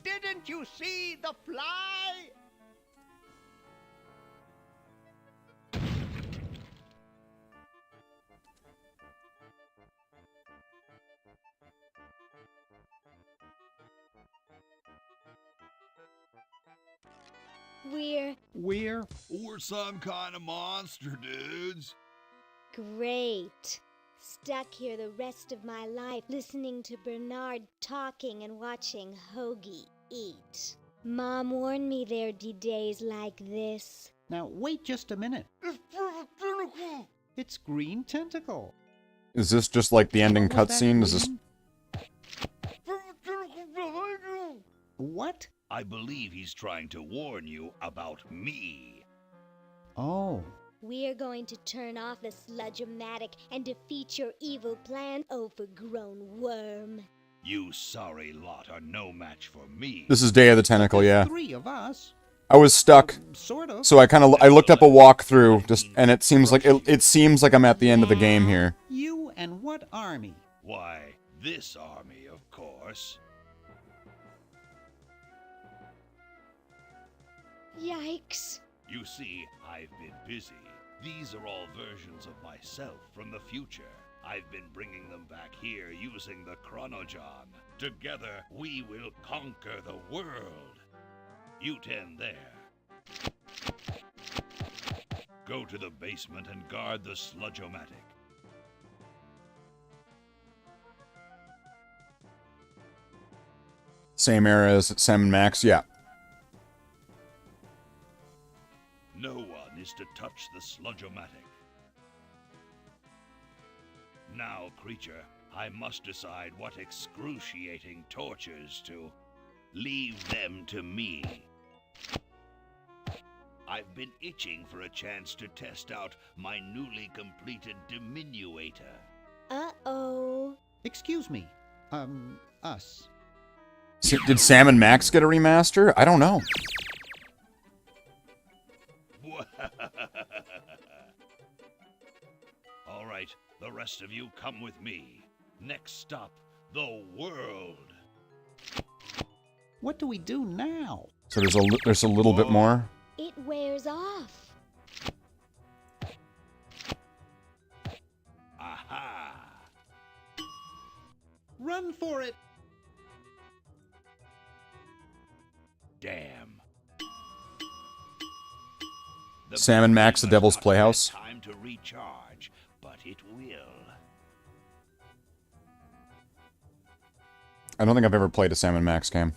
Didn't you see the fly? We're some kind of monster, dudes. Great. Stuck here the rest of my life listening to Bernard talking and watching Hoagie eat. Mom warned me there'd be days like this. Now, wait just a minute. It's Green Tentacle. Is this just like the ending What was that, cutscene? Is this... Green? What? I believe he's trying to warn you about me. Oh. We're going to turn off the Sludge-O-Matic and defeat your evil plan, overgrown worm. You sorry lot are no match for me. This is Day of the Tentacle, yeah. 3 of us. I was stuck, Sort of. so I looked up a walkthrough, just, and it seems like it seems like I'm at the end of the game here. You and what army? Why, this army, of course. Yikes. You see, I've been busy. These are all versions of myself from the future. I've been bringing them back here using the Chronojon. Together, we will conquer the world. You 10 there. Go to the basement and guard the Sludge-O-Matic. Same era as Sam and Max, yeah. No one is to touch the Sludge-O-Matic. Now, creature, I must decide what excruciating tortures to leave them to me. I've been itching for a chance to test out my newly completed diminuator. Uh-oh. Excuse me. Us. Did Sam and Max get a remaster? I don't know. All right, the rest of you come with me. Next stop, the world. What do we do now? So there's a little bit more. It wears off. Aha! Run for it! Damn. Sam and Max, The Devil's Playhouse. Time to recharge, but it will. I don't think I've ever played a Sam and Max game.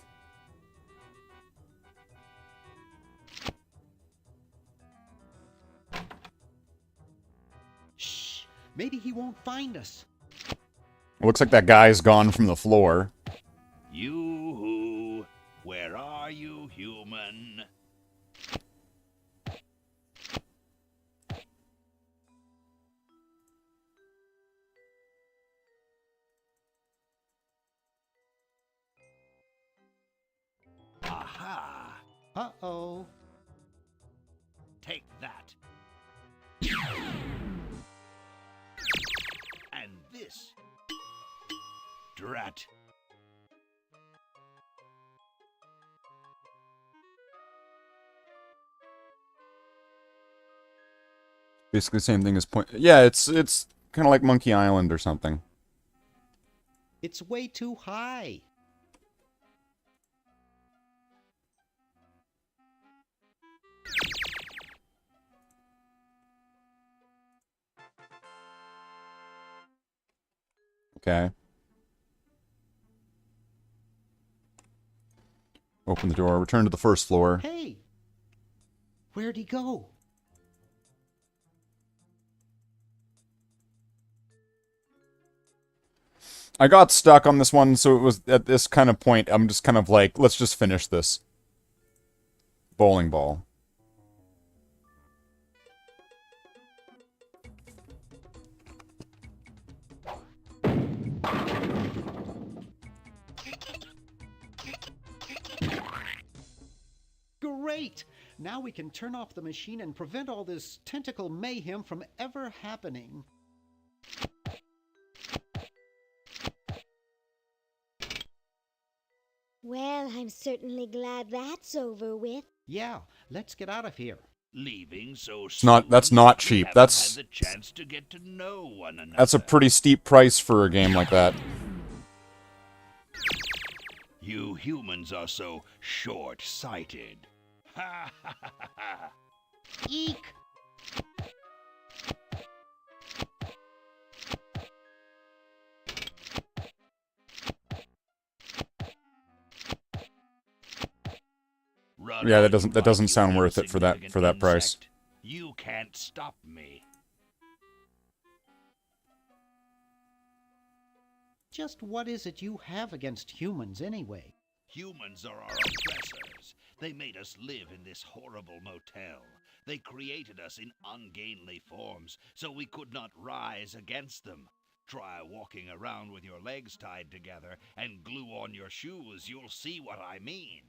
Shh. Maybe he won't find us. It looks like that guy's gone from the floor. You-hoo, where are you, human? Uh-oh. Take that. And this. Drat. Basically, same thing as point. Yeah, it's kind of like Monkey Island or something. It's way too high. Okay. Open the door. Return to the first floor. Hey! Where'd he go? I got stuck on this one, so it was at this kind of point, I'm just kind of like, let's just finish this. Bowling ball. Great! Now we can turn off the machine and prevent all this tentacle mayhem from ever happening. Well, I'm certainly glad that's over with. Yeah, let's get out of here. Leaving so It's not. That's not cheap. That's had the chance to get to know one another. that's a pretty steep price for a game like that. You humans are so short-sighted. Ha ha ha ha! Eek! Yeah, that doesn't sound worth it for that price. You can't stop me. Just what is it you have against humans anyway? Humans are our oppressors. They made us live in this horrible motel. They created us in ungainly forms, so we could not rise against them. Try walking around with your legs tied together and glue on your shoes. You'll see what I mean.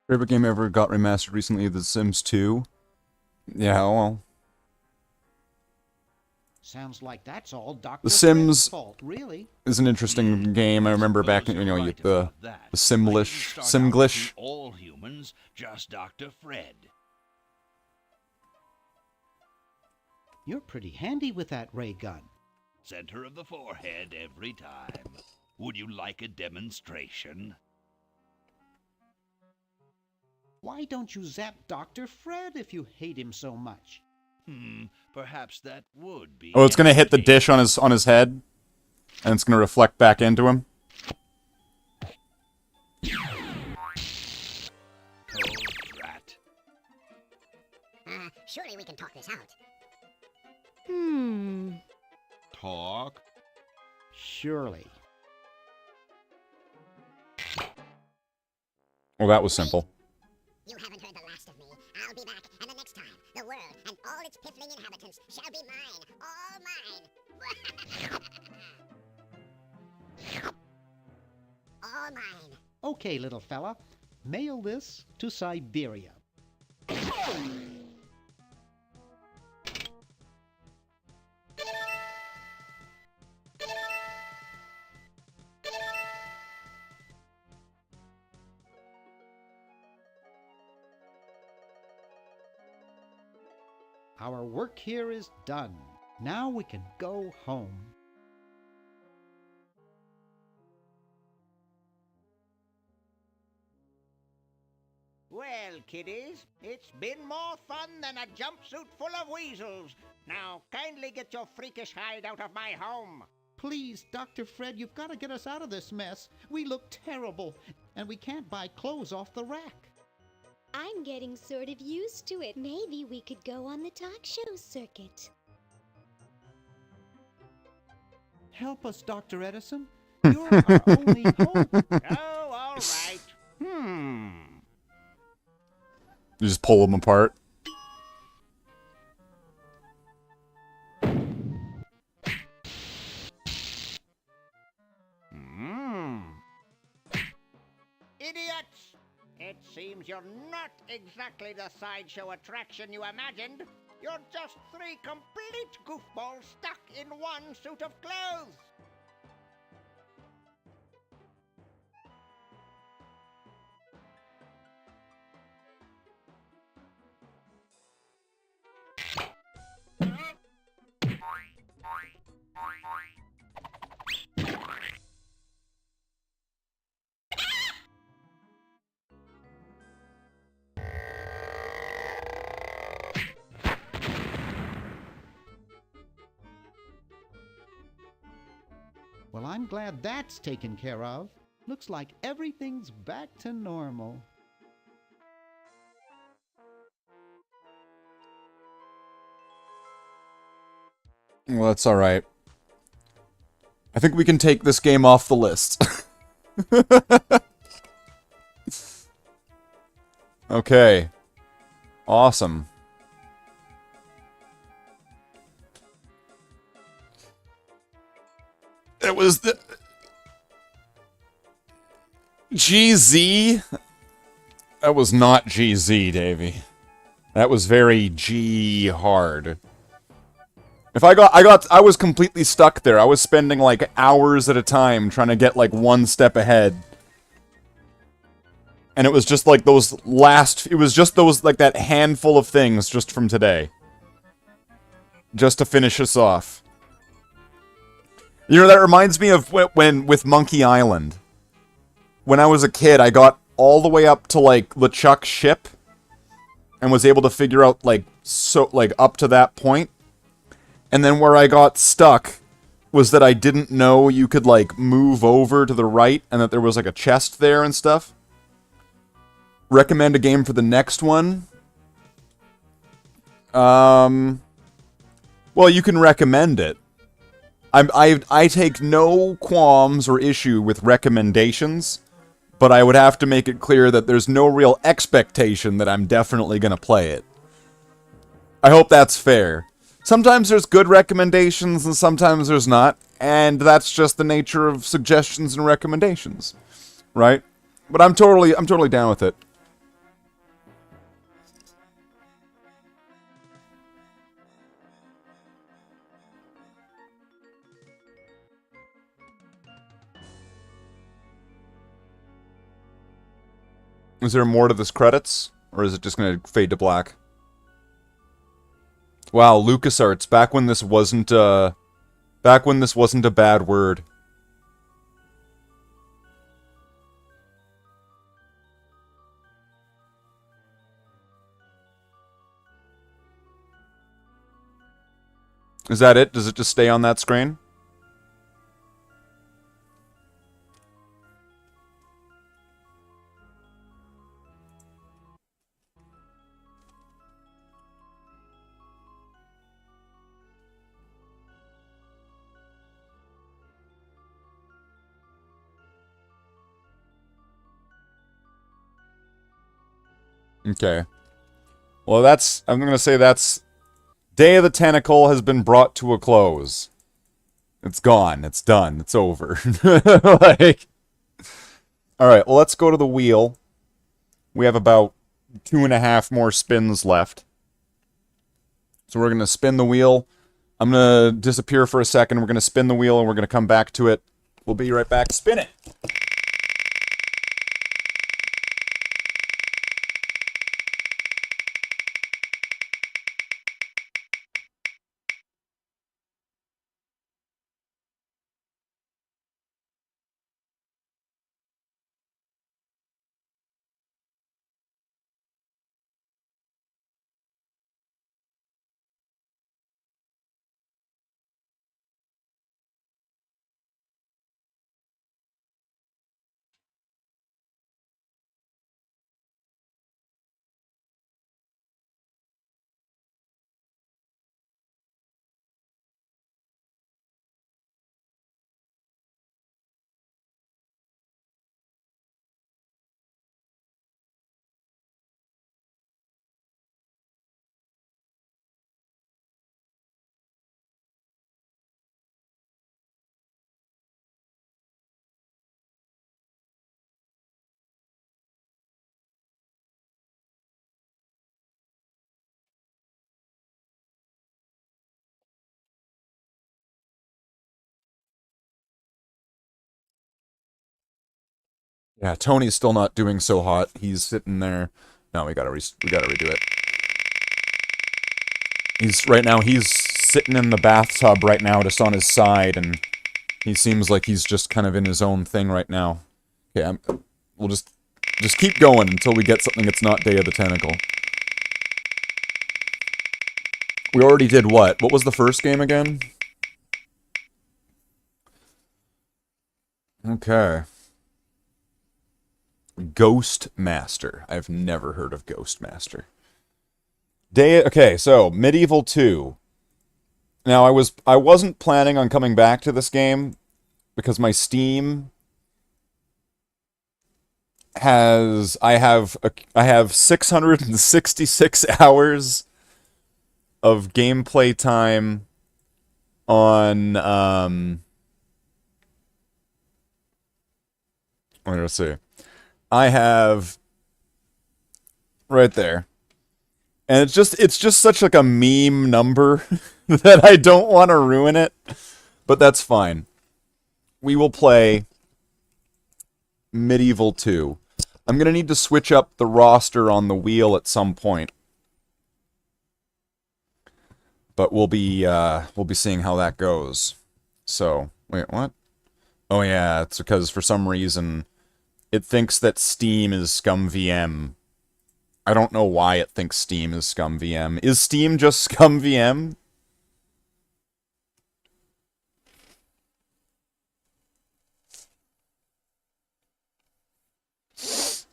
Favorite game ever got remastered recently, The Sims 2. Yeah, well. Sounds like that's all Dr. The Sims fault, really. is an interesting game. I remember back, you know, the Simglish. All humans, just Dr. Fred. You're pretty handy with that ray gun. Center of the forehead every time. Would you like a demonstration? Why don't you zap Dr. Fred if you hate him so much? Perhaps that would be... Oh, it's gonna hit the dish on his head, and it's gonna reflect back into him. Oh, drat. Surely we can talk this out. Talk? Surely. Well, that was simple. You haven't heard the last of me. I'll be back, and the next time, the world and all its piffling inhabitants shall be mine. All mine. All mine. Okay, little fella. Mail this to Siberia. Our work here is done. Now we can go home. Well, kiddies, it's been more fun than a jumpsuit full of weasels. Now, kindly get your freakish hide out of my home. Please, Dr. Fred, you've got to get us out of this mess. We look terrible, and we can't buy clothes off the rack. I'm getting sort of used to it. Maybe we could go on the talk show circuit. Help us, Dr. Edison. You're our only hope. Oh, all right. You just pull them apart. Idiots! It's seems you're not exactly the sideshow attraction you imagined. You're just three complete goofballs stuck in one suit of clothes. Well, I'm glad that's taken care of. Looks like everything's back to normal. Well, that's alright. I think we can take this game off the list. Okay. Awesome. It was the... GZ? That was not GZ, Davey. That was very G hard. I was completely stuck there. I was spending like hours at a time trying to get like one step ahead. And it was just like it was just those, like that handful of things just from today. Just to finish us off. You know, that reminds me of when with Monkey Island. When I was a kid, I got all the way up to like LeChuck's ship. And was able to figure out like, up to that point. And then where I got stuck was that I didn't know you could, like, move over to the right and that there was, like, a chest there and stuff. Recommend a game for the next one? Well, you can recommend it. I take no qualms or issue with recommendations, but I would have to make it clear that there's no real expectation that I'm definitely gonna play it. I hope that's fair. Sometimes there's good recommendations and sometimes there's not, and that's just the nature of suggestions and recommendations, right? But I'm totally down with it. Is there more to this credits, or is it just gonna fade to black? Wow, LucasArts, back when this wasn't a bad word. Is that it? Does it just stay on that screen? Okay. Well, I'm gonna say that's... Day of the Tentacle has been brought to a close. It's gone. It's done. It's over. Like... Alright, well, let's go to the wheel. We have about 2.5 more spins left. So we're gonna spin the wheel. I'm gonna disappear for a second. We're gonna spin the wheel, and we're gonna come back to it. We'll be right back. Spin it! Yeah, Tony's still not doing so hot. He's sitting there. No, we gotta redo it. He's sitting in the bathtub right now, just on his side, and he seems like he's just kind of in his own thing right now. Okay, we'll just keep going until we get something that's not Day of the Tentacle. We already did what? What was the first game again? Okay. Ghost Master. I've never heard of Ghost Master. Okay, so Medieval 2. Now I wasn't planning on coming back to this game because my Steam has I have 666 hours of gameplay time on let's see. I have right there. And it's just such like a meme number that I don't want to ruin it. But that's fine. We will play Medieval 2. I'm going to need to switch up the roster on the wheel at some point. But we'll be seeing how that goes. So, wait, what? Oh yeah, it's because for some reason it thinks that Steam is ScumVM. I don't know why it thinks Steam is ScumVM. Is Steam just ScumVM?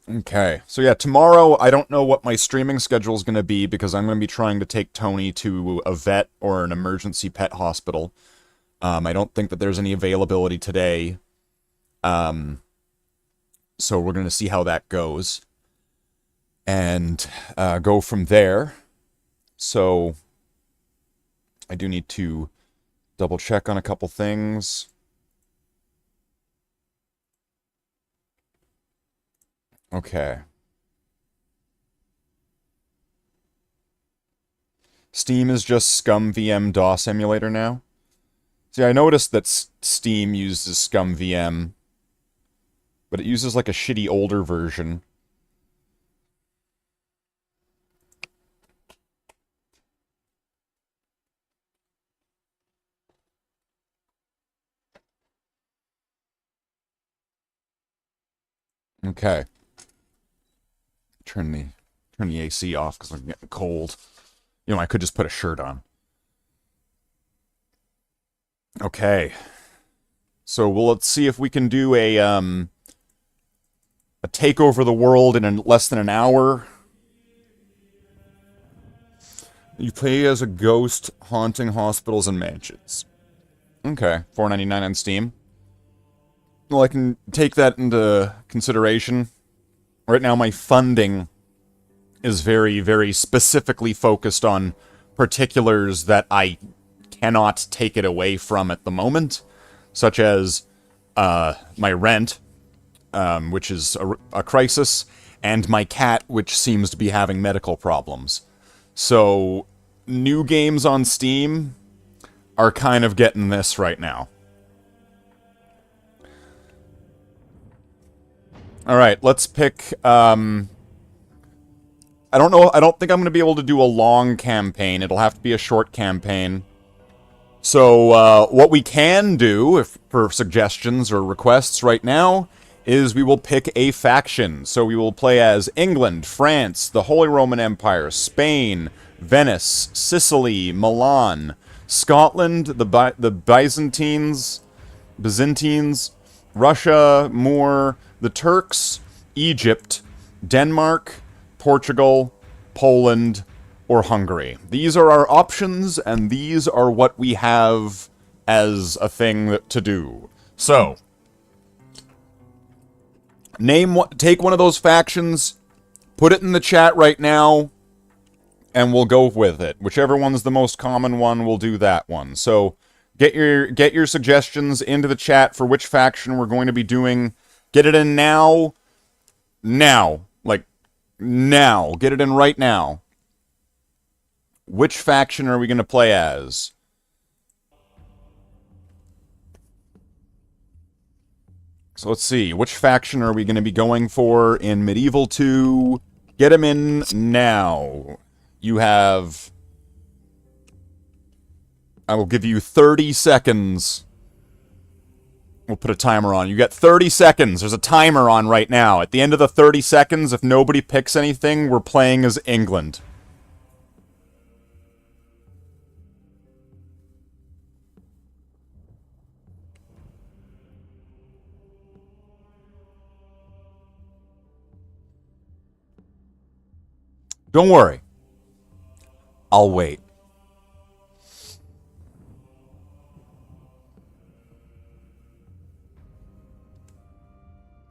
Okay, so yeah, tomorrow I don't know what my streaming schedule is going to be because I'm going to be trying to take Tony to a vet or an emergency pet hospital. I don't think that there's any availability today. So we're going to see how that goes. And go from there. So I do need to double check on a couple things. Okay. Steam is just ScumVM DOS emulator now. See, I noticed that Steam uses ScumVM, but it uses like a shitty older version. Okay. Turn the AC off because I'm getting cold. You know, I could just put a shirt on. Okay. So let's see if we can do a take over the world in less than an hour. You play as a ghost haunting hospitals and mansions. Okay, $4.99 on Steam. Well, I can take that into consideration. Right now, my funding is very, very specifically focused on particulars that I cannot take it away from at the moment, such as my rent, which is a crisis, and my cat, which seems to be having medical problems. So, new games on Steam are kind of getting this right now. Alright, let's pick, I don't know, I don't think I'm going to be able to do a long campaign. It'll have to be a short campaign. So, what we can do, for suggestions or requests right now, is we will pick a faction. So we will play as England, France, the Holy Roman Empire, Spain, Venice, Sicily, Milan, Scotland, the Byzantines, Russia, Moor, the Turks, Egypt, Denmark, Portugal, Poland, or Hungary. These are our options, and these are what we have as a thing to do. So, take one of those factions, put it in the chat right now, and we'll go with it. Whichever one's the most common one, we'll do that one. So, get your suggestions into the chat for which faction we're going to be doing. Get it in now. Now. Like, now. Get it in right now. Which faction are we going to play as? So let's see. Which faction are we going to be going for in Medieval 2? Get him in now. You have... I will give you 30 seconds. We'll put a timer on. You got 30 seconds. There's a timer on right now. At the end of the 30 seconds, if nobody picks anything, we're playing as England. Don't worry. I'll wait.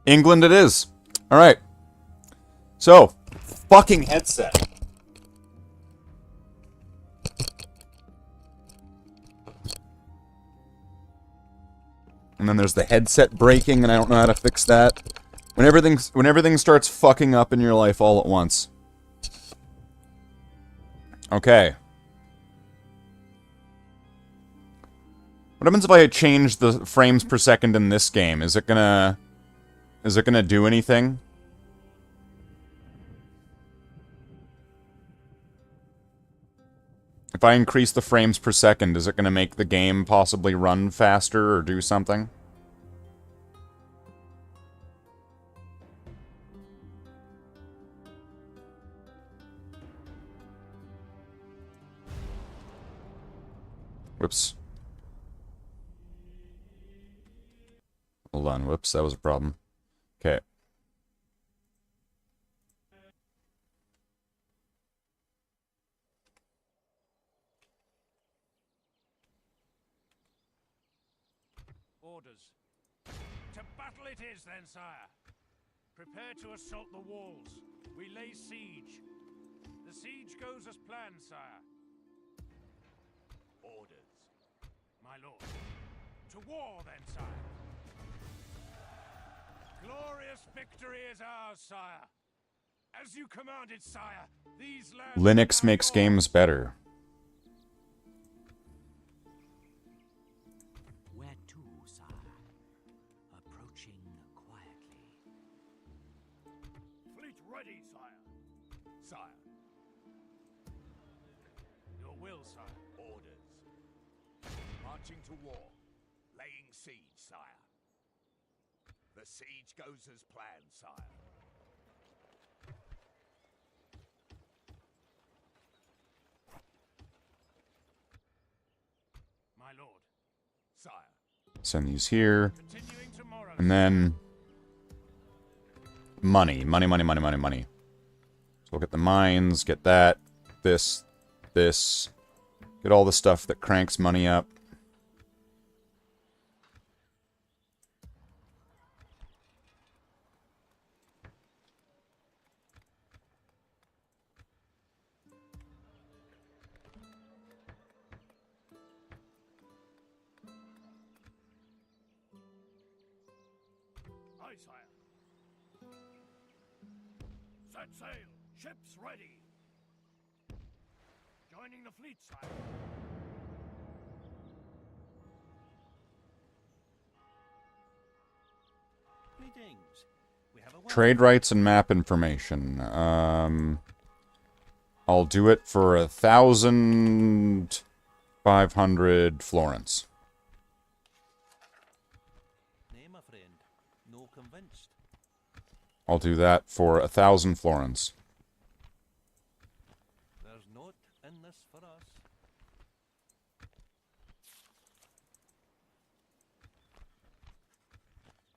England it is. Alright. So, fucking headset. And then there's the headset breaking, and I don't know how to fix that. When everything starts fucking up in your life all at once. Okay. What happens if I change the frames per second in this game? Is it gonna do anything? If I increase the frames per second, is it gonna make the game possibly run faster or do something? Whoops. Hold on, whoops, that was a problem. Okay. Orders. To battle it is then, sire. Prepare to assault the walls. We lay siege. The siege goes as planned, sire. Orders. My lord. To war then, sire. Glorious victory is ours, sire. As you commanded, sire, these lands... Linux makes games better. Where to, sire? Approaching quietly. Fleet ready, sire. Sire. Your will, sire. Orders. Marching to war. Laying siege, sire. The siege goes as planned, sire. My lord, sire. Send these here. And then... money. Money, money, money, money, money. So we'll get the mines, get that, this, this. Get all the stuff that cranks money up. Aye, sire. Set sail. Ships ready. Joining the fleet, sire. Greetings. We have a Trade rights and map information. I'll do it for 1,500 florins. Name a friend. No convinced. I'll do that for 1,000 florins. There's naught in this for us.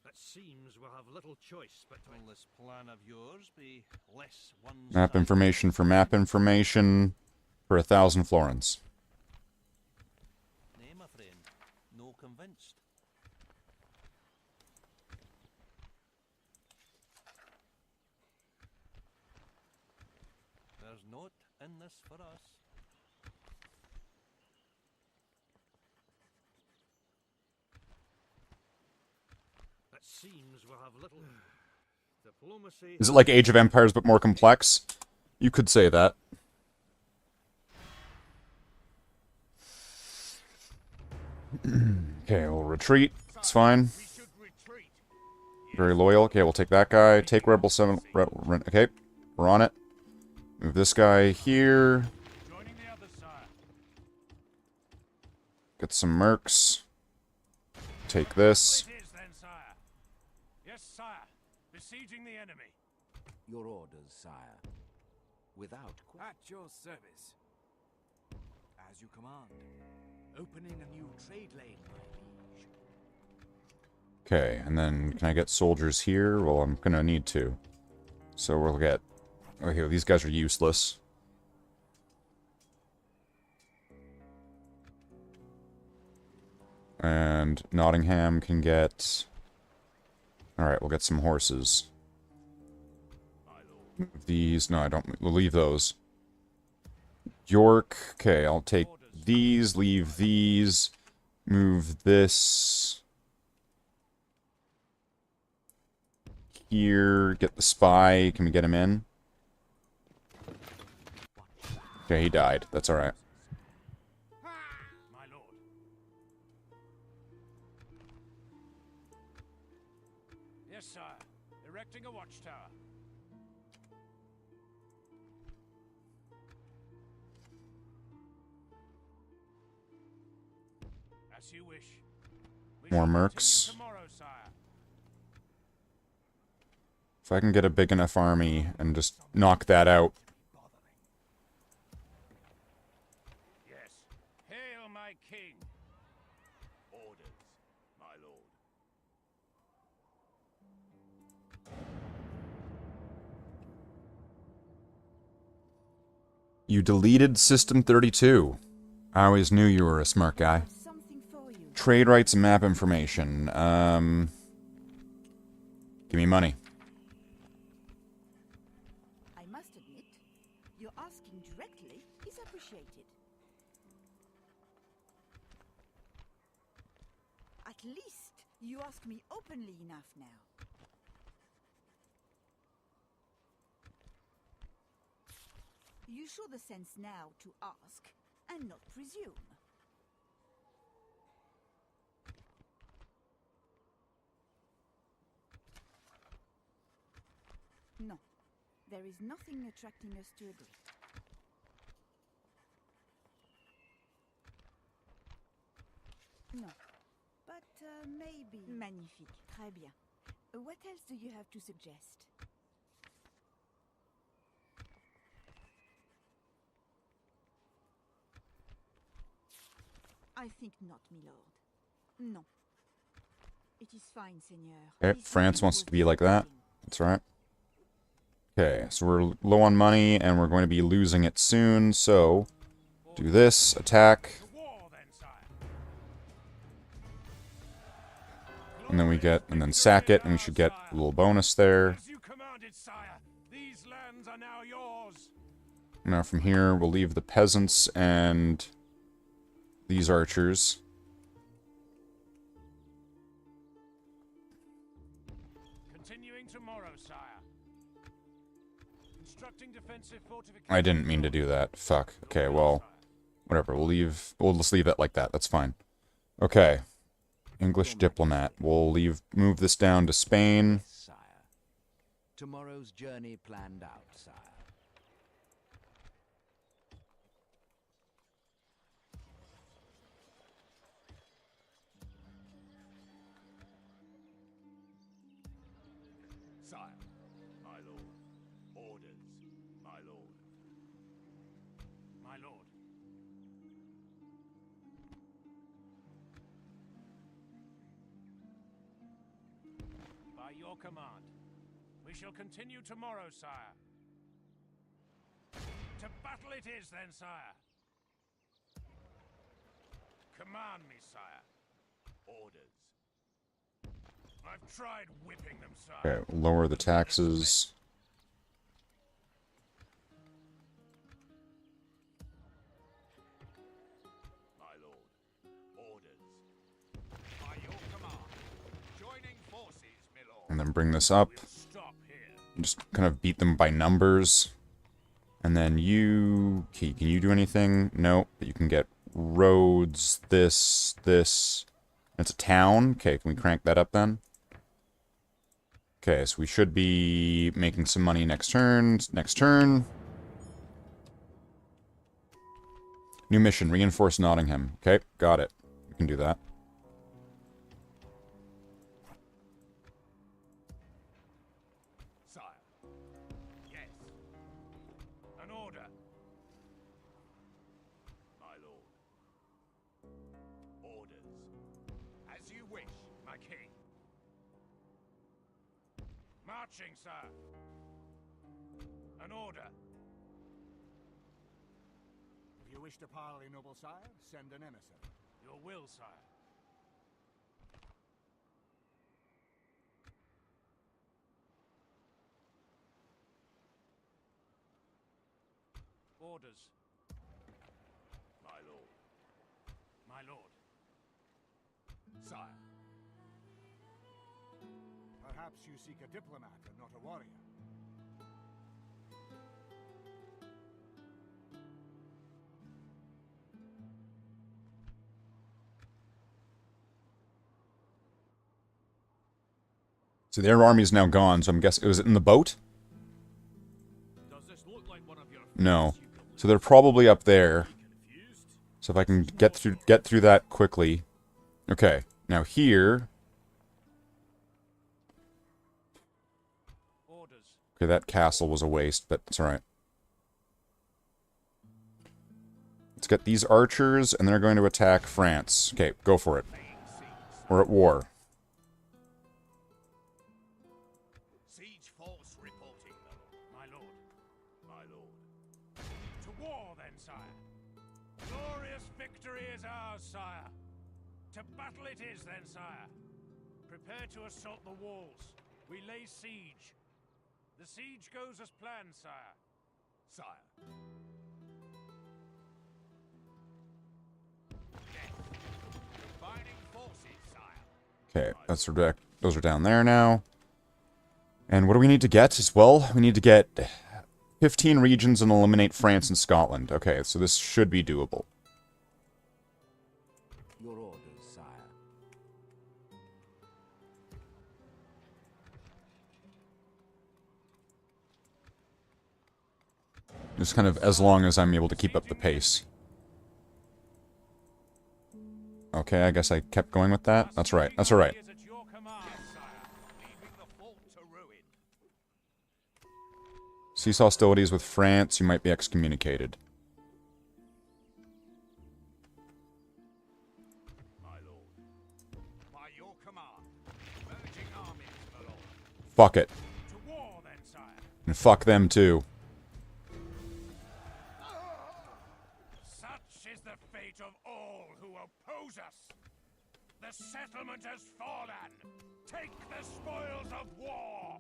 It seems we'll have little choice, but will this plan of yours be less one-sided? Map information for map information for 1,000 florins. Name a friend. No convinced. There's naught in this for us. It seems we'll have little diplomacy. Is it like Age of Empires but more complex? You could say that. Okay, we'll retreat. It's fine. Very loyal. Okay, we'll take that guy. Take Rebel 7. Okay, we're on it. Move this guy here. Get some mercs. Take this. Yes, sire. Besieging the enemy. Your orders, sire. Without At your service. As you command. Opening a new trade lane, my liege. Okay, and then can I get soldiers here? Well, I'm gonna need to. So we'll get... Okay, these guys are useless. And Nottingham can get... Alright, we'll get some horses. These... No, I don't... We'll leave those. York... Okay, I'll take these, leave these, move this... Here, get the spy. Can we get him in? Okay, he died. That's alright. My lord. Yes, sire. Erecting a watchtower. As you wish. More mercs. If I can get a big enough army and just knock that out. Yes. Hail, my king. Orders, my lord. You deleted System 32. I always knew you were a smart guy. Trade rights and map information. Give me money. At least you ask me openly enough now. You show the sense now to ask and not presume. No, there is nothing attracting us to agree. No. But maybe... Magnifique. Très bien. What else do you have to suggest? I think not, milord. No. It is fine, seigneur. Okay, France wants to be like that. That's right. Okay, so we're low on money, and we're going to be losing it soon, so... Do this, attack... And then we get, and then sack it, and we should get a little bonus there. As you commanded, sire. These lands are now yours. Now from here, we'll leave the peasants and these archers. Continuing tomorrow, sire. Constructing defensive fortifications. I didn't mean to do that. Fuck. Okay, well, whatever. We'll just leave it like that. That's fine. Okay. English diplomat. We'll move this down to Spain. Yes, sire. Tomorrow's journey planned out, sire. Sire, my lord. Orders, my lord. My lord. By your command, we shall continue tomorrow, sire. To battle it is, then, sire. Command me, sire. Orders. I've tried whipping them, sire. Okay, lower the taxes. My lord. Orders. By your command. Joining forces, my lord. And then bring this up. And just kind of beat them by numbers. And then you... Okay, can you do anything? No, but you can get roads, this. It's a town. Okay, can we crank that up then? Okay, so we should be making some money next turn. Next turn. New mission, reinforce Nottingham. Okay, got it. We can do that. Sire. Yes. An order. My lord. Orders. As you wish, my king. Marching, sir. An order. If you wish to parley, noble sire, send an emissary. Your will, sire. Orders. My lord. My lord. Sire. Perhaps you seek a diplomat and not a warrior. So their army's now gone, so I'm guessing... Was it in the boat? No. So they're probably up there. So if I can get through that quickly. Okay. Now here... Okay, that castle was a waste, but it's alright. Let's get these archers, and they're going to attack France. Okay, go for it. We're at war. Siege force reporting, my lord. My lord. To war, then, sire. Glorious victory is ours, sire. To battle it is, then, sire. Prepare to assault the walls. We lay siege. The siege goes as planned, sire. Sire. Combining forces, sire. Okay, those are down there now. And what do we need to get as well? We need to get 15 regions and eliminate France and Scotland. Okay, so this should be doable. Your orders, sire. Just kind of as long as I'm able to keep up the pace. Okay, I guess I kept going with that. That's right. That's alright. Cease hostilities with France, you might be excommunicated. Fuck it. And fuck them too. Such is the fate of all who oppose us. The settlement has fallen. Take the spoils of war.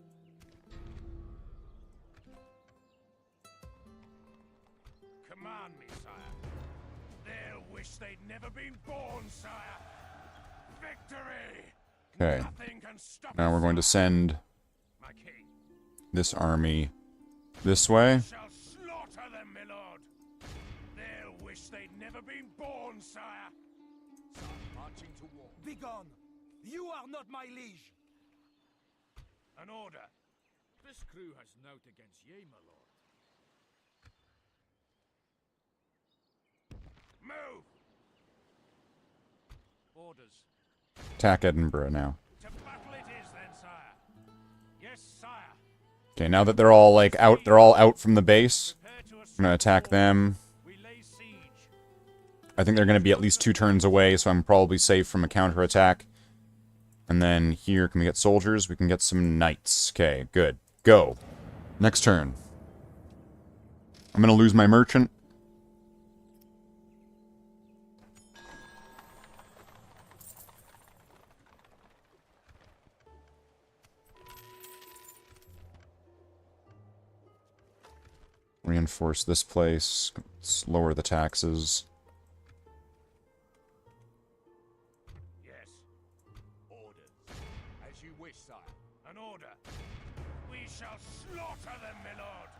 Command me, sire. They'll wish they'd never been born, sire. Victory! Okay. Nothing can stop Now we're going to send my king. this army this way. Shall slaughter them, my lord. They'll wish they'd never been born, sire. Sire, marching to war. Begone! You are not my liege! An order. This crew has naught against ye, my lord. Move! Orders. Attack Edinburgh now. To battle it is then, sire. Yes, sire. Okay, now that they're all like out, they're all out from the base. I'm gonna attack them. I think they're gonna be at least 2 turns away, so I'm probably safe from a counterattack. And then here, can we get soldiers? We can get some knights. Okay, good. Go. Next turn. I'm gonna lose my merchant. Reinforce this place. Let's lower the taxes. Yes. Orders. As you wish, sire. An order. We shall slaughter them, my lord.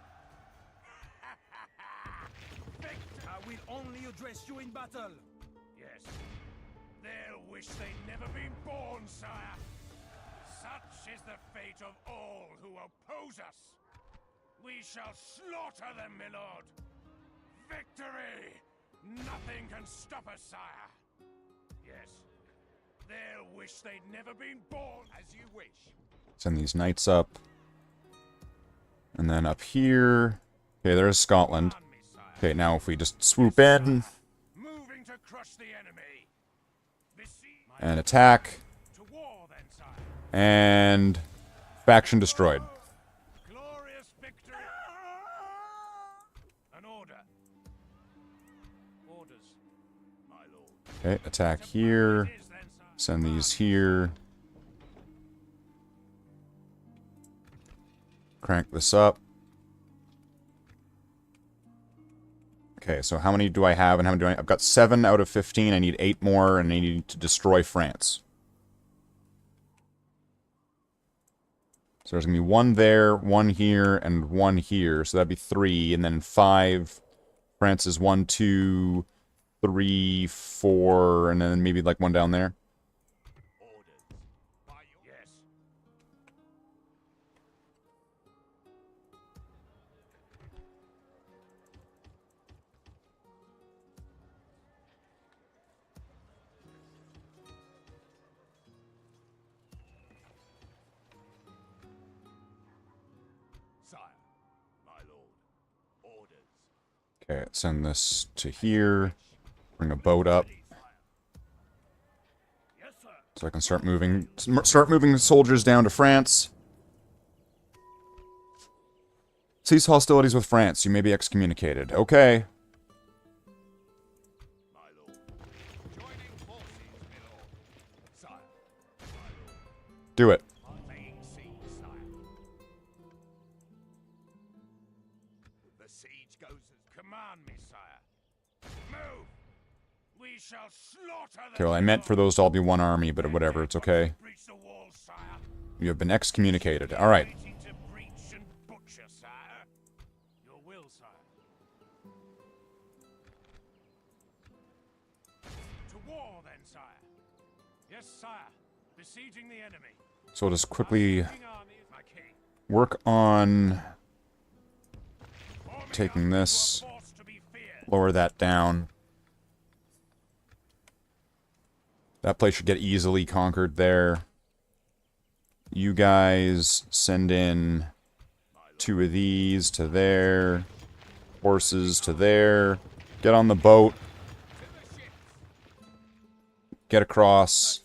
Victor! I will only address you in battle. Yes. They'll wish they'd never been born, sire. Such is the fate of all who oppose us. We shall slaughter them, my lord. Victory! Nothing can stop us, sire. Yes, they'll wish they'd never been born. As you wish. Send these knights up. And then up here... Okay, there's Scotland. Okay, now if we just swoop in... Moving to crush the enemy. And attack. And... faction destroyed. Glorious victory. An order. Orders, my lord. Okay, attack here. Send these here. Crank this up. Okay, so how many do I have and how many do I... I've got 7 out of 15. I need 8 more and I need to destroy France. So there's going to be 1 there, 1 here, and 1 here. So that'd be 3, and then 5. France is 1, 2, 3, 4, and then maybe like 1 down there. Okay, send this to here. Bring a boat up. So I can start moving the soldiers down to France. Cease hostilities with France. You may be excommunicated. Okay. Do it. The siege goes as command me, sire. Move! We shall slaughter Okay, well, I meant for those to all be 1 army, but whatever, it's okay. You have been excommunicated. Alright. Your will, sire. To war, then, sire. Yes, sire. Besieging the enemy. So we'll just quickly work on taking this, lower that down. That place should get easily conquered there. You guys send in 2 of these to there, horses to there. Get on the boat. Get across.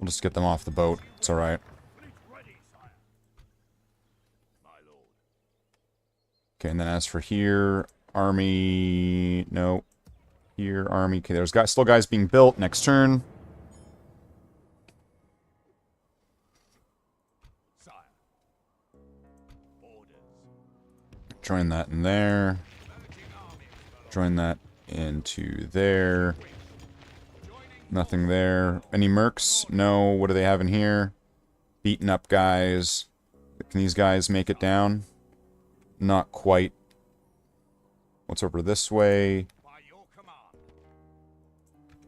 We'll just get them off the boat. It's alright. Okay, and then as for here, army... No. Here, army... Okay, there's still guys being built. Next turn. Join that in there. Join that into there. Nothing there. Any mercs? No. What do they have in here? Beaten up guys. Can these guys make it down? Not quite. What's over this way?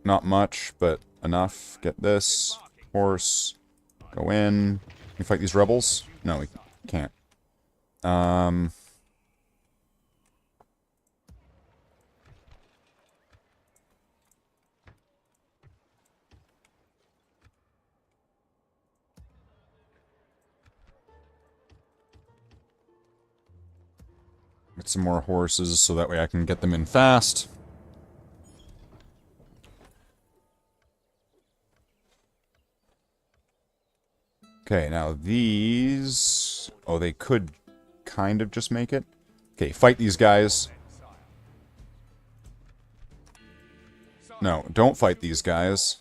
Not much, but enough. Get this. Horse. Go in. Can we fight these rebels? No, we can't. Get some more horses so that way I can get them in fast. Okay, now these... Oh, they could kind of just make it. Okay, fight these guys. No, don't fight these guys.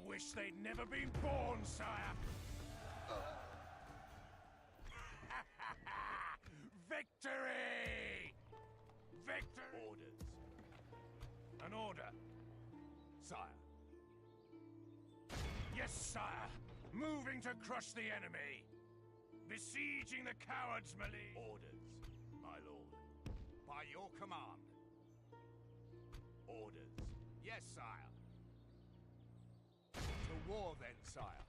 Wish they'd never been born, sire. An order. Sire. Yes, sire. Moving to crush the enemy. Besieging the cowards, my liege. Orders, my lord. By your command. Orders. Yes, sire. To war then, sire.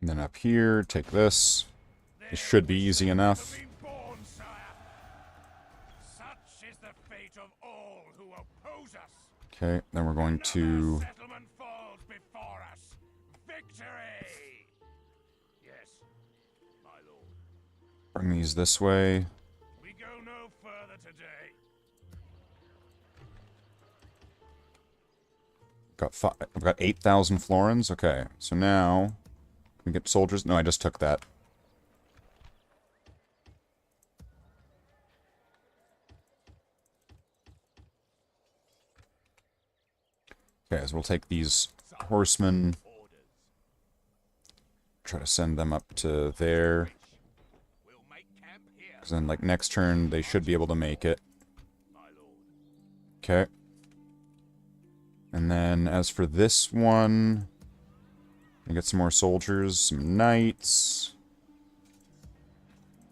And then up here, take this. It should be easy enough. Born, sire. Such is the fate of all who oppose us. Okay, then we're going to Settlement falls before us. Victory! Yes, my lord. bring these this way. We go no further today. I've got 8,000 florins. Okay, so now can we get soldiers? No, I just took that. Okay, so we'll take these horsemen. Try to send them up to there. Because then, like, next turn, they should be able to make it. Okay. And then, as for this one, I get some more soldiers, some knights.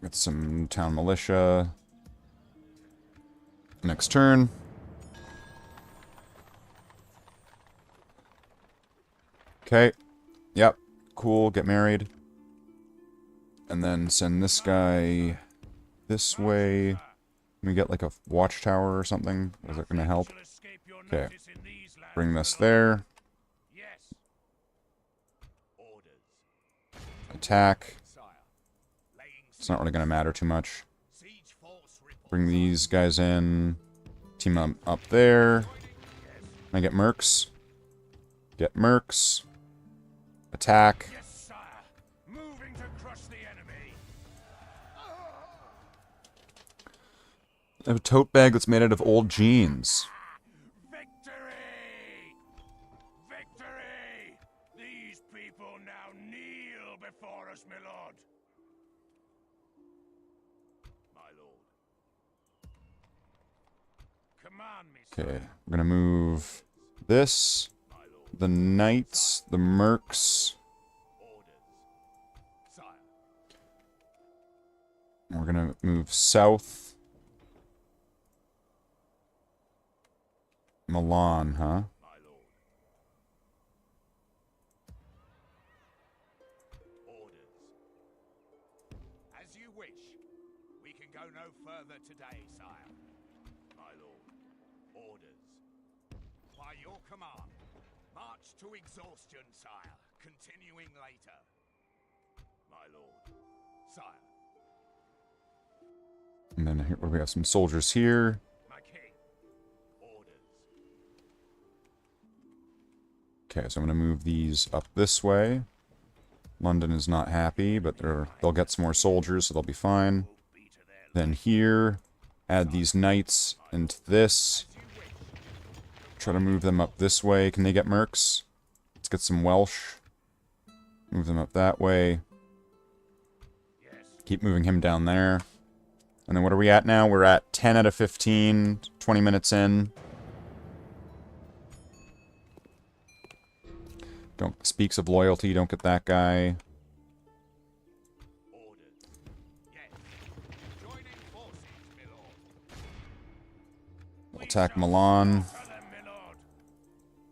Get some town militia. Next turn. Okay. Yep. Cool. Get married. And then send this guy this way. Can we get like a watchtower or something? Is that going to help? Okay. Bring this there. Attack. It's not really going to matter too much. Bring these guys in. Team them up there. Can I get mercs? Get mercs. Attack. Moving to crush the enemy. I have a tote bag that's made out of old jeans. Victory! Victory! These people now kneel before us, my lord. My lord. Command me, sir. Okay, we're gonna move this, the knights, the mercs. And we're gonna move south. Milan, huh? As you wish. We can go no further today, sire. My lord. Orders. By your command. March to exhaustion, sire. Continuing later. My lord. Sire. And then here, we have some soldiers here. My king. Orders. Okay, so I'm gonna move these up this way. London is not happy, but they'll get some more soldiers, so they'll be fine. Then here, add these knights into this. Try to move them up this way. Can they get mercs? Let's get some Welsh. Move them up that way. Keep moving him down there. And then what are we at now? We're at 10 out of 15, 20 minutes in. Speaks of loyalty, don't get that guy. Attack Milan.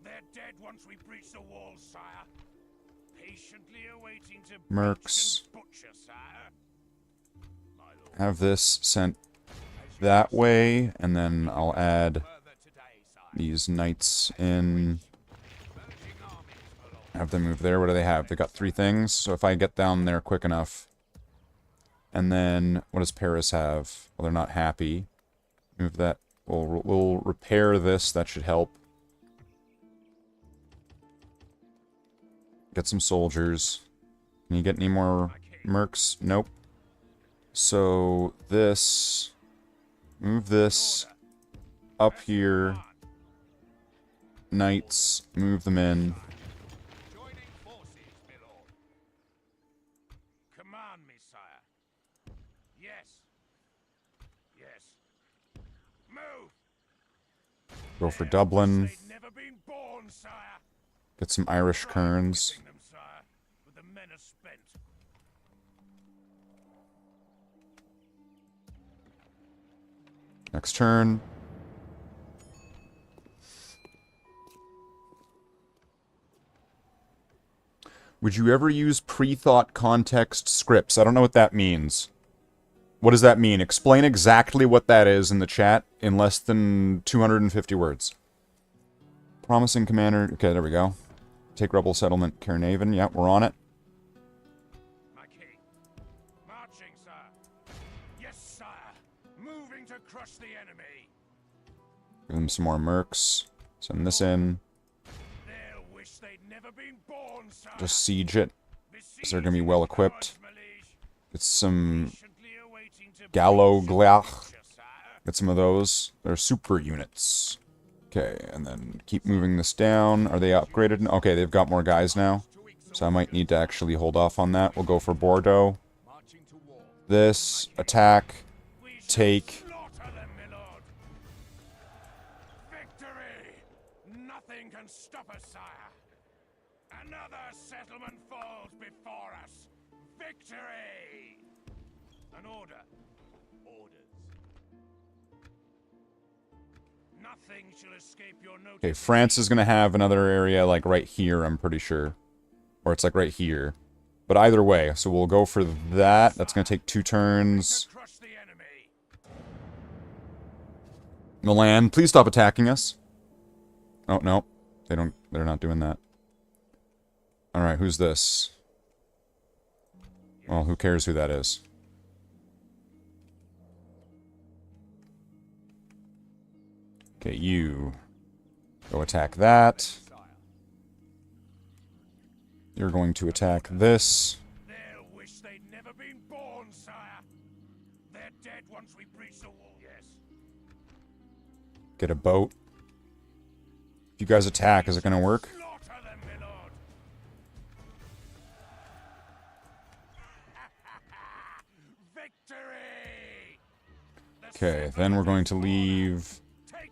They're dead once we breach the walls, sire. Patiently awaiting to Mercs. butcher, sire. Have this sent that way, and then I'll add these knights in. Have them move there. What do they have? They got 3 things, so if I get down there quick enough. And then, what does Paris have? Well, they're not happy. Move that. We'll repair this. That should help. Get some soldiers. Can you get any more mercs? Nope. So, this... Move this up here. Knights. Move them in. Command me, sire. Yes. Yes. Move! for Dublin. Get some Irish kerns. Next turn. Would you ever use pre-thought context scripts? I don't know what that means. What does that mean? Explain exactly what that is in the chat in less than 250 words. Promising commander. Okay, there we go. Take rebel settlement, Caernarvon. Yeah, we're on it. My king. Marching, sire. Yes, sire. Moving to crush the enemy. Give them some more mercs. Send this in. Just siege it. Because they're going to be well equipped. Get some Gallo Glach. Get some of those. They're super units. Okay, and then keep moving this down. Are they upgraded? Okay, they've got more guys now. So I might need to actually hold off on that. We'll go for Bordeaux. This. Attack. Take. Nothing can stop us, sire. Another settlement falls before us. Victory! An order. Orders. Nothing shall escape your notice. Okay, France is going to have another area, like, right here, I'm pretty sure. Or it's, like, right here. But either way, so we'll go for that. That's going to take 2 turns. Milan, please stop attacking us. Oh, no. They're not doing that. Alright, who's this? Well, who cares who that is? Okay, you go attack that. You're going to attack this. They'll wish they'd never been born, sire. They're dead once we breach the wall. Yes. Get a boat. If you guys attack, is it going to work? Okay, then we're going to leave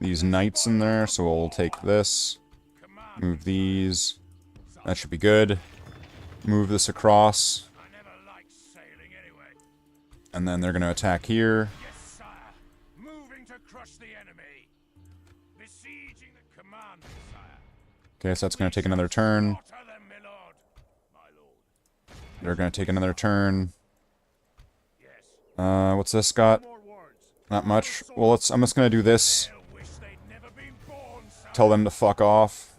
these knights in there, so we'll take this. Move these. That should be good. Move this across. And then they're going to attack here. Okay, so that's going to take another turn. They're going to take another turn. What's this got? Not much. Well, I'm just going to do this. Tell them to fuck off.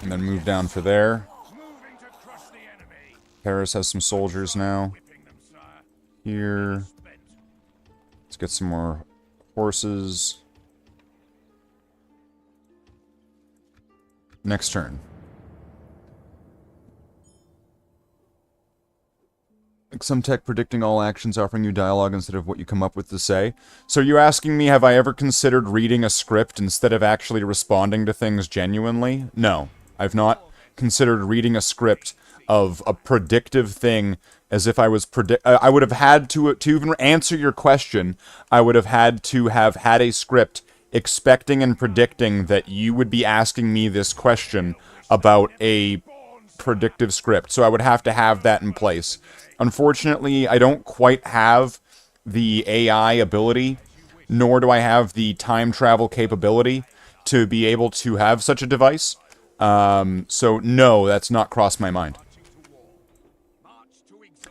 And then move down for there. Paris has some soldiers now. Here. Let's get some more horses. Next turn. Some tech predicting all actions, offering you dialogue instead of what you come up with to say. So you're asking me, have I ever considered reading a script instead of actually responding to things genuinely? No. I've not considered reading a script of a predictive thing as if I was I would have had to even answer your question, I would have had had a script expecting and predicting that you would be asking me this question about a predictive script. So I would have to have that in place. Unfortunately, I don't quite have the AI ability, nor do I have the time travel capability to be able to have such a device. So no, that's not crossed my mind.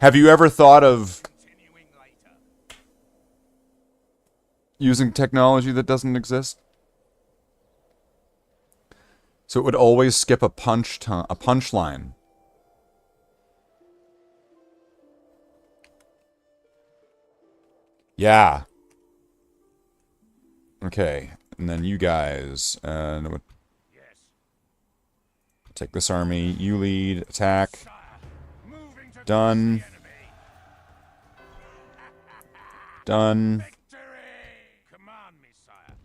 Have you ever thought of using technology that doesn't exist? So it would always skip a punchline. Yeah. Okay, and then you guys, take this army, you lead, attack. Done. Done.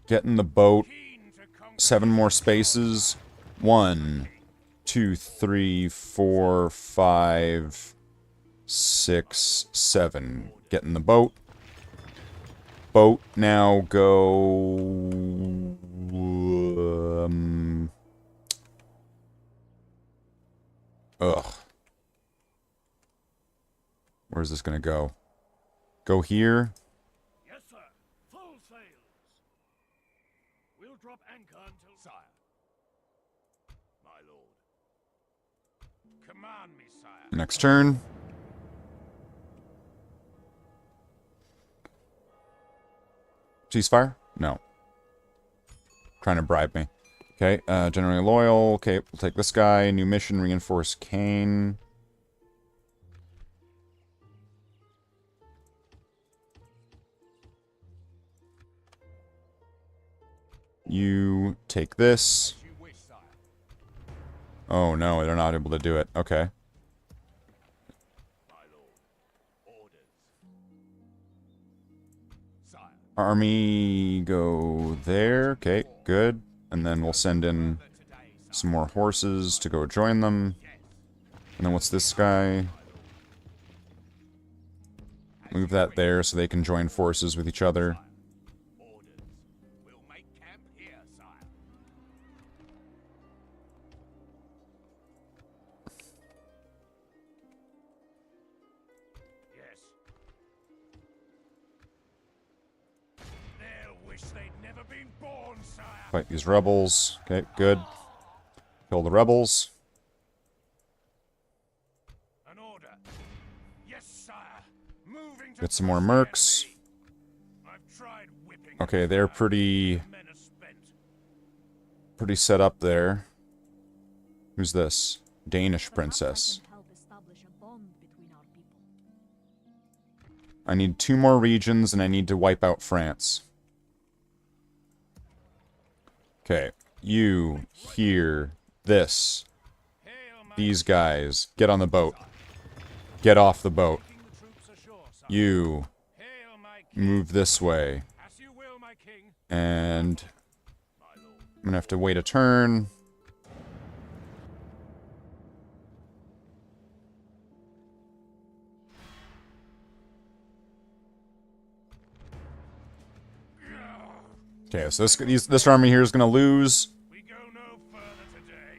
Get in the boat. 7 more spaces. 1, 2, 3, 4, 5, 6, 7. Get in the boat. boat now go... ugh. Where's this gonna go? Go here? Yes, sir. Full sails. We'll drop anchor until... Sire. My lord. Command me, sire. Next turn. Ceasefire? No. Trying to bribe me. Okay, generally loyal. Okay, we'll take this guy. New mission, reinforce Kane. You take this. Oh no, they're not able to do it. Okay. Army go there. Okay, good. And then we'll send in some more horses to go join them. And then what's this guy? Move that there so they can join forces with each other. Fight these rebels. Okay, good. Kill the rebels. Get some more mercs. Okay, they're pretty set up there. Who's this? Danish princess. I need 2 more regions and I need to wipe out France. Okay, you, here, this. These guys, get on the boat. Get off the boat. You, move this way. And I'm gonna have to wait a turn. Okay, so this army here is gonna lose. We go no further today.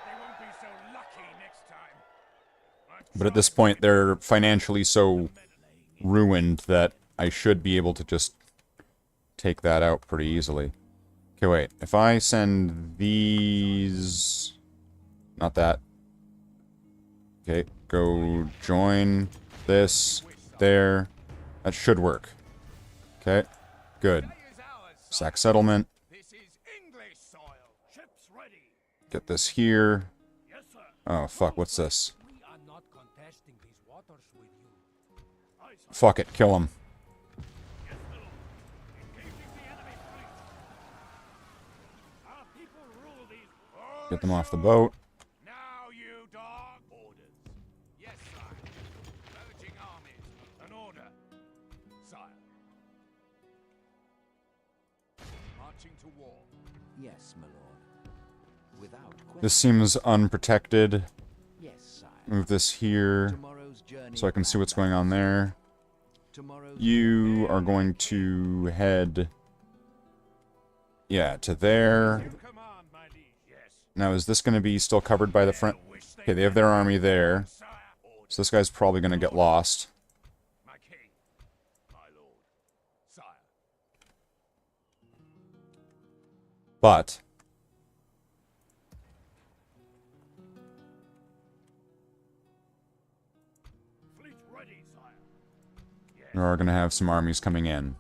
They won't be so lucky next time. But at this point, they're financially so ruined that I should be able to just take that out pretty easily. Okay, wait. If I send these... Not that. Okay, go join this there. That should work. Okay, good. Sack settlement. Get this here. Oh, fuck, what's this? Fuck it, kill him. Get them off the boat. Yes, my lord. Without question. This seems unprotected. Yes, sire. Move this here so I can see what's going on there. You are going to head... yeah, to there. Now, is this going to be still covered by the front? Okay, they have their army there. So this guy's probably going to get lost. But we are going to have some armies coming in.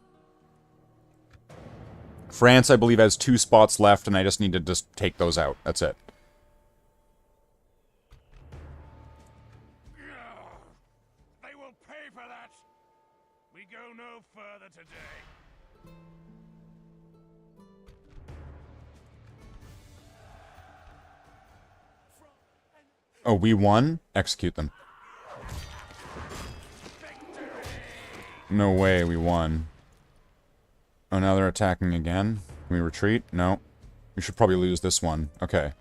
France, I believe, has 2 spots left, and I just need to just take those out. That's it. They will pay for that. We go no further today. Oh, we won? Execute them. No way we won. Oh, now they're attacking again. Can we retreat? No. We should probably lose this one. Okay.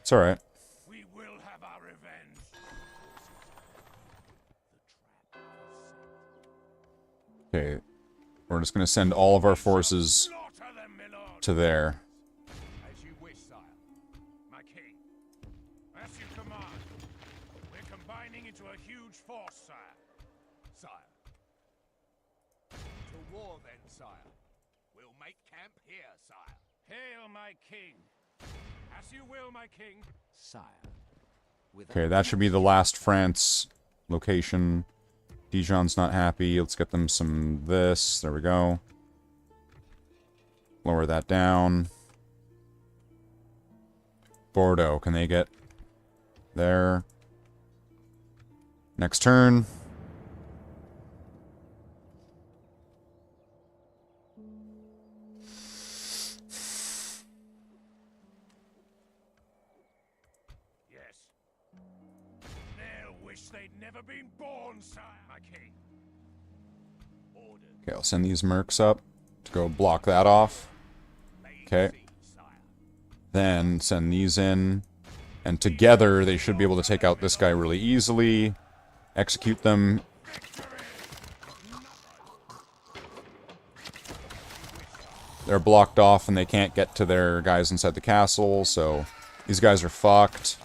It's alright. We will Okay. We're just going to send all of our forces to there. As you wish, sire. My king. As you command. We're combining into a huge force, sire. Sire. To war then, sire. We'll make camp here, sire. Hail, my king. As you will, my king. Sire. Okay, that should be the last France location. Dijon's not happy. Let's get them some this. There we go. Lower that down. Bordeaux, can they get there? Next turn. Yes. They'll wish they'd never been born, sire. My king. Order. Okay, I'll send these mercs up to go block that off. Okay. Then send these in. And together, they should be able to take out this guy really easily. Execute them. They're blocked off and they can't get to their guys inside the castle, so these guys are fucked.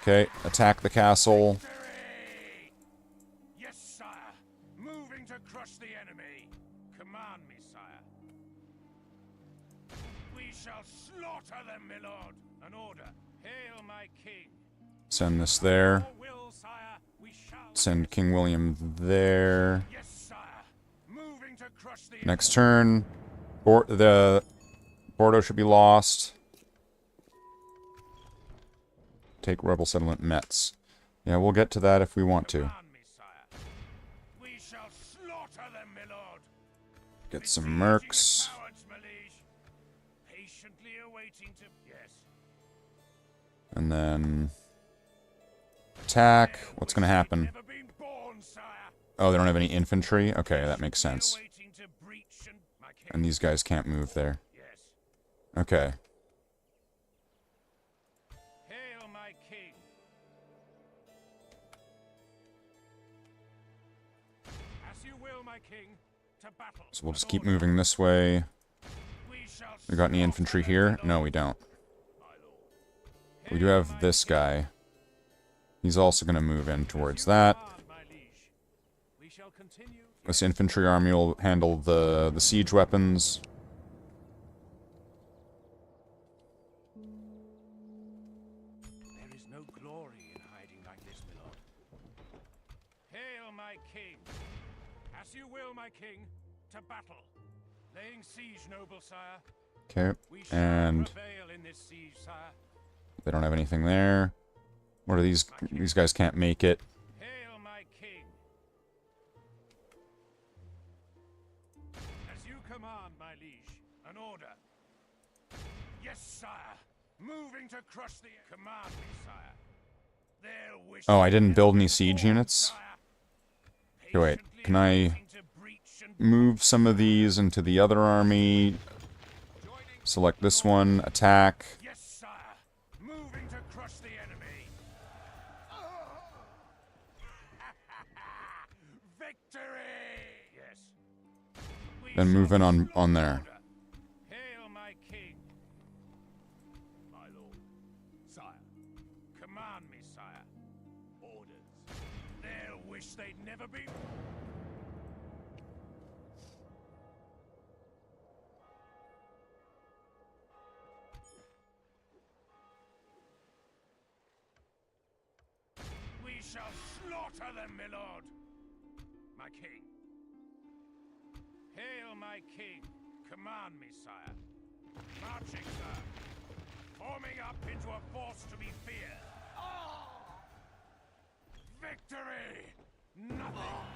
Okay, attack the castle. Yes, sire. Moving to crush the enemy. Command me, sire. We shall slaughter them, my lord. An order. Hail, my king. Send this there. Will, sire. We shall. Send King William there. Yes, sire. Moving to crush the Next turn. Bordeaux should be lost. Take rebel settlement Metz. Yeah, we'll get to that if we want to. We shall slaughter them, my lord. Get some mercs. Cowards, my liege. Patiently awaiting to. Yes. And then attack. What's going to happen? Oh, they don't have any infantry? Okay, that makes sense. And these guys can't move there. Okay. Hail, my king. As you will, my king. To battle. So we'll just keep moving this way. We got any infantry here? No, we don't. We do have this guy. He's also going to move in towards that. This infantry army will handle the siege weapons. There is no glory in hiding like this, my lord. Hail, my king. As you will, my king. To battle. Laying siege, noble sire. Okay, and Prevail in this siege, sire. they don't have anything there. What are these? These guys can't make it. Hail, my king. As you command, my liege. An order. Yes, sire. Moving to crush the. Command me, sire. Their wish. Oh, I didn't build any siege units? Okay, wait. Can I move some of these into the other army? Select this one. Attack. Yes, sire. Moving to crush the enemy. Victory! Yes. Then move in on there. Hail, my king. My lord. Sire. Command me, sire. Orders. They'll wish they'd never been. We shall slaughter them, my lord. My king. Hail, my king. Command me, sire. Marching, sir. Forming up into a force to be feared. Victory! Nothing!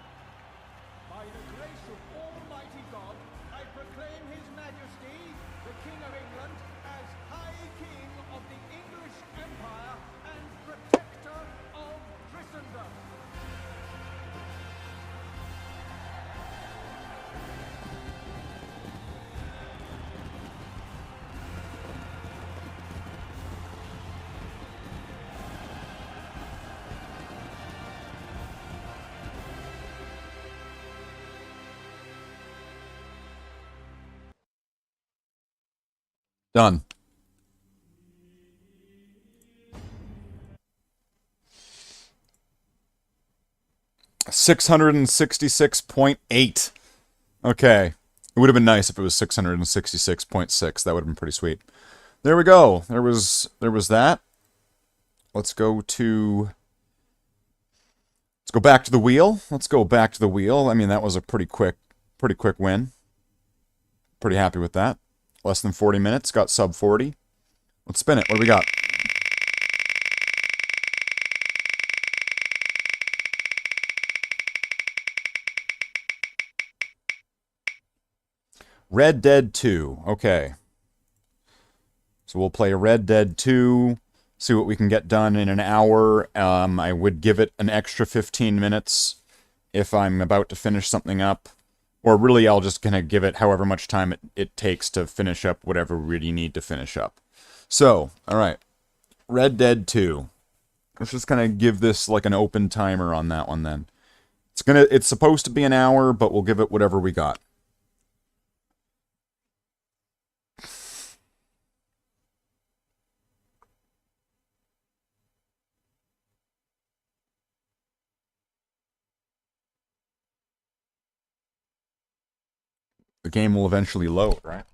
By the grace of Almighty God, I proclaim His Majesty, the King of England, as High King of the English Empire and Protector of Christendom. Done. $666.8. Okay. It would have been nice if it was 666.6. That would have been pretty sweet. There we go. There was that. Let's go back to the wheel. Let's go back to the wheel. I mean, that was a pretty quick win. Pretty happy with that. Less than 40 minutes. Got sub 40. Let's spin it. What do we got? Red Dead 2. Okay. So we'll play Red Dead 2. See what we can get done in an hour. I would give it an extra 15 minutes if I'm about to finish something up. Or really, I'll just kind of give it however much time it takes to finish up whatever we really need to finish up. So, alright. Red Dead 2. Let's just kind of give this like an open timer on that one then. It's supposed to be an hour, but we'll give it whatever we got. The game will eventually load, right?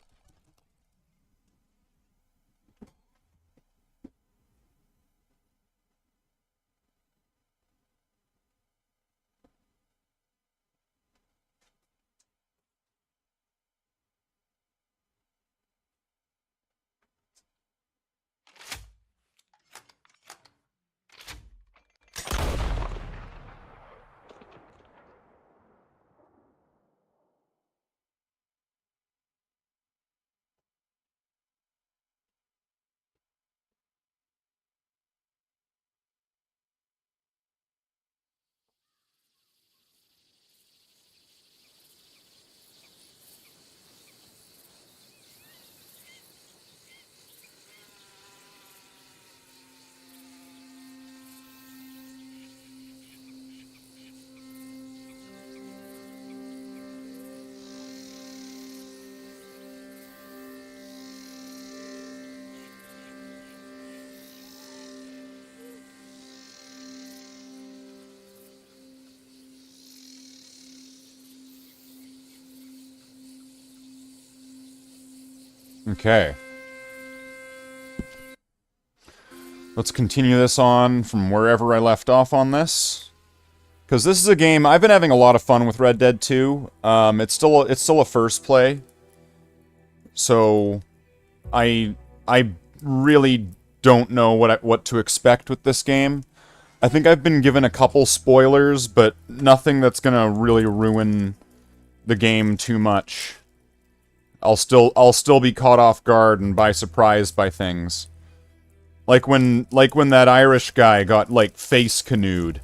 Okay. Let's continue this on from wherever I left off on this. Because this is a game, I've been having a lot of fun with Red Dead 2. It's still a first play. So, I really don't know what to expect with this game. I think I've been given a couple spoilers, but nothing that's gonna really ruin the game too much. I'll still be caught off guard and by surprise by things. Like when that Irish guy got like face canoed.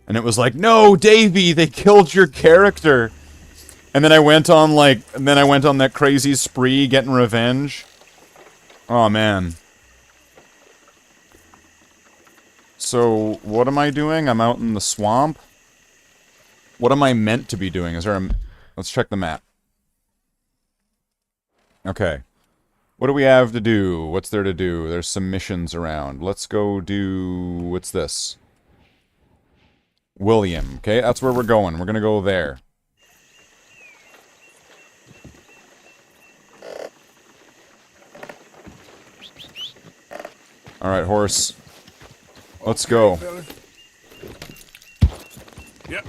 And it was like, "No, Davey, they killed your character." And then I went on that crazy spree getting revenge. Oh man. So, what am I doing? I'm out in the swamp. What am I meant to be doing? Let's check the map. Okay. What do we have to do? What's there to do? There's some missions around. Let's go do... What's this? William. Okay, that's where we're going. We're gonna go there. Alright, horse. Let's go. Yep.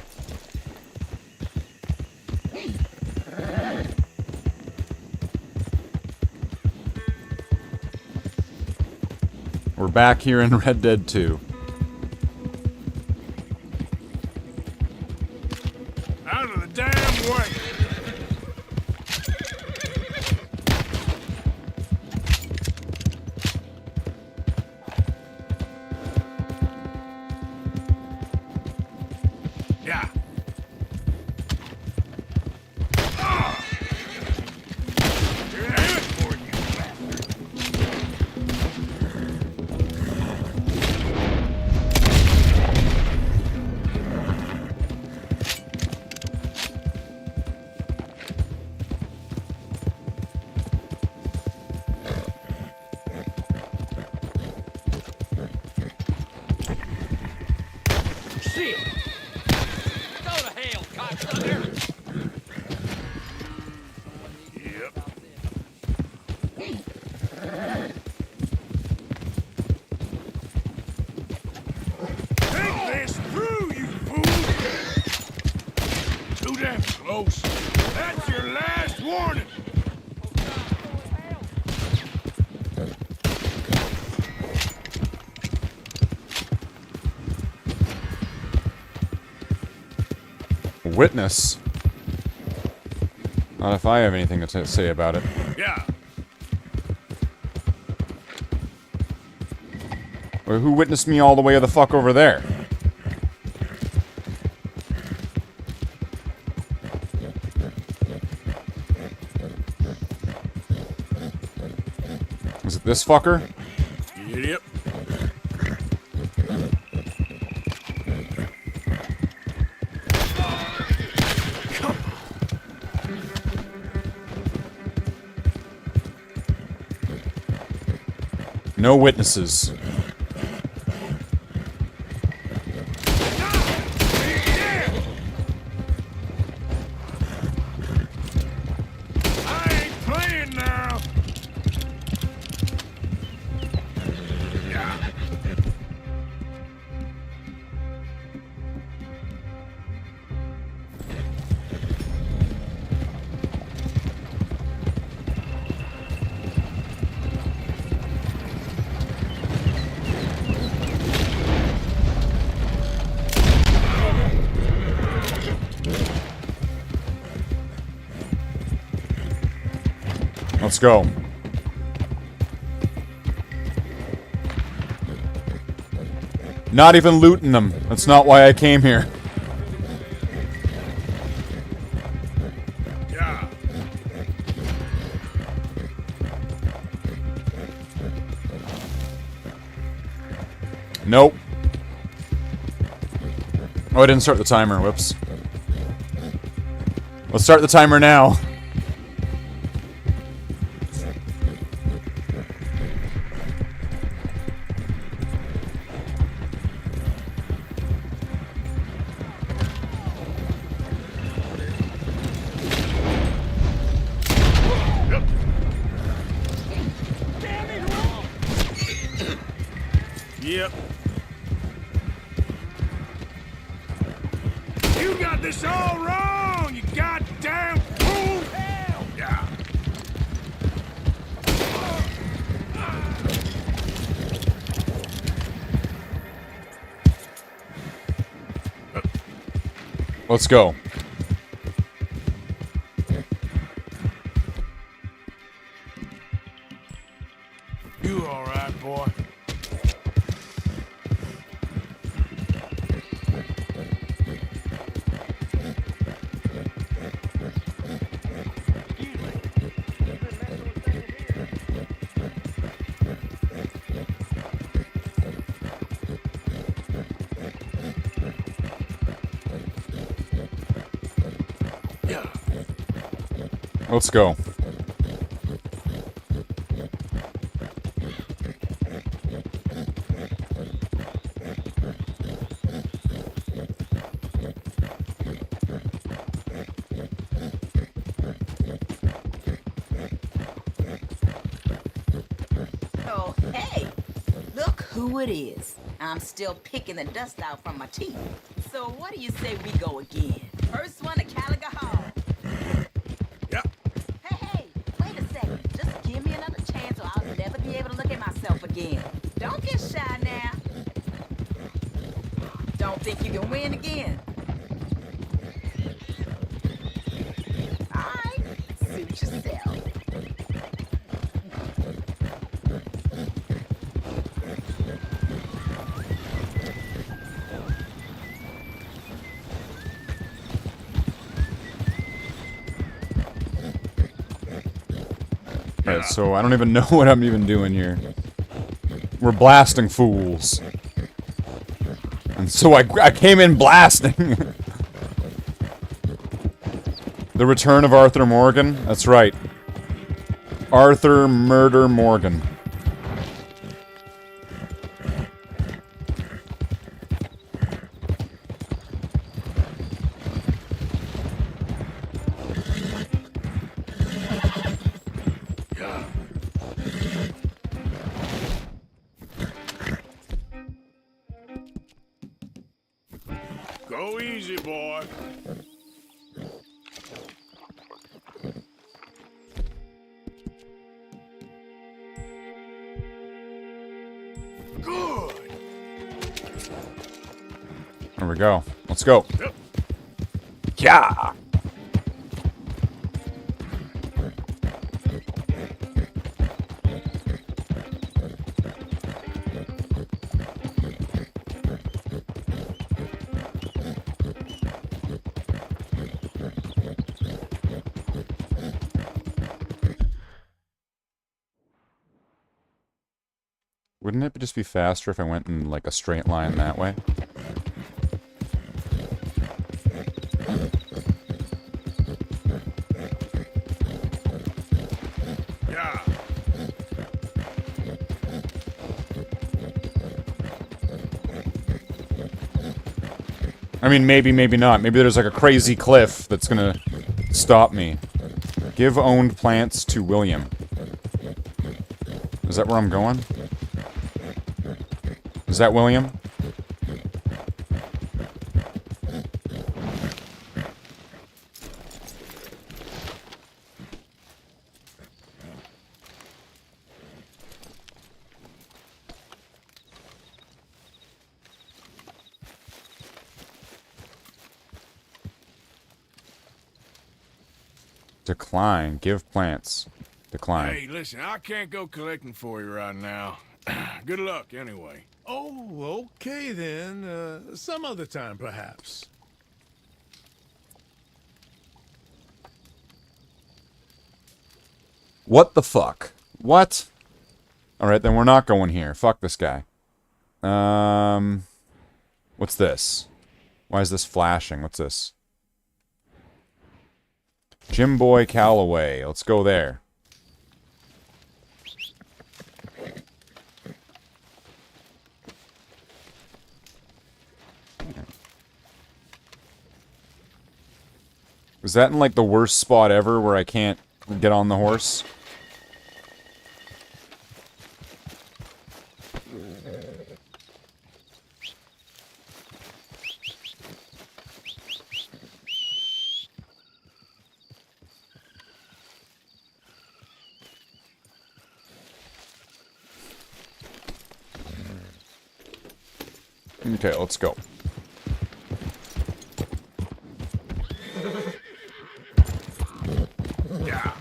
We're back here in Red Dead 2. Out of the damn way! Yeah. Shit! Go to hell, cocksucker! Yep. Take this through, you fool! Too damn close. That's your last warning. Witness. Not if I have anything to say about it. Yeah. Or who witnessed me all the way the fuck over there? Is it this fucker? Yep. No witnesses. I ain't playing now. Yeah. Let's go. Not even looting them. That's not why I came here. Yeah. Nope. Oh, I didn't start the timer. Whoops. Let's start the timer now. Yep. You got this all wrong, you goddamn fool! Hell yeah. Let's go. You all right, boy? Let's go. Oh, hey! Look who it is. I'm still picking the dust out from my teeth. So what do you say we go again? First one to Caliga Hall. Yep. Hey, wait a second. Just give me another chance or I'll never be able to look at myself again. Don't get shy now. Don't think you can win again. Alright, suit yourself. Alright, so I don't even know what I'm even doing here. We're blasting fools. And so I came in blasting. The return of Arthur Morgan? That's right. Arthur Murder Morgan. Go easy, boy. Good. There we go. Let's go. Yep. Yeah. Wouldn't it just be faster if I went in like a straight line that way? Yeah. I mean, maybe, maybe not. Maybe there's like a crazy cliff that's gonna stop me. Give owned plants to William. Is that where I'm going? Is that William? Decline. Give plants. Decline. Hey, listen, I can't go collecting for you right now. Good luck, anyway. Oh, okay then. Some other time, perhaps. What the fuck? What? Alright, then we're not going here. Fuck this guy. What's this? Why is this flashing? What's this? Jim Boy Calloway. Let's go there. Was that in like the worst spot ever where I can't get on the horse? Okay, let's go. Yeah.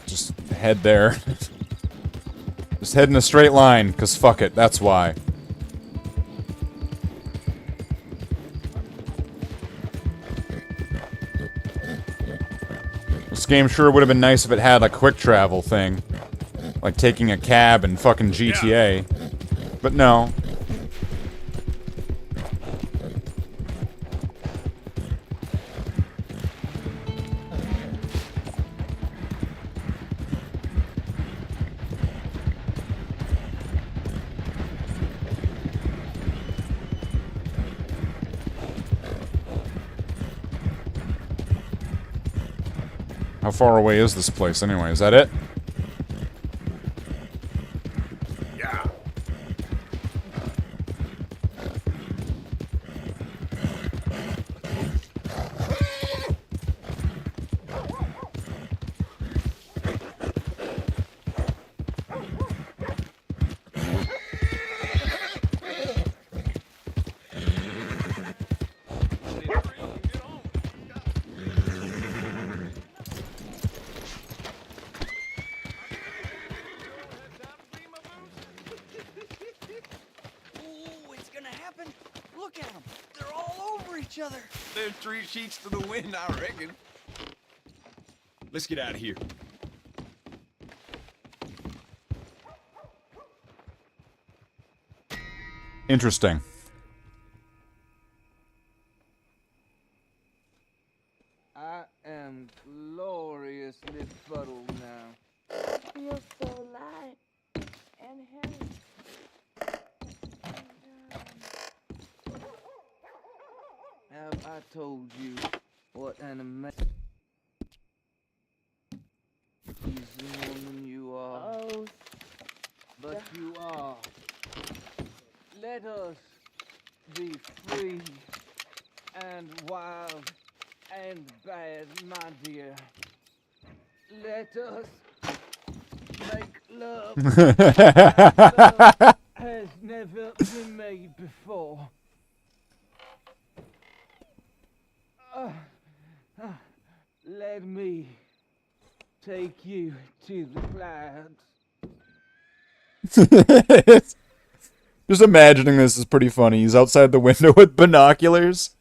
Just head there. Just head in a straight line, because fuck it, that's why. This game sure would have been nice if it had a quick travel thing. Like taking a cab in fucking GTA. But no. How far away is this place anyway? Is that it? Yeah. Ooh, it's gonna happen. Look at them. They're all over each other. They're 3 sheets to the wind, I reckon. Let's get out of here. Interesting. I am gloriously fuddled now. I feel so light and heavy. Have I told you what an amazing... be free and wild and bad, my dear. Let us make love. Love has never been made before. Let me take you to the clouds. Just imagining this is pretty funny. He's outside the window with binoculars.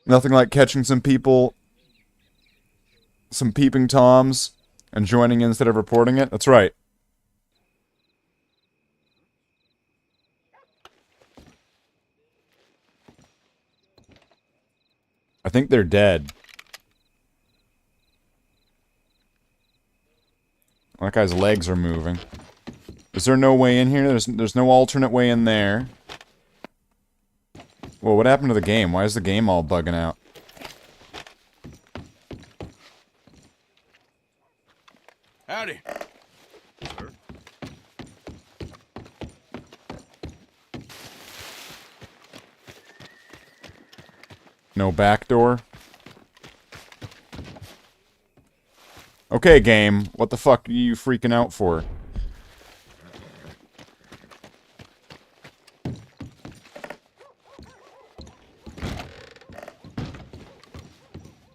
Nothing like catching some people, some peeping toms, and joining in instead of reporting it. That's right. I think they're dead. That guy's legs are moving. Is there no way in here? There's no alternate way in there. Whoa, what happened to the game? Why is the game all bugging out? Howdy. No back door? Okay, game. What the fuck are you freaking out for?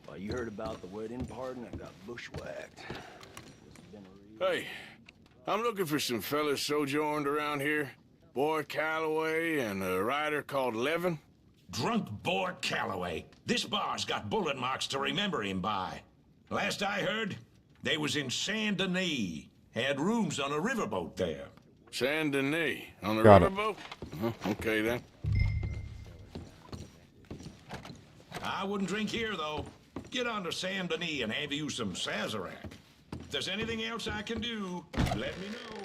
Well, you heard about the wedding party and I got bushwhacked. Hey, I'm looking for some fellas sojourned around here. Boy Calloway and a rider called Levin. Drunk Boar Calloway. This bar's got bullet marks to remember him by. Last I heard, they was in Saint Denis. Had rooms on a riverboat there. Saint Denis? On the Got it. riverboat? Okay, then. I wouldn't drink here, though. Get on to Saint Denis and have you some Sazerac. If there's anything else I can do, let me know.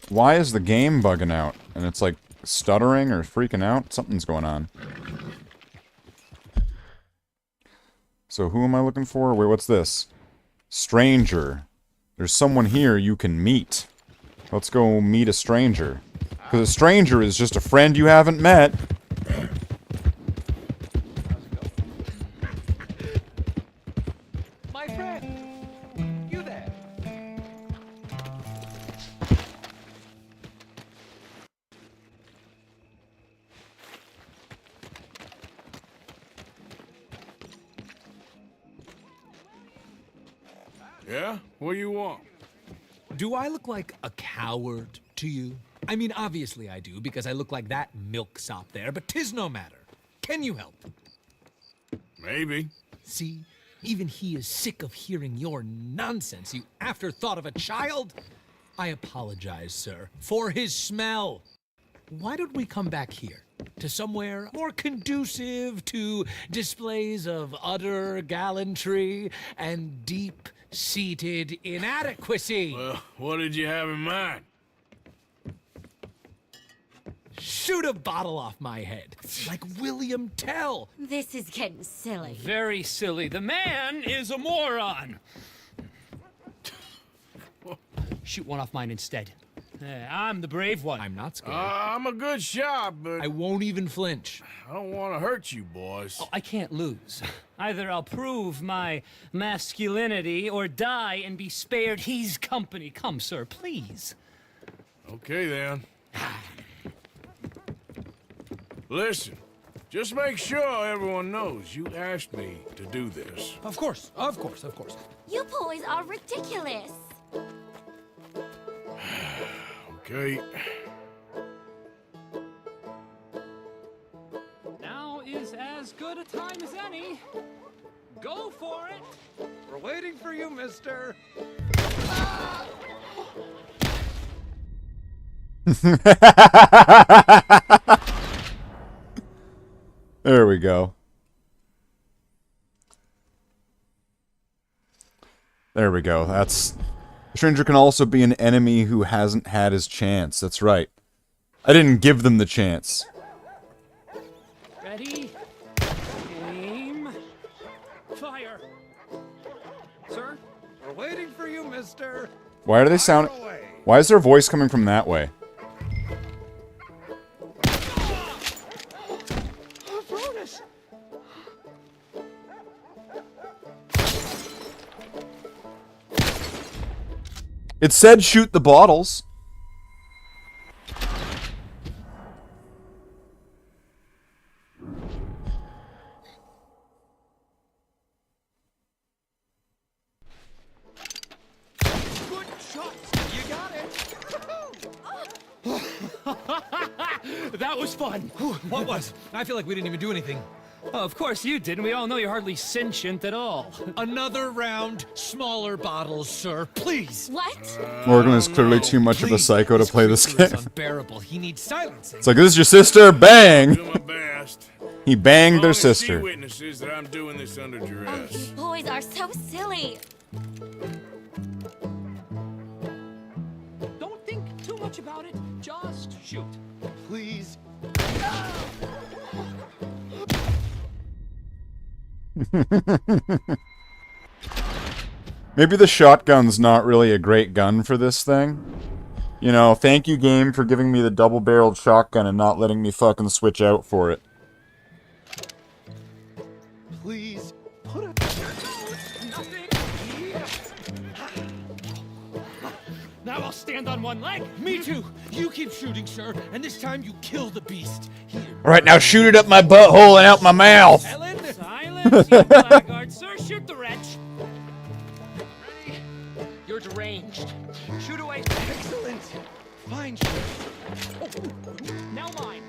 Why is the game bugging out? And it's like stuttering or freaking out? Something's going on. So who am I looking for? Wait, what's this? Stranger. There's someone here you can meet. Let's go meet a stranger. Because a stranger is just a friend you haven't met. My friend, you there? Yeah? What do you want? Do I look like a coward to you? I mean, obviously I do, because I look like that milksop there, but 'tis no matter. Can you help? Maybe. See? Even he is sick of hearing your nonsense, you afterthought of a child. I apologize, sir, for his smell. Why don't we come back here? To somewhere more conducive to displays of utter gallantry and deep-seated inadequacy. Well, what did you have in mind? Shoot a bottle off my head, like William Tell. This is getting silly. Very silly. The man is a moron. Shoot one off mine instead. I'm the brave one. I'm not scared. I'm a good shot, but I won't even flinch. I don't want to hurt you, boys. Oh, I can't lose. Either I'll prove my masculinity or die and be spared his company. Come, sir, please. Okay, then. Listen, just make sure everyone knows you asked me to do this. Of course, of course, of course. You boys are ridiculous. Okay. Now is as good a time as any. Go for it. We're waiting for you, mister. There we go. There we go. That's... A stranger can also be an enemy who hasn't had his chance. That's right. I didn't give them the chance. Ready? Aim. Fire. Master. Why are they sound? Why is their voice coming from that way? It said shoot the bottles. Good shot. You got it. That was fun. What was? I feel like we didn't even do anything. Oh, of course you didn't. We all know you're hardly sentient at all. Another round, smaller bottles, sir. Please. What? Morgan is clearly too much of a psycho to play this game. Unbearable. He needs silencing. It's like, this is your sister, bang! Do my best. He banged their Only sister. see witnesses that I'm doing this under duress. You boys are so silly. Don't think too much about it. Just shoot. Please. Maybe the shotgun's not really a great gun for this thing. You know, thank you, game, for giving me the double-barreled shotgun and not letting me fucking switch out for it. Please. Put it. Nothing. Now I'll stand on one leg. Me too. You keep shooting, sir, and this time you kill the beast. Here. Alright, now shoot it up my butthole and out my mouth! Helen, silence, you blackguard. Sir, shoot the wretch. Ready? You're deranged. Shoot away. Excellent. Fine, sir. Oh, now mine.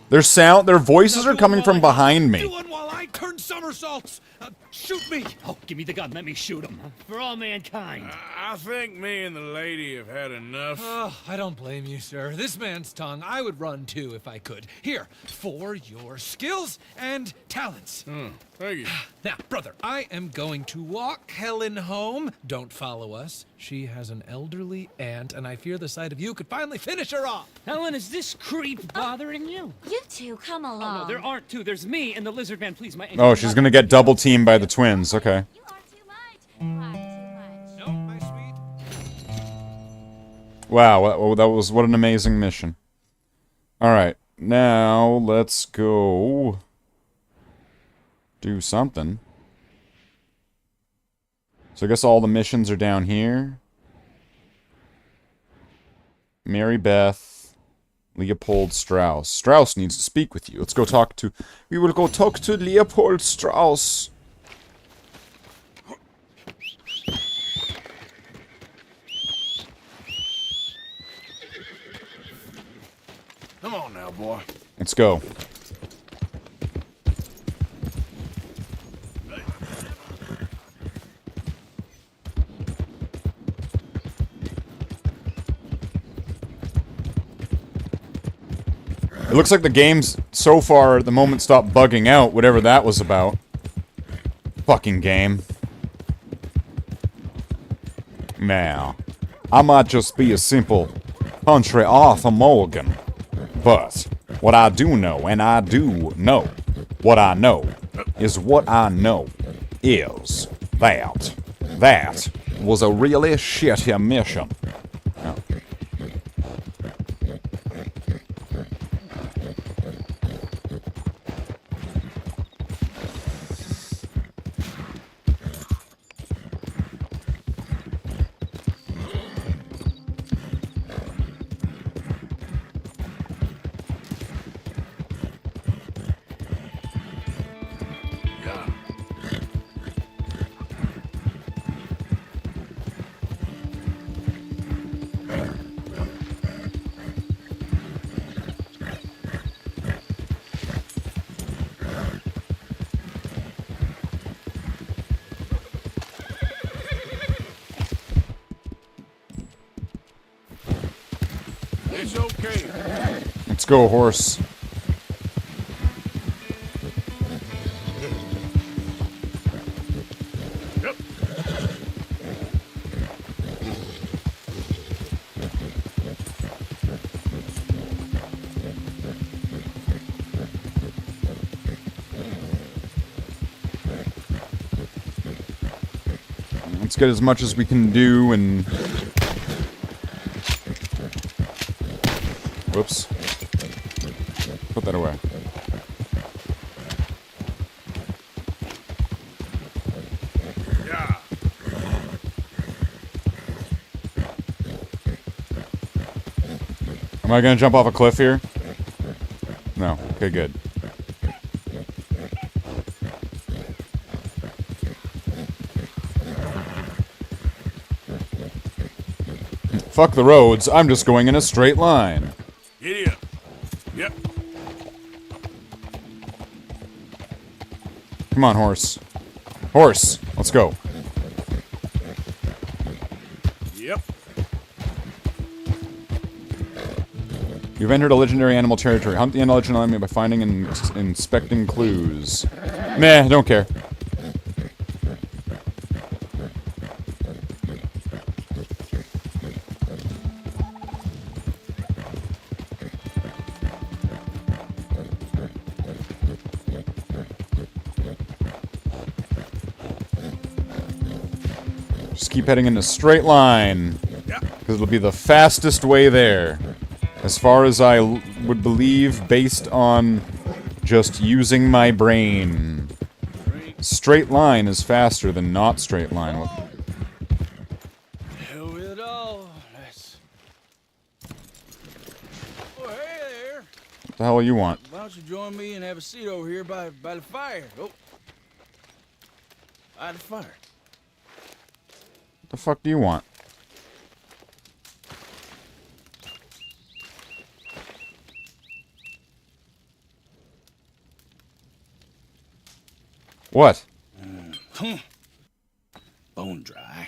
Their voices are coming from behind me. Do one while I turn somersaults. Shoot me. Oh, give me the gun. Let me shoot him. For all mankind. I think me and the lady have had enough. Oh, I don't blame you, sir. This man's tongue, I would run too if I could. Here, for your skills and talents. Thank you. Now, brother, I am going to walk Helen home. Don't follow us. She has an elderly aunt, and I fear the sight of you could finally finish her off. Helen, is this creep bothering you? You two, come along. Oh, no, there aren't two. There's me and the lizard man. Please, my. Oh, she's gonna get double teamed by the twins. Okay. You are too much. No, my sweet. Wow, what an amazing mission. Alright, now let's go do something. So I guess all the missions are down here. Mary Beth, Leopold Strauss. Strauss needs to speak with you. Let's go talk to... We will go talk to Leopold Strauss. Come on now, boy. Let's go. It looks like the game's, so far, at the moment, stopped bugging out, whatever that was about. Fucking game. Now, I might just be a simple country Arthur Morgan, but what I do know, and I do know, what I know, is what I know is that was a really shitty mission. Now, It's okay. let's go, horse. Yep. Let's get as much as we can do and... Whoops. Put that away. Yeah. Am I gonna jump off a cliff here? No. Okay, good. Fuck the roads, I'm just going in a straight line. Giddy up. Yep. Come on, horse. Horse, let's go. Yep. You've entered a legendary animal territory. Hunt the legendary enemy by finding and inspecting clues. Meh, don't care. Just keep heading in a straight line. Because it'll be the fastest way there. As far as I would believe, based on just using my brain. Straight line is faster than not straight line. Hell with it all. Let's... Oh, hey there. What the hell do you want? Why don't you join me and have a seat over here by the fire? Oh. By the fire. What the fuck do you want? What? Bone dry.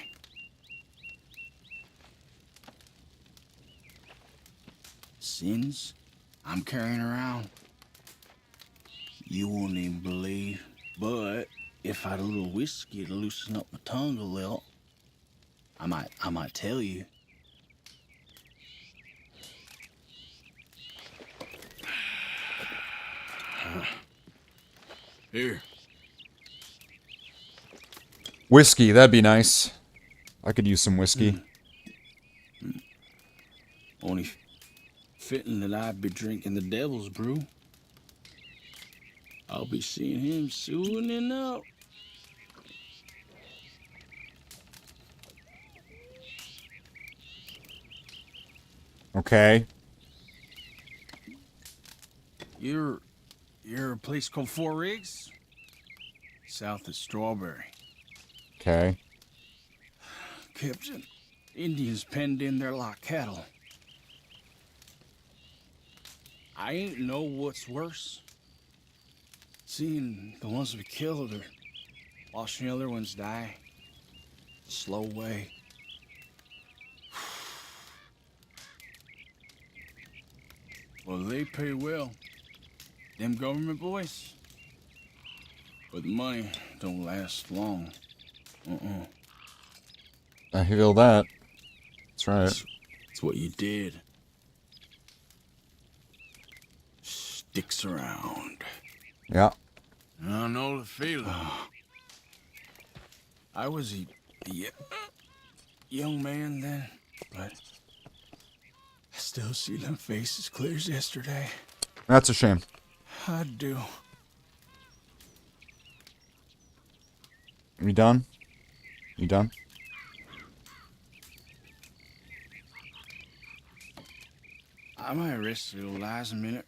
Sins I'm carrying around. You won't even believe. But if I had a little whiskey to loosen up my tongue a little, I might tell you. Here. Whiskey, that'd be nice. I could use some whiskey. Only fitting that I'd be drinking the devil's brew. I'll be seeing him soon enough. Okay. You're a place called Four Rigs? South of Strawberry. Okay. Captain, Indians penned in there like cattle. I ain't know what's worse. Seeing the ones we killed or watching the other ones die. Slow way. Well, they pay well. Them government boys. But the money don't last long. I feel that. That's right. It's what you did. Sticks around. Yeah. I know the feeling. I was a young man then, but I still see them faces clear as yesterday. That's a shame. I do. You done? You done? I might rest a little eyes a minute.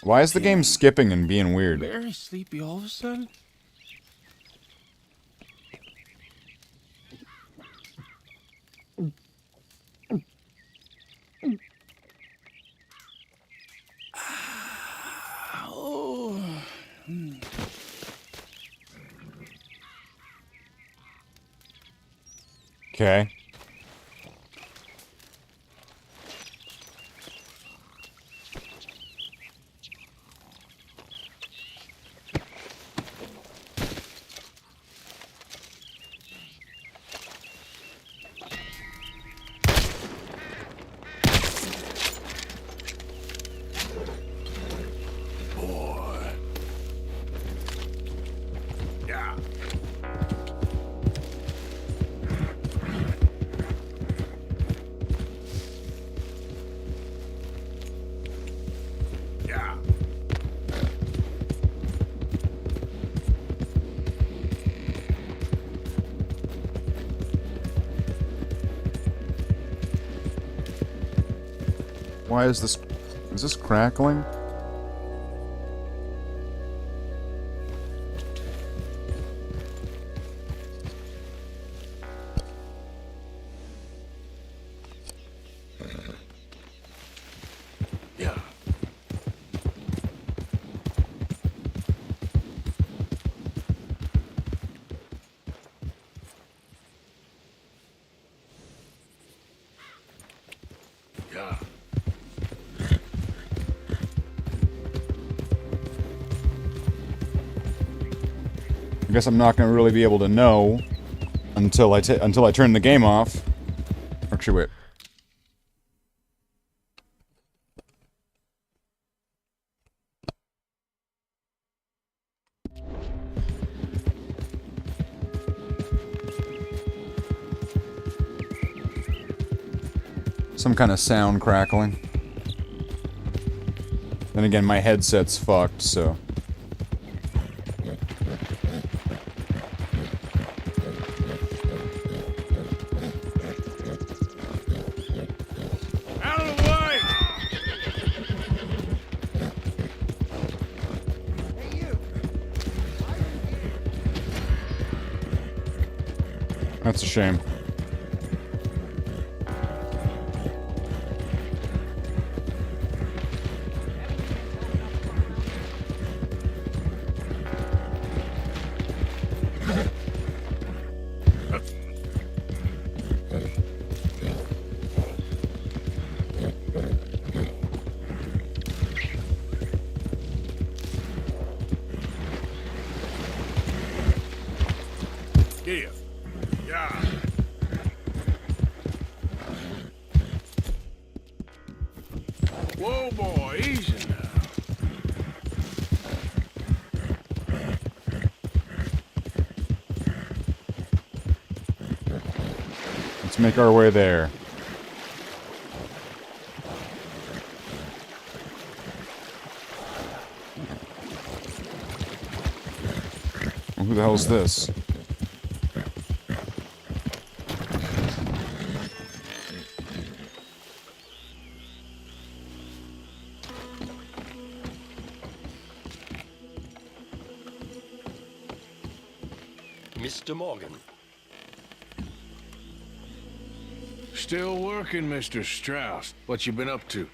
Why is the game skipping and being weird? Very sleepy all of a sudden. Oh. Okay. Why is this... Is this crackling? Yeah. Yeah. I guess I'm not gonna really be able to know until I turn the game off. Actually, wait. Some kind of sound crackling. Then again, my headset's fucked, so... Out of the way! That's a shame. Here. Yeah. Whoa, boy, easy now. Let's make our way there. Well, who the hell's this? Mr. Morgan. Still working, Mr. Strauss. What you been up to?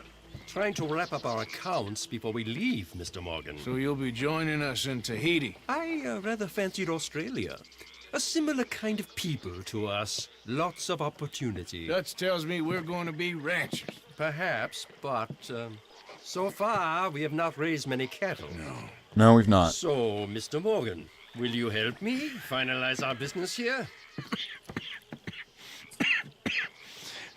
Trying to wrap up our accounts before we leave, Mr. Morgan. So you'll be joining us in Tahiti? I rather fancied Australia. A similar kind of people to us. Lots of opportunity. Dutch tells me we're going to be ranchers. Perhaps, but so far we have not raised many cattle. No, we've not. So, Mr. Morgan, will you help me finalize our business here?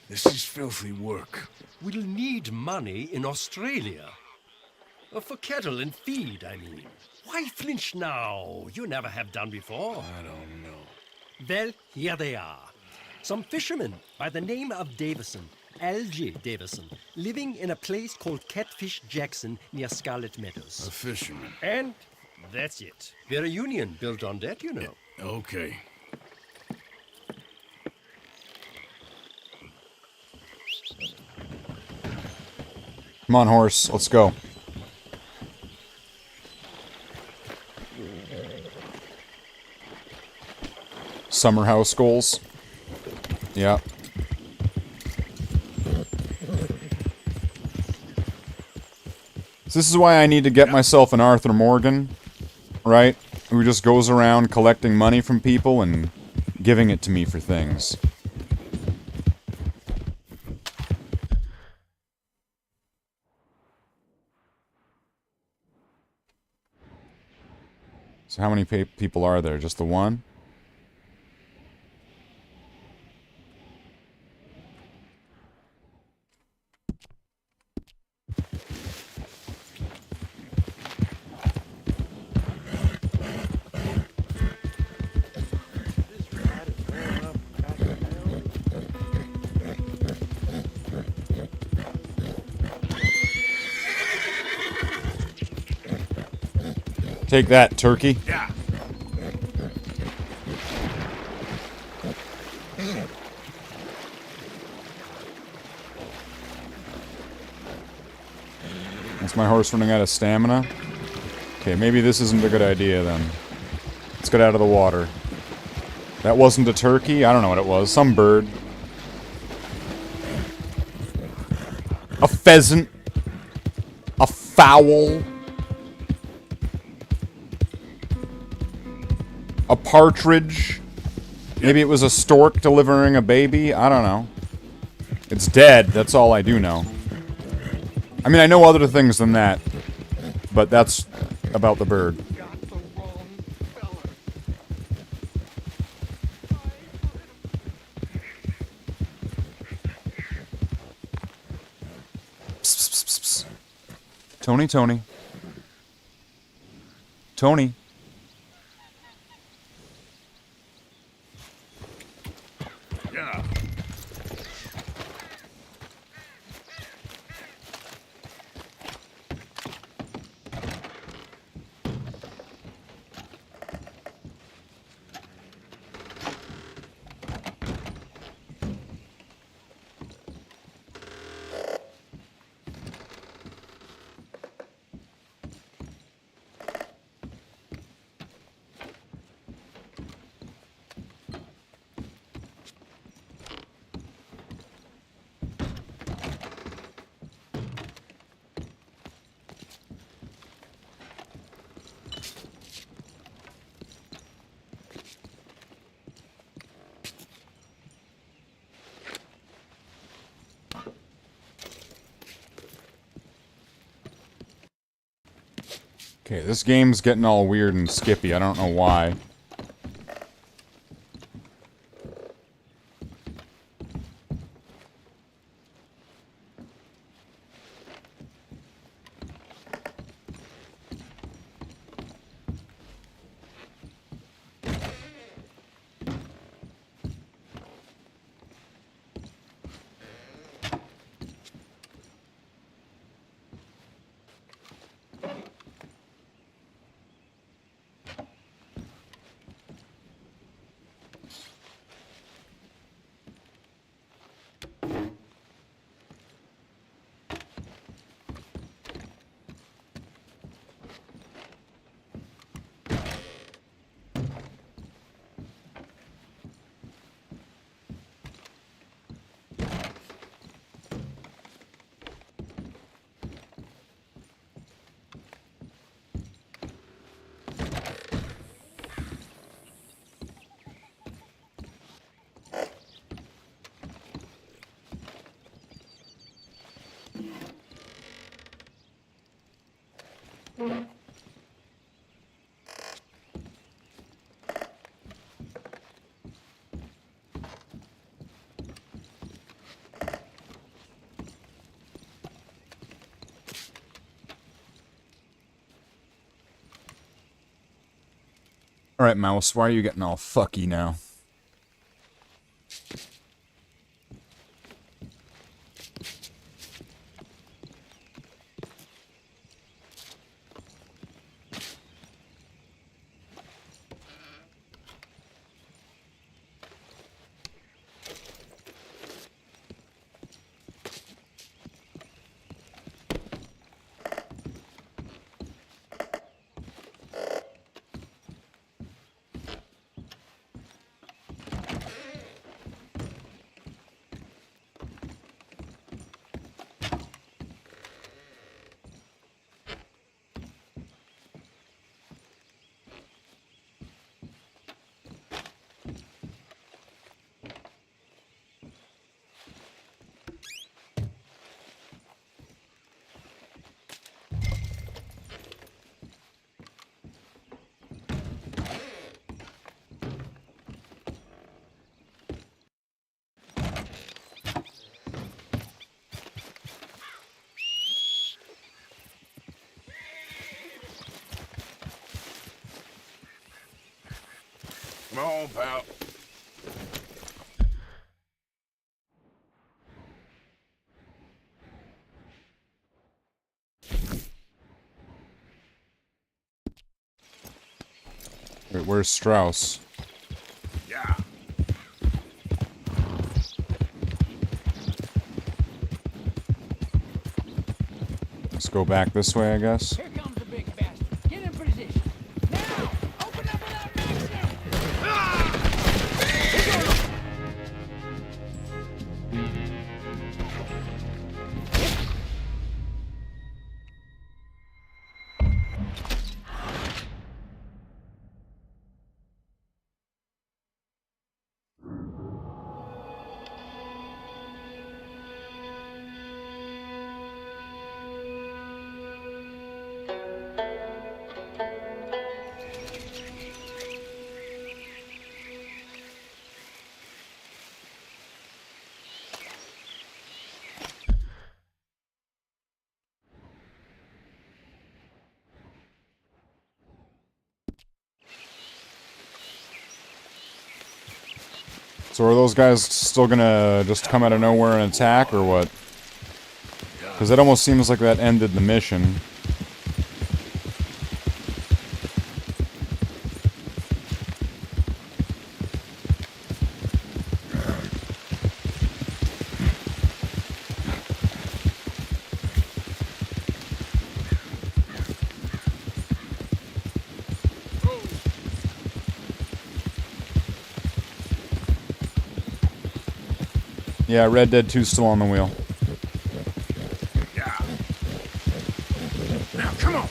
This is filthy work. We'll need money in Australia. For cattle and feed, I mean. Why flinch now? You never have done before. I don't know. Well, here they are. Some fishermen by the name of Davison, L.J. Davison, living in a place called Catfish Jackson near Scarlet Meadows. A fisherman. And that's it. We're a union built on that, you know. Okay. Come on, horse. Let's go. Summer house goals. Yeah. So this is why I need to get myself an Arthur Morgan, right? Who just goes around collecting money from people and giving it to me for things. So how many people are there? Just the one? Take that, turkey. Yeah. my horse running out of stamina? Okay, maybe this isn't a good idea then. Let's get out of the water. That wasn't a turkey? I don't know what it was. Some bird. A pheasant. A fowl. A partridge. Maybe it was a stork delivering a baby? I don't know. It's dead, that's all I do know. I mean, I know other things than that. But that's about the bird. Tony, Tony. Tony. Yeah. Okay, this game's getting all weird and skippy. I don't know why. Alright, Mouse, why are you getting all fucky now? Come on, pal. Wait, where's Strauss? Yeah. Let's go go back this way, I guess. Here comes the big bastard. Get in position. Now! Open up without maximum! So are those guys still gonna just come out of nowhere and attack, or what? Because it almost seems like that ended the mission. Yeah, Red Dead 2's still on the wheel. Yeah. Now, come on.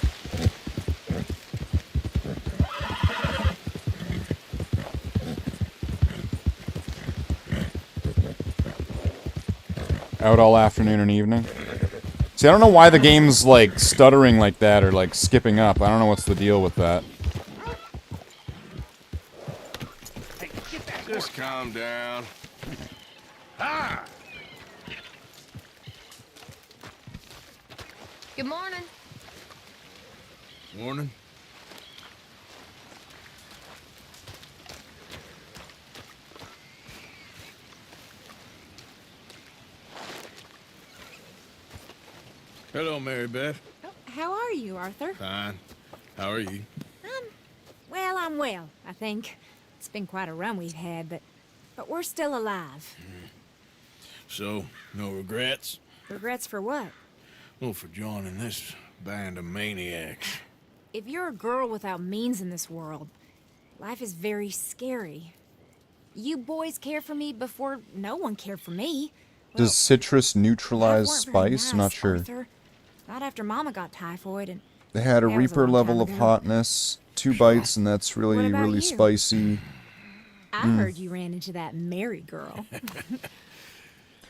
Out all afternoon and evening. See, I don't know why the game's, like, stuttering like that or, like, skipping up. I don't know what's the deal with that. Just calm down. Ah! Good morning. Morning. Hello, Mary Beth. How are you, Arthur? Fine. How are you? Well, I'm well, I think. It's been quite a run we've had, but we're still alive. So, no regrets? Regrets for what? Well, for joining this band of maniacs. If you're a girl without means in this world, life is very scary. You boys cared for me before no one cared for me. Does citrus neutralize Life weren't very spice? nice, Not sure. Arthur. Not after Mama got typhoid and... They had a That was a Reaper long level time of ago. hotness, 2 bites, and that's really, What about really you? spicy. I heard you ran into that Mary girl.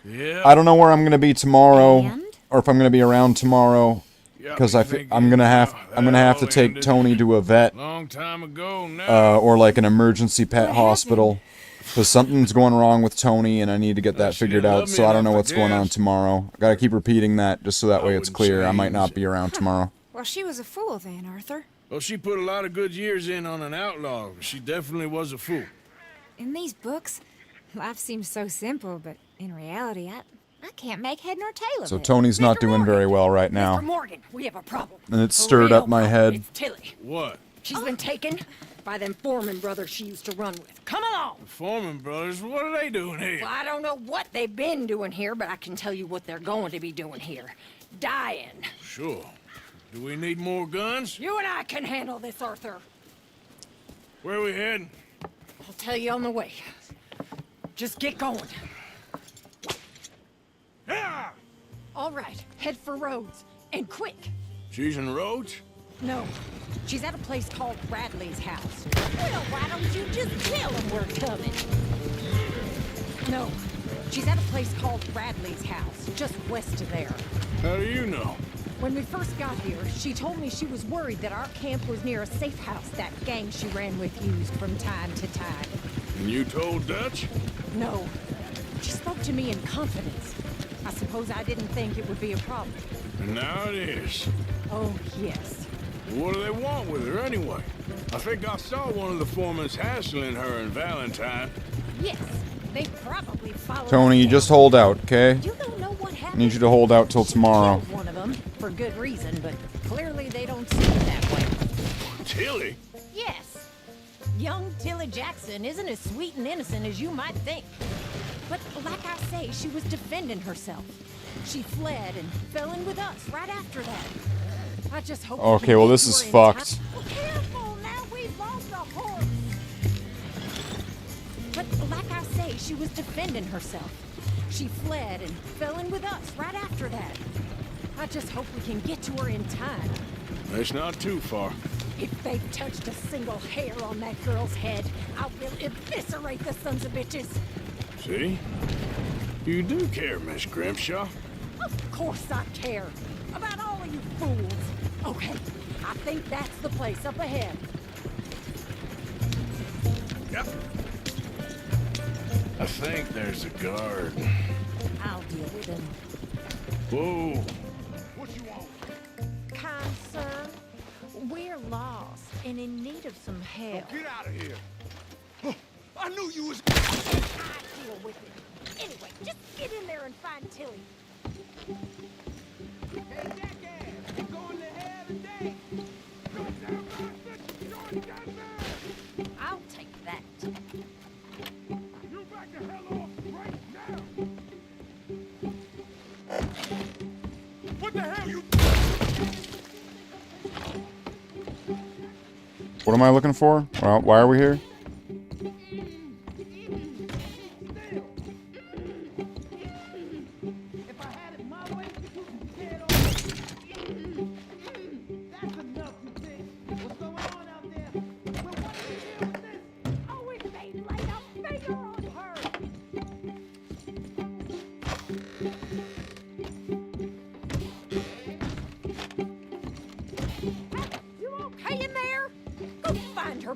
Yeah. I don't know where I'm gonna be tomorrow, or if I'm gonna be around tomorrow, because I'm gonna have to take Tony to a vet, Long time ago now. or like an emergency pet hospital, because something's going wrong with Tony, and I need to get that figured out. So I don't know what's going on tomorrow. I gotta keep repeating that just so that way it's clear. I might not be around tomorrow. Well, she was a fool then, Arthur. Well, she put a lot of good years in on an outlaw. She definitely was a fool. In these books, life seems so simple, but in reality, I can't make head nor tail of So it. Tony's not doing very well right now, Morgan, we have a problem. and it stirred up my head. It's Tilly. What? She's been taken by them Foreman brothers she used to run with. Come along. The Foreman brothers, what are they doing here? Well, I don't know what they've been doing here, but I can tell you what they're going to be doing here. Dying. Sure. Do we need more guns? You and I can handle this, Arthur. Where are we heading? I'll tell you on the way. Just get going. Yeah! All right, head for Rhodes, and quick. She's in Rhodes? No, she's at a place called Bradley's house. Well, why don't you just tell them we're coming? No, she's at a place called Bradley's house, just west of there. How do you know? When we first got here, she told me she was worried that our camp was near a safe house that gang she ran with used from time to time. And you told Dutch? No, she spoke to me in confidence. I suppose I didn't think it would be a problem. And now it is. Oh, yes. What do they want with her anyway? I think I saw one of the foremans hassling her and Valentine. Yes, they probably followed Tony, you just hold out, okay? You don't know what I happened. need you to hold out till tomorrow. Killed one of them, for good reason, but clearly they don't see it that way. Tilly? Yes. Young Tilly Jackson isn't as sweet and innocent as you might think. But like I say, she was defending herself. She fled and fell in with us right after that. I just hope. Okay, well this is fucked. Careful, now we've lost a horse. But like I say, she was defending herself. She fled and fell in with us right after that. I just hope we can get to her in time. It's not too far. If they've touched a single hair on that girl's head, I will eviscerate the sons of bitches. See? You do care, Miss Grimshaw. Of course I care. About all of you fools. Okay, I think that's the place up ahead. Yep. I think there's a guard. I'll deal with him. Whoa. What you want? Kind sir, we're lost and in need of some help. Get out of here. I knew you was... I deal with it. Anyway, just get in there and find Tilly. Hey, jackass! You're going to hell today! I'll take that. You back the hell off right now! What the hell you... What am I looking for? Why are we here?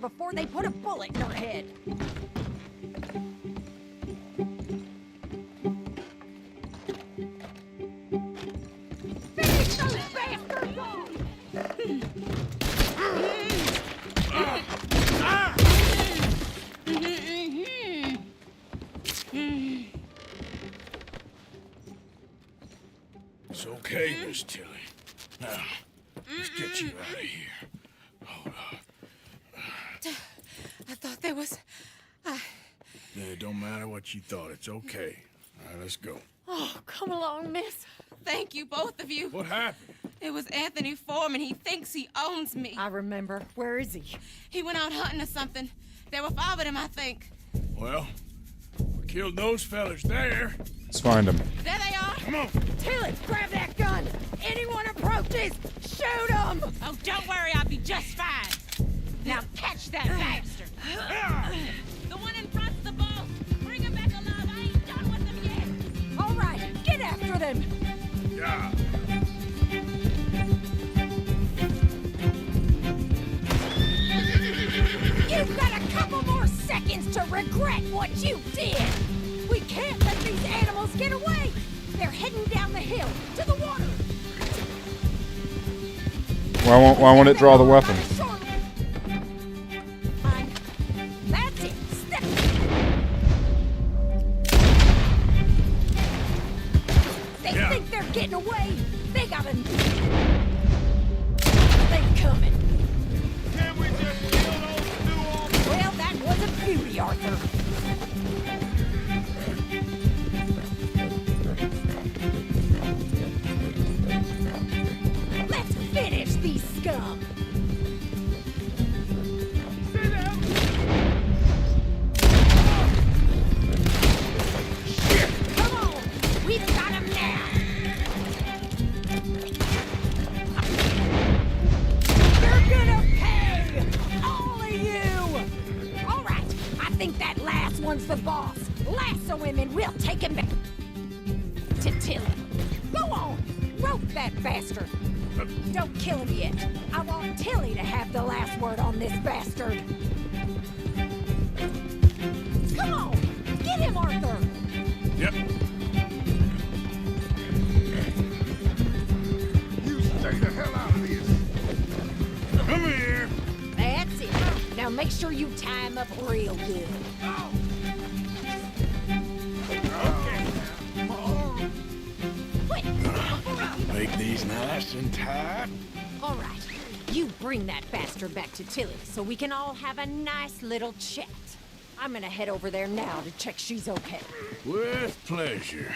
Before they put a bullet in her head. Finish those bastards off! It's okay, Miss Tilly. Now, let's get you out of here. Hold up. I thought there was... Yeah, it don't matter what you thought. It's okay. All right, let's go. Oh, come along, miss. Thank you, both of you. What happened? It was Anthony Foreman. He thinks he owns me. I remember. Where is he? He went out hunting or something. There were 5 of them, I think. Well, we killed those fellas there. Let's find him. There they are. Come on. Tilly, grab that gun. Anyone approaches, shoot them. Oh, don't worry. I'll be just fine. Now catch that bastard. The one in front's the boss. Bring him back alive. I ain't done with them yet. All right, get after them. Yeah. You've got a couple more seconds to regret what you did. We can't let these animals get away. They're heading down the hill to the water. Why won't it draw the weapon? That's it. Step. They think they're getting away. They gotta. They're coming. Can we just kill those two off? Well, that was a beauty, Arthur. Let's finish these scum. Come on, we've got him now. You're gonna pay, all of you. All right, I think that last one's the boss. Lasso him and we'll take him back to Tilly. Go on, rope that bastard. Don't kill him yet. I want Tilly to have the last word on this bastard. Come on, get him, Arthur. Yep. You stay the hell out of this. Come here. That's it. Now make sure you tie him up real good. Quick, Make these nice and tight. all right. You bring that bastard back to Tilly so we can all have a nice little chat. I'm gonna head over there now to check she's okay. With pleasure.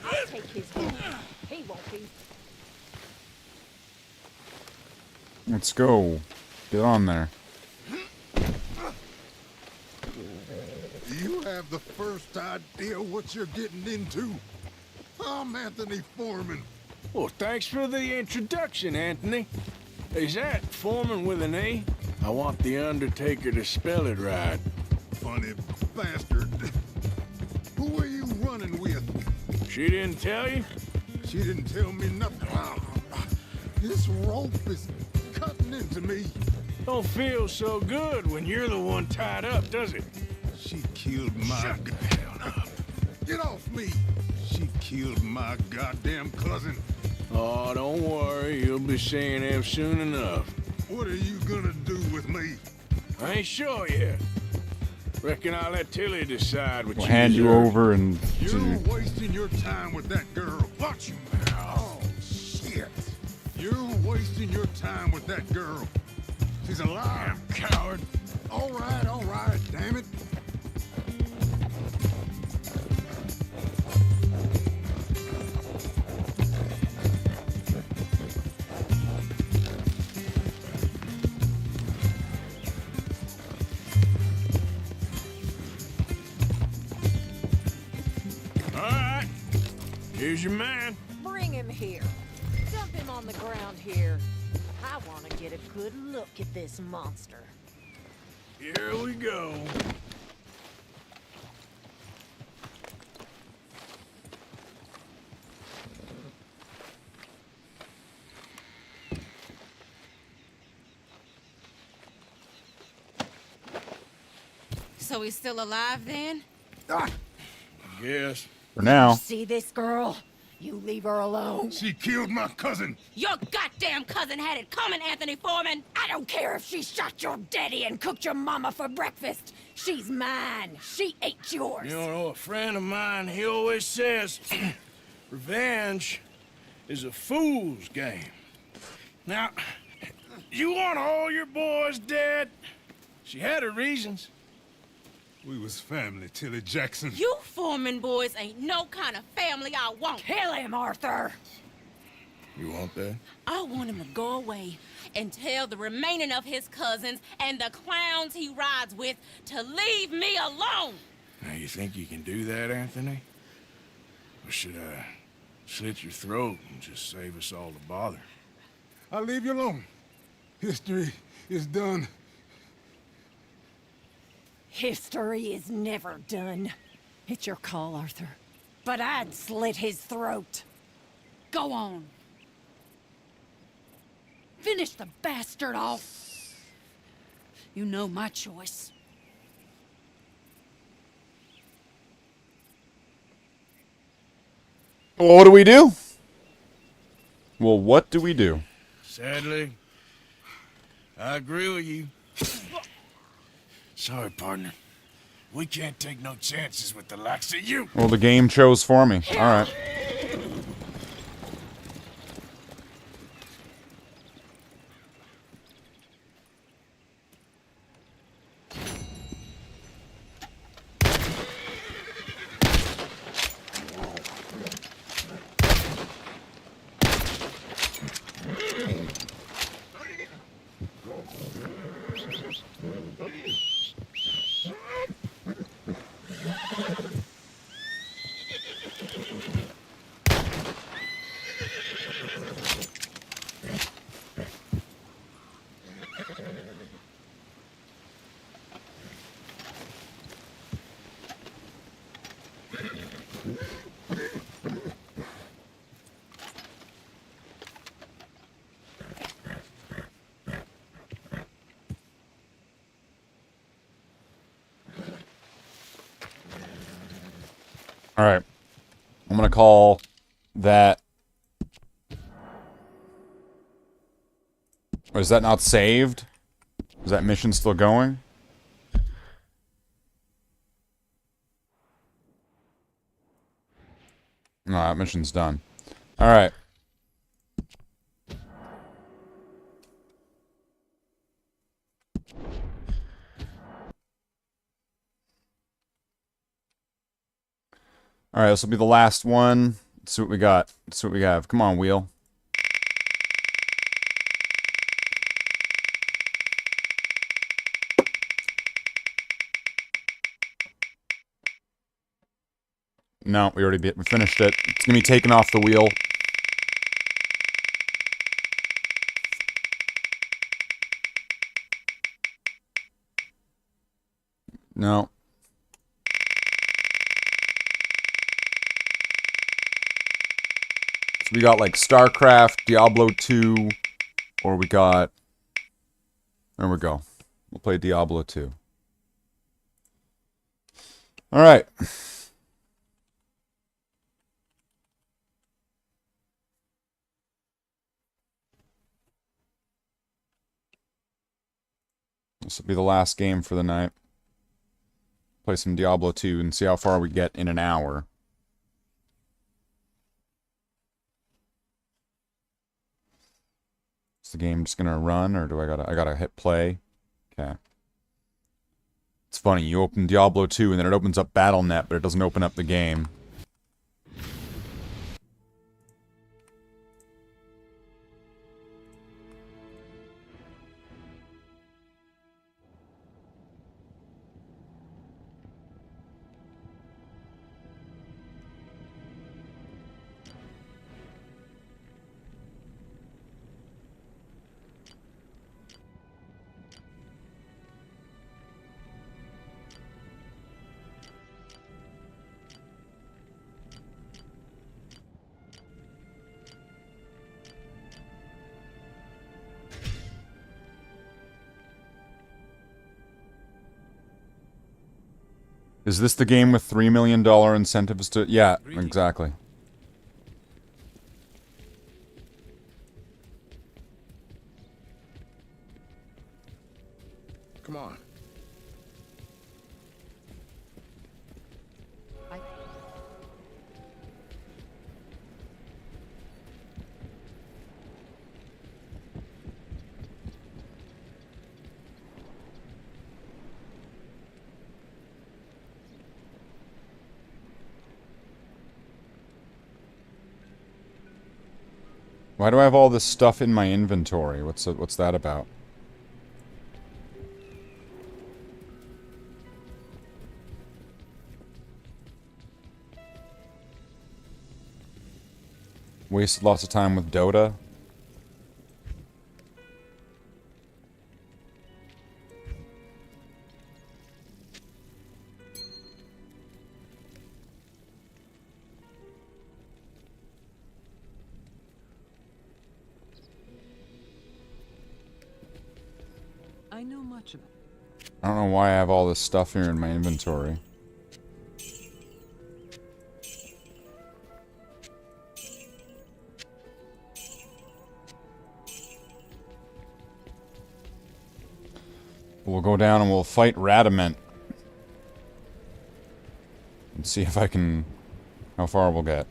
I'll take his wound. He won't be. Let's go. Get on there. You have the first idea what you're getting into? I'm Anthony Foreman. Well, thanks for the introduction, Anthony. Is that Foreman with an A? I want the Undertaker to spell it right. Funny bastard. Who are you running with? She didn't tell you? She didn't tell me nothing. This rope is cutting into me. Don't feel so good when you're the one tied up, does it? She killed my... Shut the hell up. Get off me! She killed my goddamn cousin. Oh, don't worry. You'll be seeing him soon enough. What are you gonna do with me? I ain't sure yet. Reckon I'll let Tilly decide what We'll you hand you deserve. over and... You're wasting your time with that girl. Watch your mouth. Oh, shit. You're wasting your time with that girl. She's alive. Damn coward. All right, damn it. All right. Here's your man. Bring him here. Dump him on the ground here. I want to get a good look at this monster. Here we go. So he's still alive then? Yes. For now. See this girl? You leave her alone. She killed my cousin. Your goddamn cousin had it coming, Anthony Foreman. I don't care if she shot your daddy and cooked your mama for breakfast. She's mine. She ate yours. You know, a friend of mine, he always says, revenge is a fool's game. Now, you want all your boys dead? She had her reasons. We was family, Tilly Jackson. You Foreman boys ain't no kind of family I want. Kill him, Arthur. You want that? I want him to go away and tell the remaining of his cousins and the clowns he rides with to leave me alone. Now, you think you can do that, Anthony? Or should I slit your throat and just save us all the bother? I'll leave you alone. History is done. History is never done. It's your call, Arthur. But I'd slit his throat. Go on. Finish the bastard off. You know my choice. Well, what do we do? Well, what do we do? Sadly, I agree with you. Sorry, partner. We can't take no chances with the likes of you. Well, the game chose for me. All right. All right. I'm going to call that... Or is that not saved? Is that mission still going? No, that mission's done. All right. All right, this will be the last one. Let's see what we got. Let's see what we have. Come on, wheel. No, we finished it. It's gonna be taken off the wheel. No. So we got like StarCraft, Diablo 2, or we got... There we go. We'll play Diablo 2. Alright. This will be the last game for the night. Play some Diablo 2 and see how far we get in an hour. Is the game just gonna run, or do I gotta hit play? Okay. It's funny, you open Diablo 2 and then it opens up Battle.net, but it doesn't open up the game. Is this the game with $3 million incentives to... Yeah, exactly. Come on. Why do I have all this stuff in my inventory? What's that about? Wasted lots of time with Dota. I know much about. I don't know why I have all this stuff here in my inventory. We'll go down and we'll fight Radament. And see if I can... how far we'll get.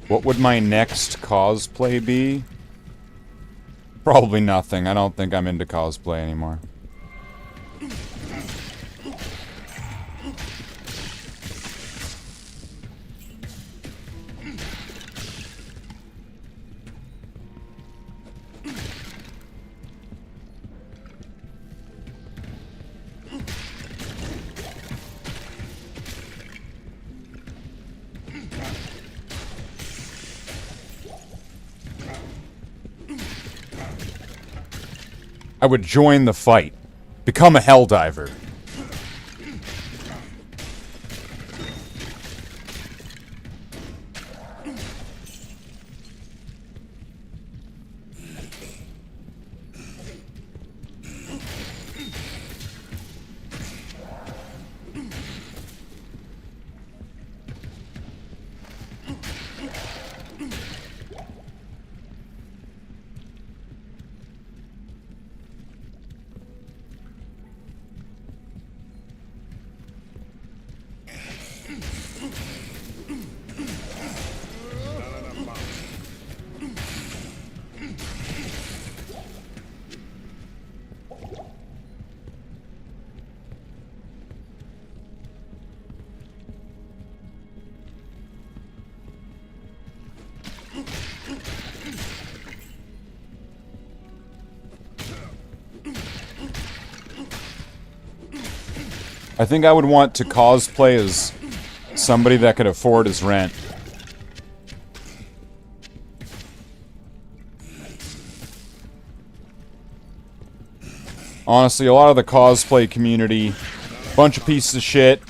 What would my next cosplay be? Probably nothing. I don't think I'm into cosplay anymore. I would join the fight. Become a helldiver. I think I would want to cosplay as somebody that could afford his rent. Honestly, a lot of the cosplay community, bunch of pieces of shit.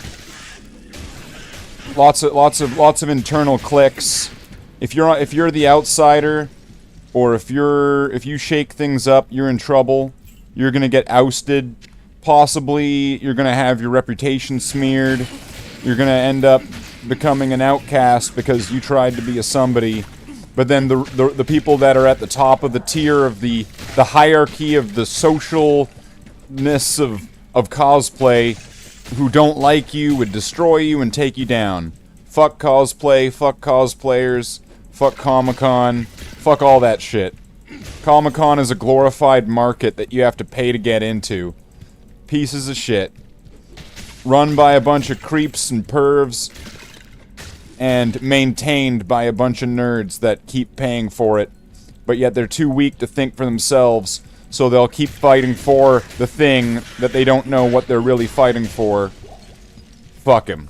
Lots of internal cliques. If you're the outsider, or if you shake things up, you're in trouble. You're gonna get ousted. Possibly, you're gonna have your reputation smeared. You're gonna end up becoming an outcast because you tried to be a somebody. But then the people that are at the top of the tier of the hierarchy of the socialness of cosplay, who don't like you, would destroy you and take you down. Fuck cosplay, fuck cosplayers, fuck Comic-Con, fuck all that shit. Comic-Con is a glorified market that you have to pay to get into. Pieces of shit. Run by a bunch of creeps and pervs, and maintained by a bunch of nerds that keep paying for it, but yet they're too weak to think for themselves, so they'll keep fighting for the thing that they don't know what they're really fighting for. Fuck him.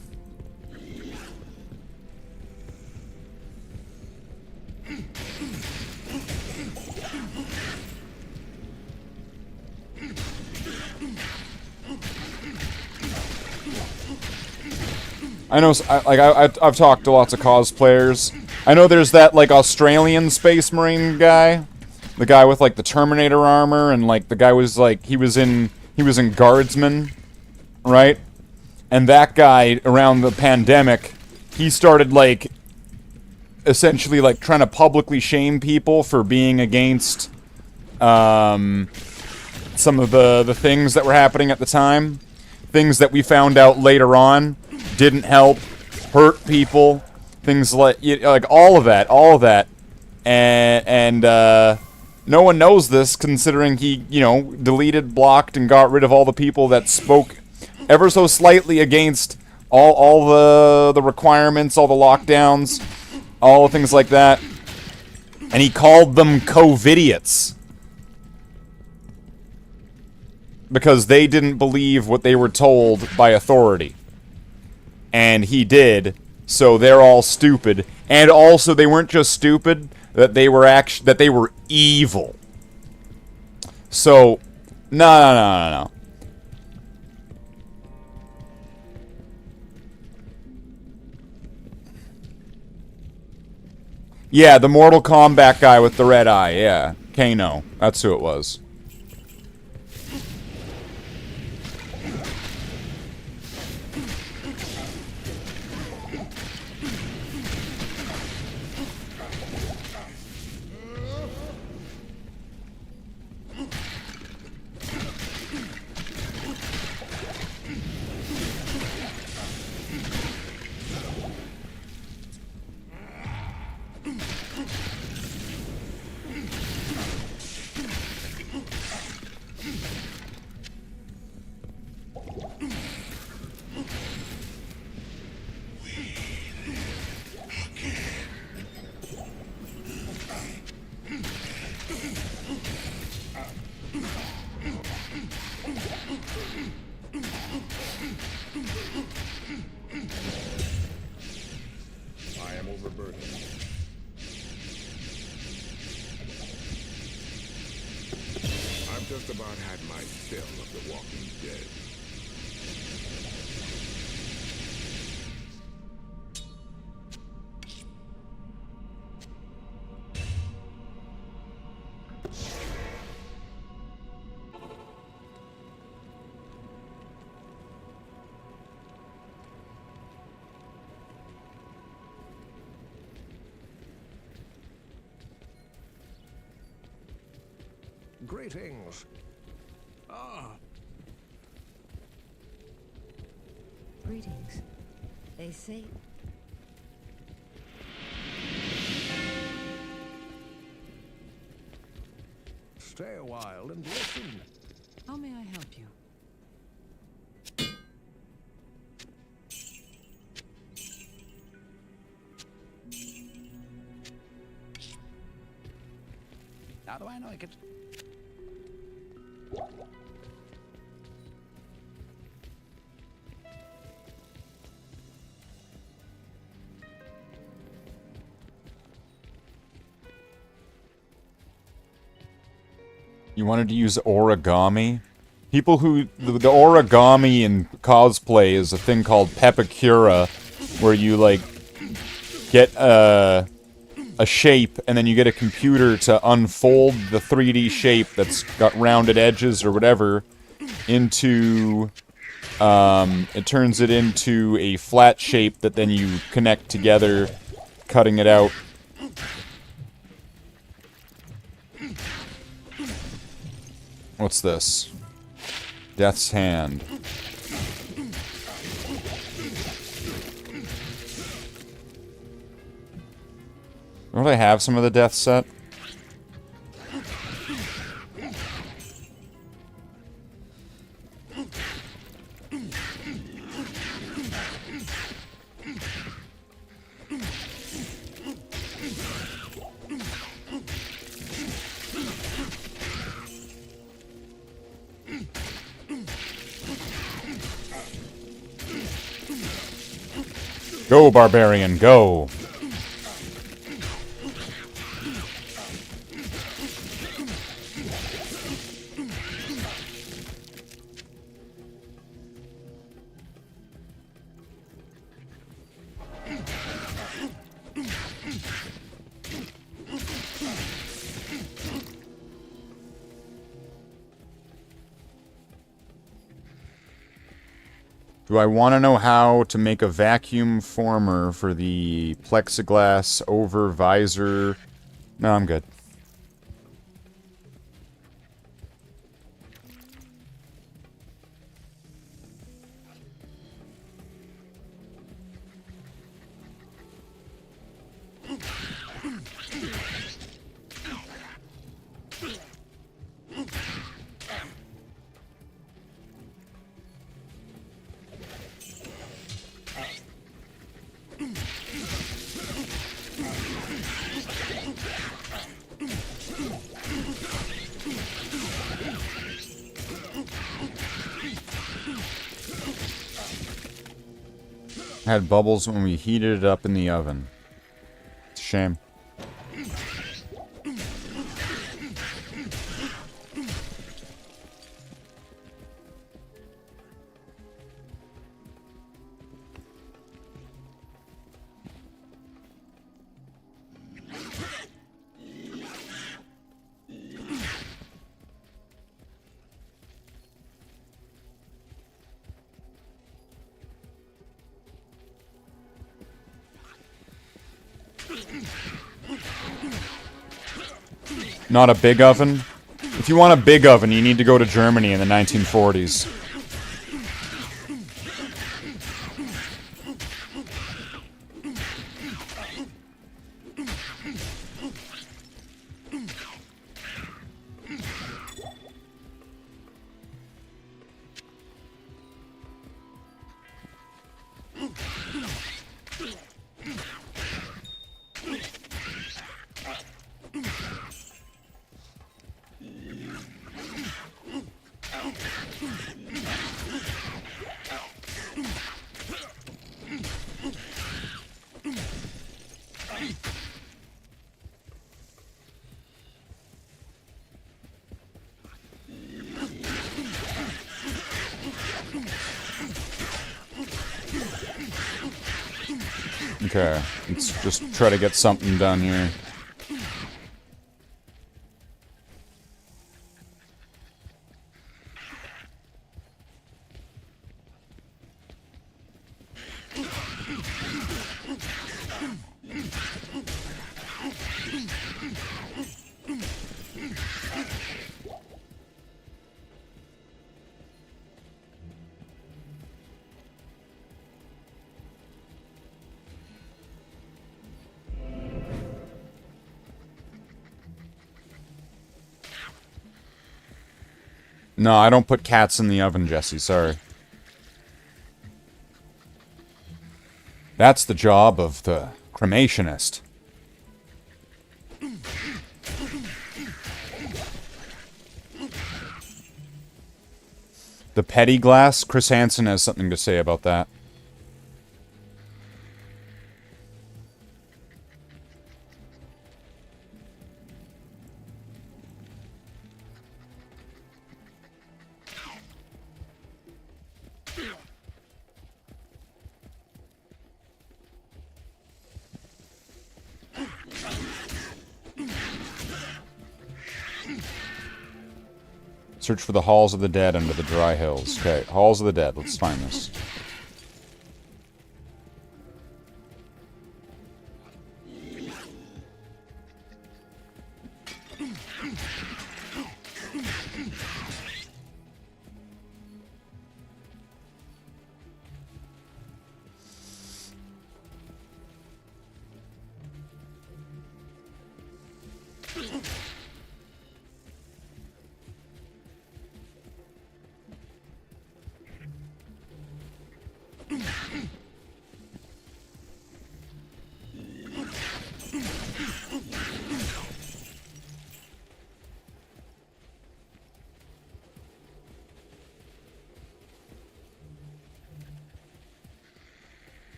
I know, I've talked to lots of cosplayers. I know there's that, like, Australian Space Marine guy. The guy with, like, the Terminator armor, and, like, the guy was, like, he was in Guardsman, right? And that guy, around the pandemic, he started, like, essentially, like, trying to publicly shame people for being against, some of the things that were happening at the time. Things that we found out later on didn't help, hurt people, things like all of that, and no one knows this, considering he, deleted, blocked, and got rid of all the people that spoke ever so slightly against all the requirements, all the lockdowns, all things like that, and he called them COVIDiots. Because they didn't believe what they were told by authority. And he did, so they're all stupid. And also, they weren't just stupid, that they were evil. So, no. Yeah, the Mortal Kombat guy with the red eye, yeah. Kano, that's who it was. Just about had my fill of the Walking Dead. Greetings. Greetings. They say... Stay a while and listen. How may I help you? How do I know I could... You wanted to use origami? People who... The origami in cosplay is a thing called Pepakura, where you, like, get a shape, and then you get a computer to unfold the 3D shape that's got rounded edges or whatever into... it turns it into a flat shape that then you connect together, cutting it out. What's this? Death's Hand. Don't I have some of the death set? Go, barbarian, go! Do I want to know how to make a vacuum former for the plexiglass over visor? No, I'm good. Had bubbles when we heated it up in the oven. It's a shame. Not a big oven? If you want a big oven, you need to go to Germany in the 1940s. Okay, let's just try to get something done here. No, I don't put cats in the oven, Jesse, sorry. That's the job of the cremationist. The petty glass? Chris Hansen has something to say about that. Search for the Halls of the Dead under the dry hills. Okay, Halls of the Dead. Let's find this.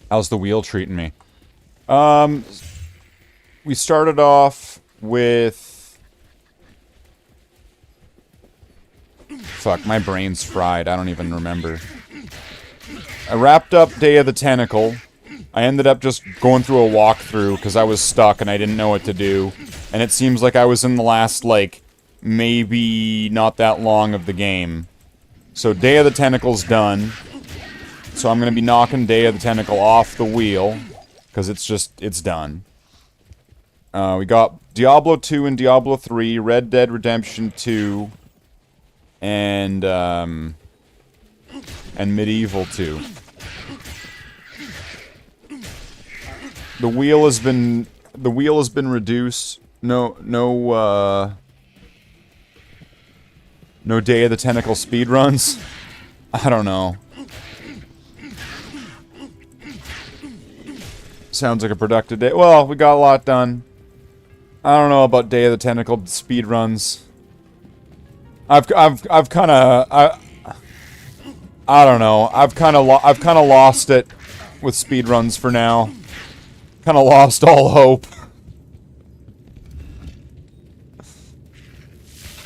How's the wheel treating me? We started off with... Fuck, my brain's fried. I don't even remember. I wrapped up Day of the Tentacle. I ended up just going through a walkthrough because I was stuck and I didn't know what to do. And it seems like I was in the last, like, maybe not that long of the game. So Day of the Tentacle's done. So I'm going to be knocking Day of the Tentacle off the wheel, because it's done. We got Diablo 2 and Diablo 3, Red Dead Redemption 2, and Medieval 2. The wheel has been reduced. No Day of the Tentacle speedruns. I don't know. Sounds like a productive day. Well, we got a lot done. I don't know about Day of the Tentacle speedruns. I've kind of I don't know. I've kind of lost it with speedruns for now. Kind of lost all hope.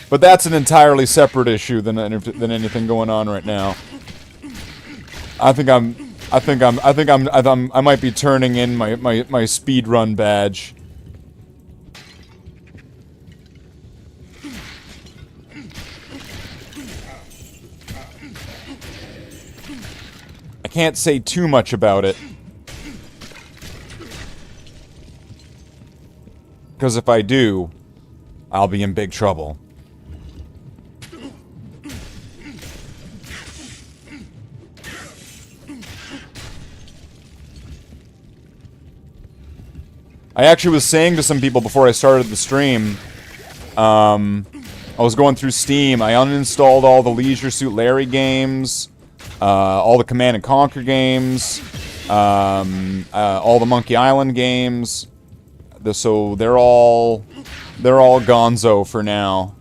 But that's an entirely separate issue than anything going on right now. I might be turning in my speedrun badge. I can't say too much about it. Because if I do, I'll be in big trouble. I actually was saying to some people before I started the stream, I was going through Steam, I uninstalled all the Leisure Suit Larry games, all the Command & Conquer games, all the Monkey Island games, so they're all gonzo for now.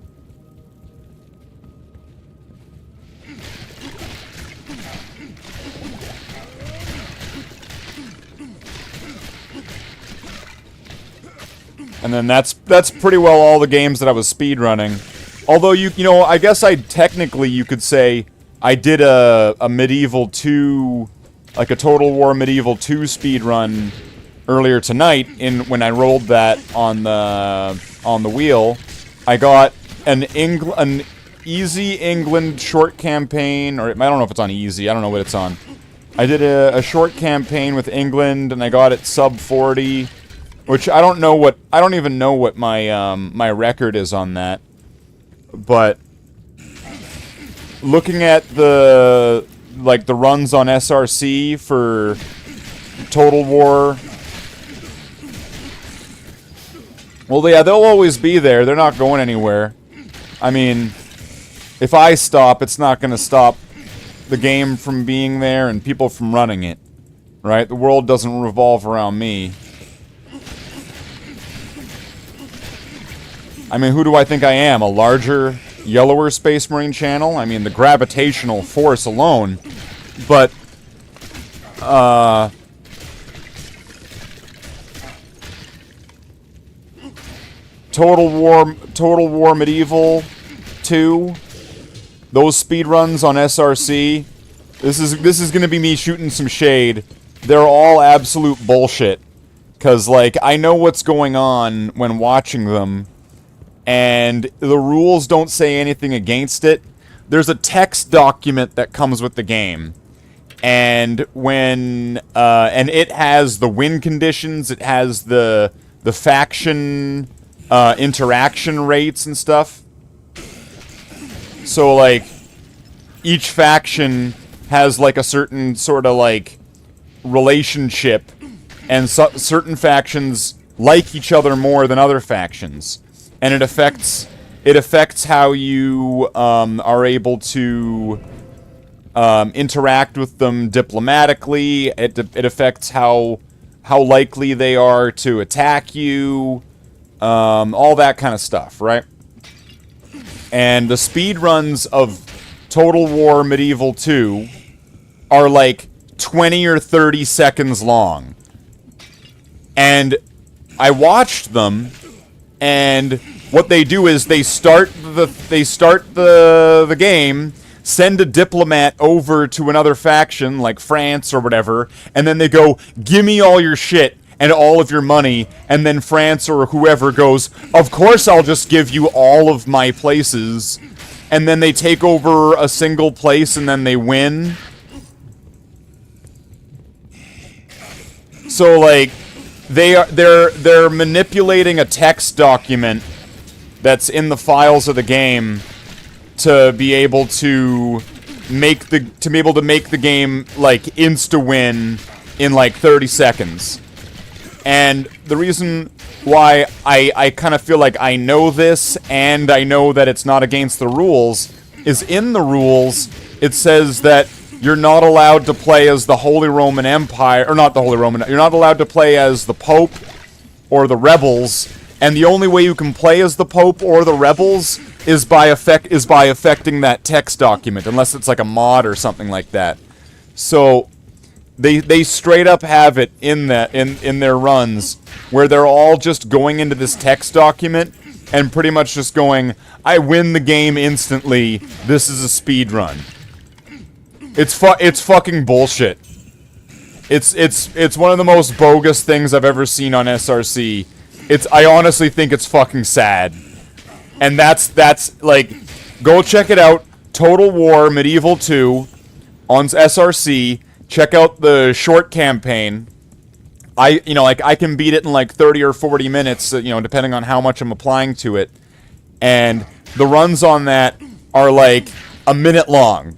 And then that's pretty well all the games that I was speedrunning. Although you know, I guess you could say I did a Medieval 2, like a Total War Medieval 2 speedrun earlier tonight when I rolled that on the wheel. I got an easy England short campaign, or I don't know if it's on easy, I don't know what it's on. I did a short campaign with England and I got it sub 40. Which I don't even know what my my record is on that. But looking at the runs on SRC for Total War, well, yeah, they'll always be there. They're not going anywhere. I mean, if I stop, it's not going to stop the game from being there and people from running it, right? The world doesn't revolve around me. I mean, who do I think I am? A larger, yellower Space Marine channel? I mean, the gravitational force alone. But, Total War Medieval 2, those speedruns on SRC, this is gonna be me shooting some shade. They're all absolute bullshit. 'Cause, like, I know what's going on when watching them. and the rules don't say anything against it. There's a text document that comes with the game, and when and it has the win conditions, it has the faction interaction rates and stuff. So like each faction has like a certain sort of like relationship, and certain factions like each other more than other factions, and it affects how you are able to interact with them diplomatically. It affects how likely they are to attack you, all that kind of stuff, right? And the speed runs of Total War Medieval 2 are like 20 or 30 seconds long. And I watched them, and what they do is they start the game, send a diplomat over to another faction like France or whatever, and then they go, "Give me all your shit and all of your money," and then France or whoever goes, "Of course I'll just give you all of my places," and then they take over a single place and then they win. So like they're manipulating a text document that's in the files of the game to be able to make the game like insta win in like 30 seconds. And the reason why I kind of feel like I know this and I know that it's not against the rules is in the rules it says that you're not allowed to play as the Holy Roman Empire, or not the Holy Roman, you're not allowed to play as the Pope or the rebels, and the only way you can play as the Pope or the rebels is by affecting that text document, unless it's like a mod or something like that. So they straight up have it in their runs where they're all just going into this text document and pretty much just going, "I win the game instantly. This is a speed run." It's fucking bullshit. It's one of the most bogus things I've ever seen on SRC. I honestly think it's fucking sad. And that's like, go check it out. Total War Medieval 2 on SRC. Check out the short campaign. I can beat it in like 30 or 40 minutes, depending on how much I'm applying to it. And the runs on that are like a minute long,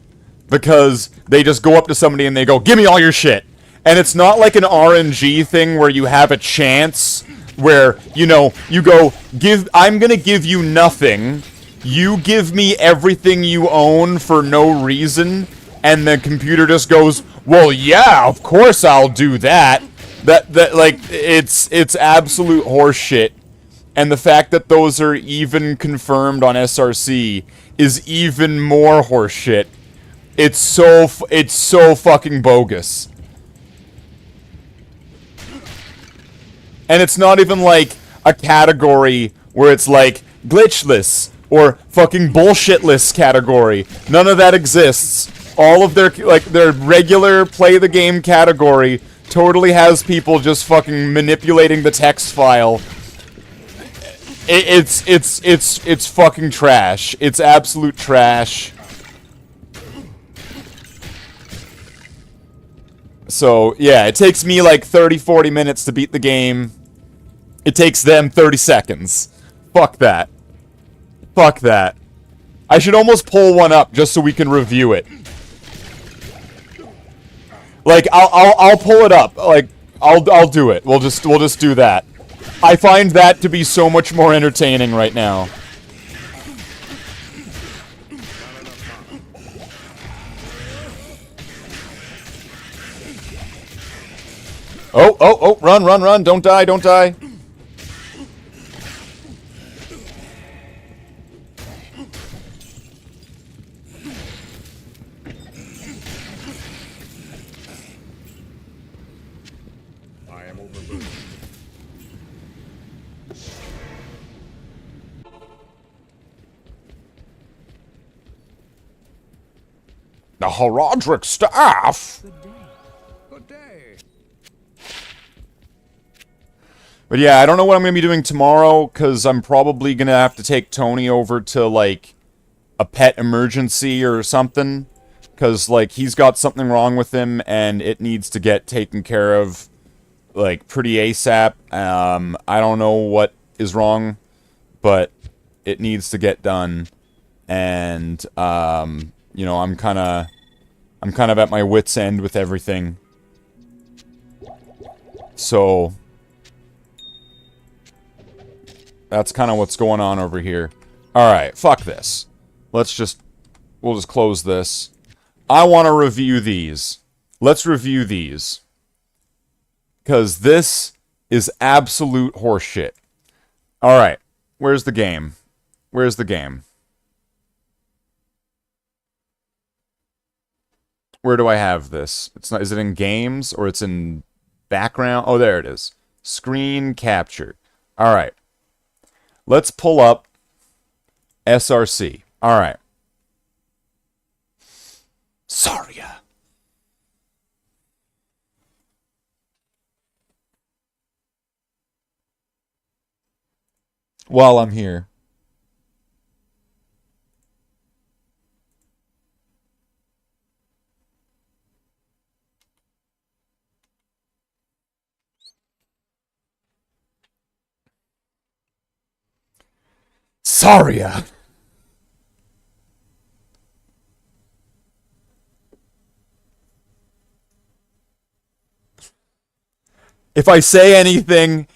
because they just go up to somebody and they go, "Give me all your shit." And it's not like an RNG thing where you have a chance where, you go, I'm gonna give you nothing, you give me everything you own for no reason, and the computer just goes, "Well, yeah, of course I'll do that." That like, it's absolute horseshit. And the fact that those are even confirmed on SRC is even more horseshit. It's so fucking bogus. And it's not even like a category where it's like glitchless or fucking bullshitless category. None of that exists. All of their regular play the game category totally has people just fucking manipulating the text file. It's fucking trash. It's absolute trash. So, yeah, it takes me like 30-40 minutes to beat the game. It takes them 30 seconds. Fuck that. Fuck that. I should almost pull one up just so we can review it. Like, I'll pull it up. Like, I'll do it. We'll just do that. I find that to be so much more entertaining right now. Oh, run, don't die. I am overburdened. The Horodric staff? Good day. But yeah, I don't know what I'm going to be doing tomorrow, because I'm probably going to have to take Tony over to, like, a pet emergency or something. Because, like, he's got something wrong with him, and it needs to get taken care of, like, pretty ASAP. I don't know what is wrong, but it needs to get done. And, you know, I'm kind of at my wit's end with everything. So that's kind of what's going on over here. Alright, fuck this. We'll just close this. I want to review these. Let's review these. Because this is absolute horseshit. Alright, where's the game? Where's the game? Where do I have this? It's not. Is it in games or it's in background? Oh, there it is. Screen capture. All right. Let's pull up SRC. All right. Saria. While I'm here. Saria. If I say anything,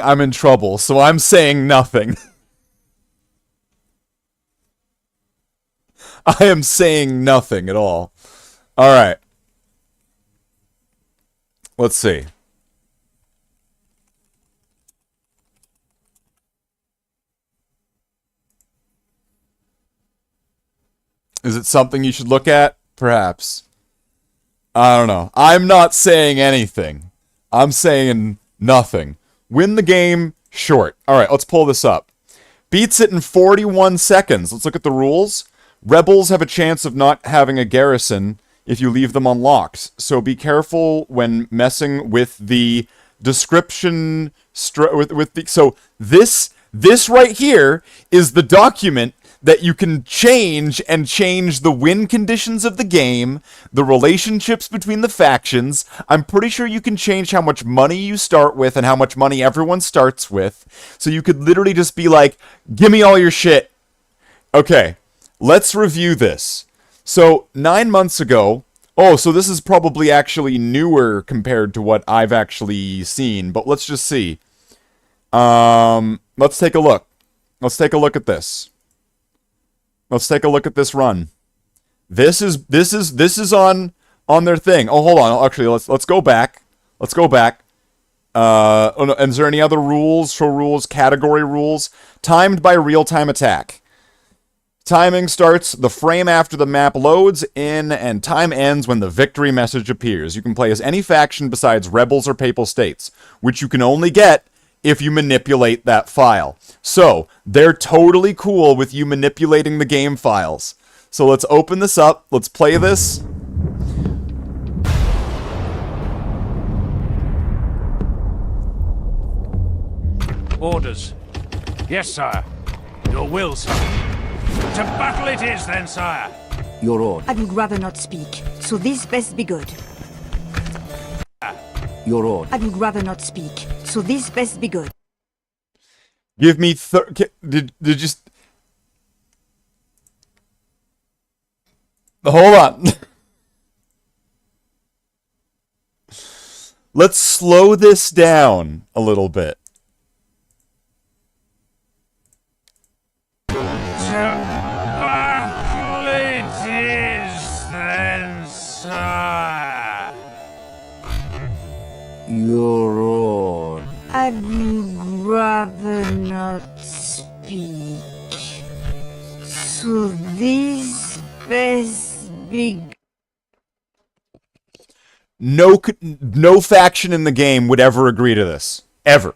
I'm in trouble, so I'm saying nothing. I am saying nothing at all. Alright. Let's see. Is it something you should look at? Perhaps. I don't know. I'm not saying anything. I'm saying nothing. Win the game, short. Alright, let's pull this up. Beats it in 41 seconds. Let's look at the rules. Rebels have a chance of not having a garrison if you leave them unlocked. So be careful when messing with the description... So this right here is the document that you can change the win conditions of the game, the relationships between the factions. I'm pretty sure you can change how much money you start with and how much money everyone starts with. So you could literally just be like, give me all your shit. Okay, let's review this. So 9 months ago, so this is probably actually newer compared to what I've actually seen, but let's just see. Let's take a look. Let's take a look at this. Let's take a look at this run. This is on their thing. Oh, hold on. Actually, let's go back. Let's go back. Oh no, and is there any other rules? Show rules, category rules. Timed by real-time attack. Timing starts the frame after the map loads in, and time ends when the victory message appears. You can play as any faction besides Rebels or Papal States, which you can only get if you manipulate that file. So, they're totally cool with you manipulating the game files. So let's open this up, let's play this. Orders. Yes, sire. Your will, sire. To battle it is, then, sire. Your order. I would rather not speak, so this best be good. Your order. I would rather not speak, so this best be good. Give me did just... Hold on. Let's slow this down a little bit. Your order. I would rather not speak, so this best be... No faction in the game would ever agree to this. Ever.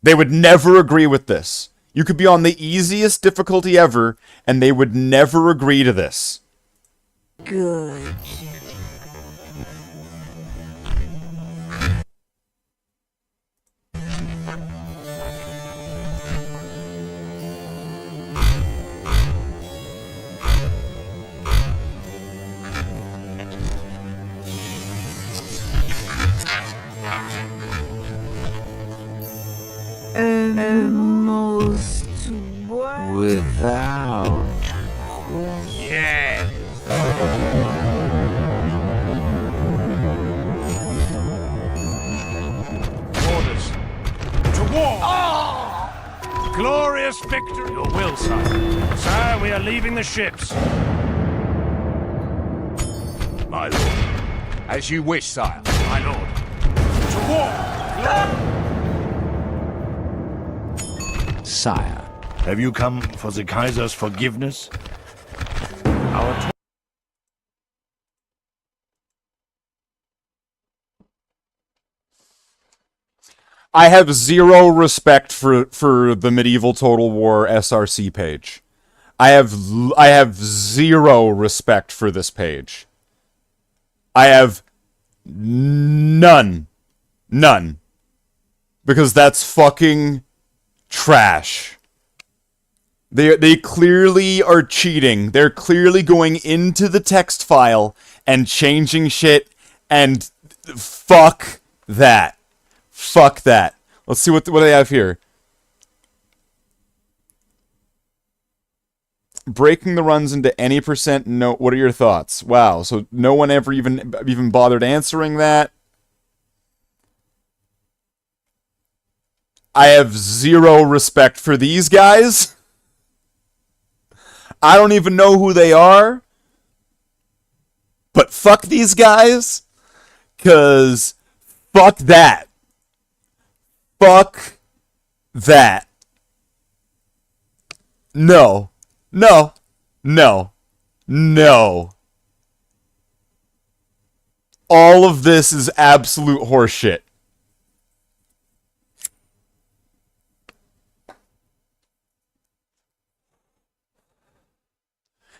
They would never agree with this. You could be on the easiest difficulty ever, and they would never agree to this. Good. supposed to work without. Yeah. Orders. To war! Glorious victory! Your will, sire. Sire, we are leaving the ships. My lord. As you wish, sire. My lord. To war! Sire. Have you come for the Kaiser's forgiveness? Our I have zero respect for the Medieval Total War SRC page. I have zero respect for this page. I have none. None. Because that's fucking trash. They clearly are cheating. They're clearly going into the text file and changing shit, and fuck that. Fuck that. Let's see what I have here. Breaking the runs into any percent. No. What are your thoughts? Wow. So no one ever even bothered answering that. I have zero respect for these guys. I don't even know who they are. But fuck these guys. 'Cause fuck that. Fuck that. No. No. No. No. All of this is absolute horseshit.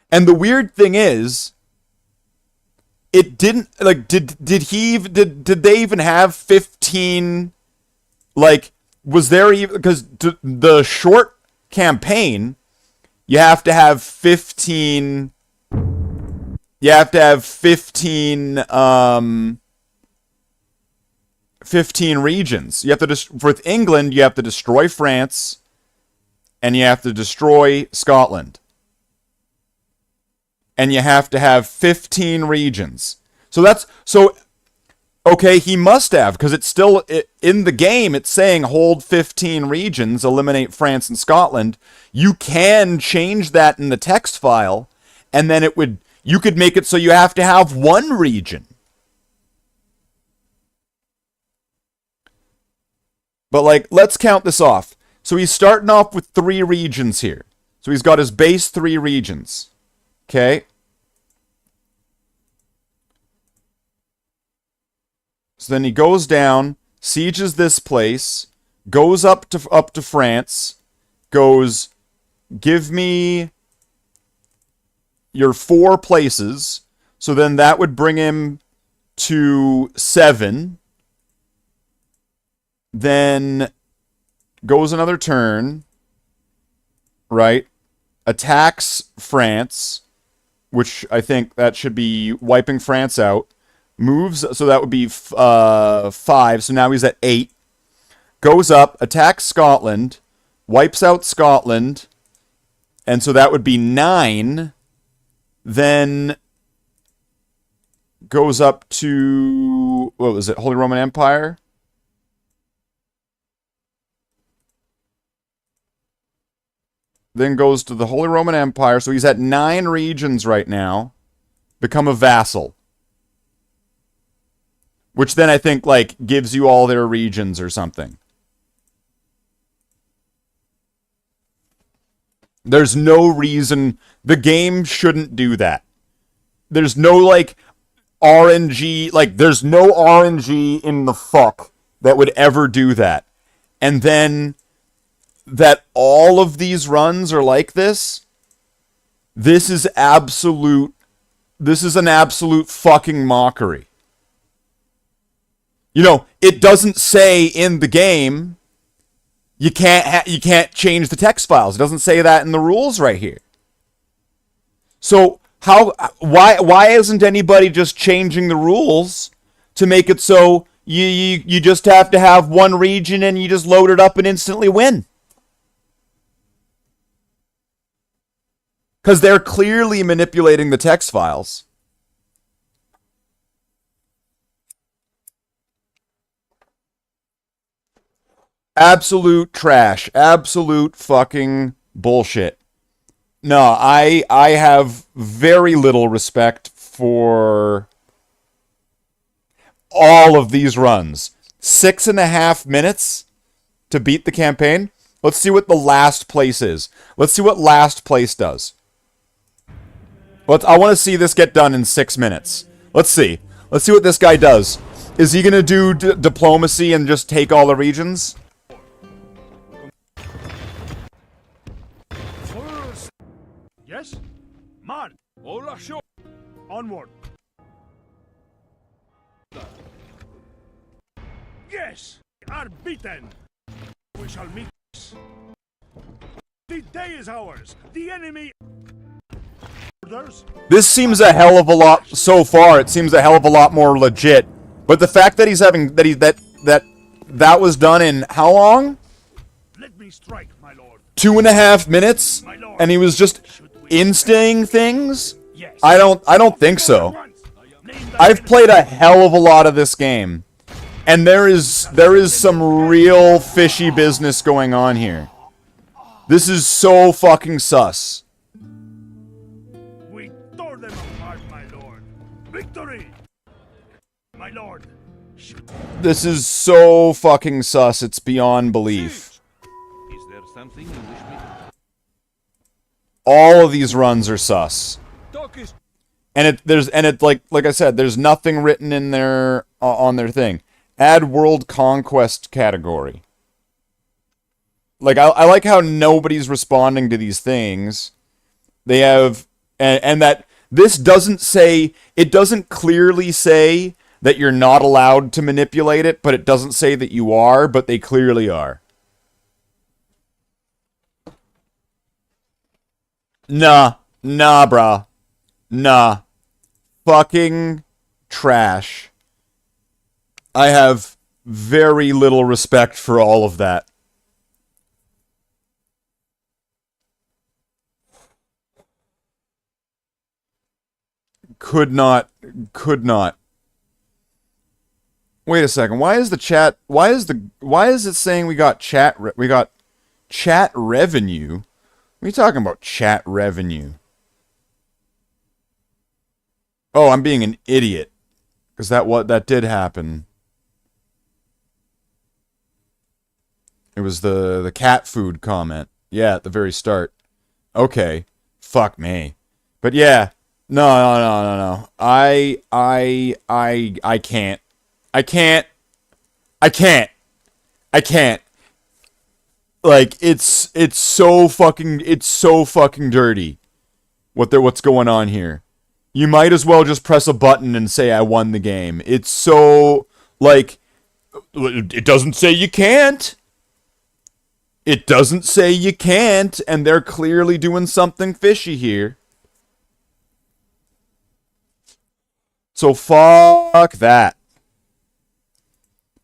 And the weird thing is, it didn't, like, did they even have 15, like, was there even, because the short campaign, you have to have 15, 15 regions. You have to, with England, you have to destroy France, and you have to destroy Scotland. And you have to have 15 regions. Okay, he must have, because it's still, in the game, it's saying hold 15 regions, eliminate France and Scotland. You can change that in the text file, and then you could make it so you have to have one region. But, like, let's count this off. So he's starting off with 3 regions here. So he's got his base 3 regions. Okay. So then he goes down, sieges this place, goes up to France, goes, give me your 4 places. So then that would bring him to 7. Then goes another turn, right? Attacks France, which I think that should be wiping France out. Moves, so that would be 5. So now he's at 8. Goes up, attacks Scotland, wipes out Scotland, and so that would be 9. Then goes up to, what was it, Holy Roman Empire? Then goes to the Holy Roman Empire. So he's at 9 regions right now. Become a vassal. Which then I think, like, gives you all their regions or something. There's no reason. The game shouldn't do that. There's no, like, RNG. Like, there's no RNG in the fuck that would ever do that. And then that all of these runs are like this. This is absolute. This is an absolute fucking mockery. You know, it doesn't say in the game you can't change the text files. It doesn't say that in the rules right here. So why isn't anybody just changing the rules to make it so you just have to have one region and you just load it up and instantly win? Because they're clearly manipulating the text files. Absolute trash. Absolute fucking bullshit. No, I have very little respect for all of these runs. 6.5 minutes to beat the campaign. Let's see what the last place is. Let's see what last place does. I want to see this get done in 6 minutes. Let's see. Let's see what this guy does. Is he going to do diplomacy and just take all the regions? Yes? Man! Hola, show! Onward! Yes! Are beaten! We shall meet. The day is ours! The enemy... This seems a hell of a lot, so far, it seems a hell of a lot more legit. But the fact that he's having, that was done in how long? Let me strike, my lord. 2.5 minutes? And he was just insting things? I don't think so. I've played a hell of a lot of this game. And there is some real fishy business going on here. This is so fucking sus. We tore them apart, my lord. Victory! My lord. This is so fucking sus, it's beyond belief. Is there something you wish me to... All of these runs are sus. And like I said, there's nothing written in there on their thing. Add world conquest category. Like I like how nobody's responding to these things. They have and that this doesn't say, it doesn't clearly say that you're not allowed to manipulate it, but it doesn't say that you are, but they clearly are. Nah, brah. Nah. Fucking trash. I have very little respect for all of that. Could not. Wait a second. Why is it saying we got chat revenue? What are you talking about, chat revenue? Oh, I'm being an idiot. Because that did happen. It was the cat food comment. Yeah, at the very start. Okay. Fuck me. But yeah. No. I can't. Like, it's so fucking dirty. What's going on here? You might as well just press a button and say I won the game. It's so, like, it doesn't say you can't. It doesn't say you can't, and they're clearly doing something fishy here. So fuck that.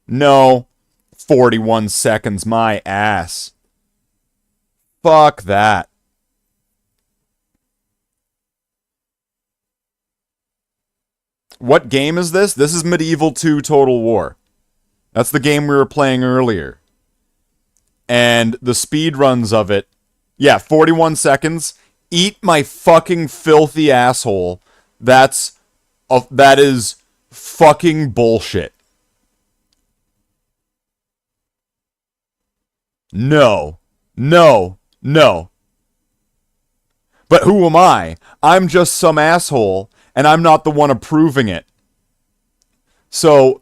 No. 41 seconds, my ass. Fuck that. What game is this? This is Medieval 2 Total War. That's the game we were playing earlier. And the speed runs of it. Yeah, 41 seconds. Eat my fucking filthy asshole. That is fucking bullshit. No. But who am I? I'm just some asshole, and I'm not the one approving it. So,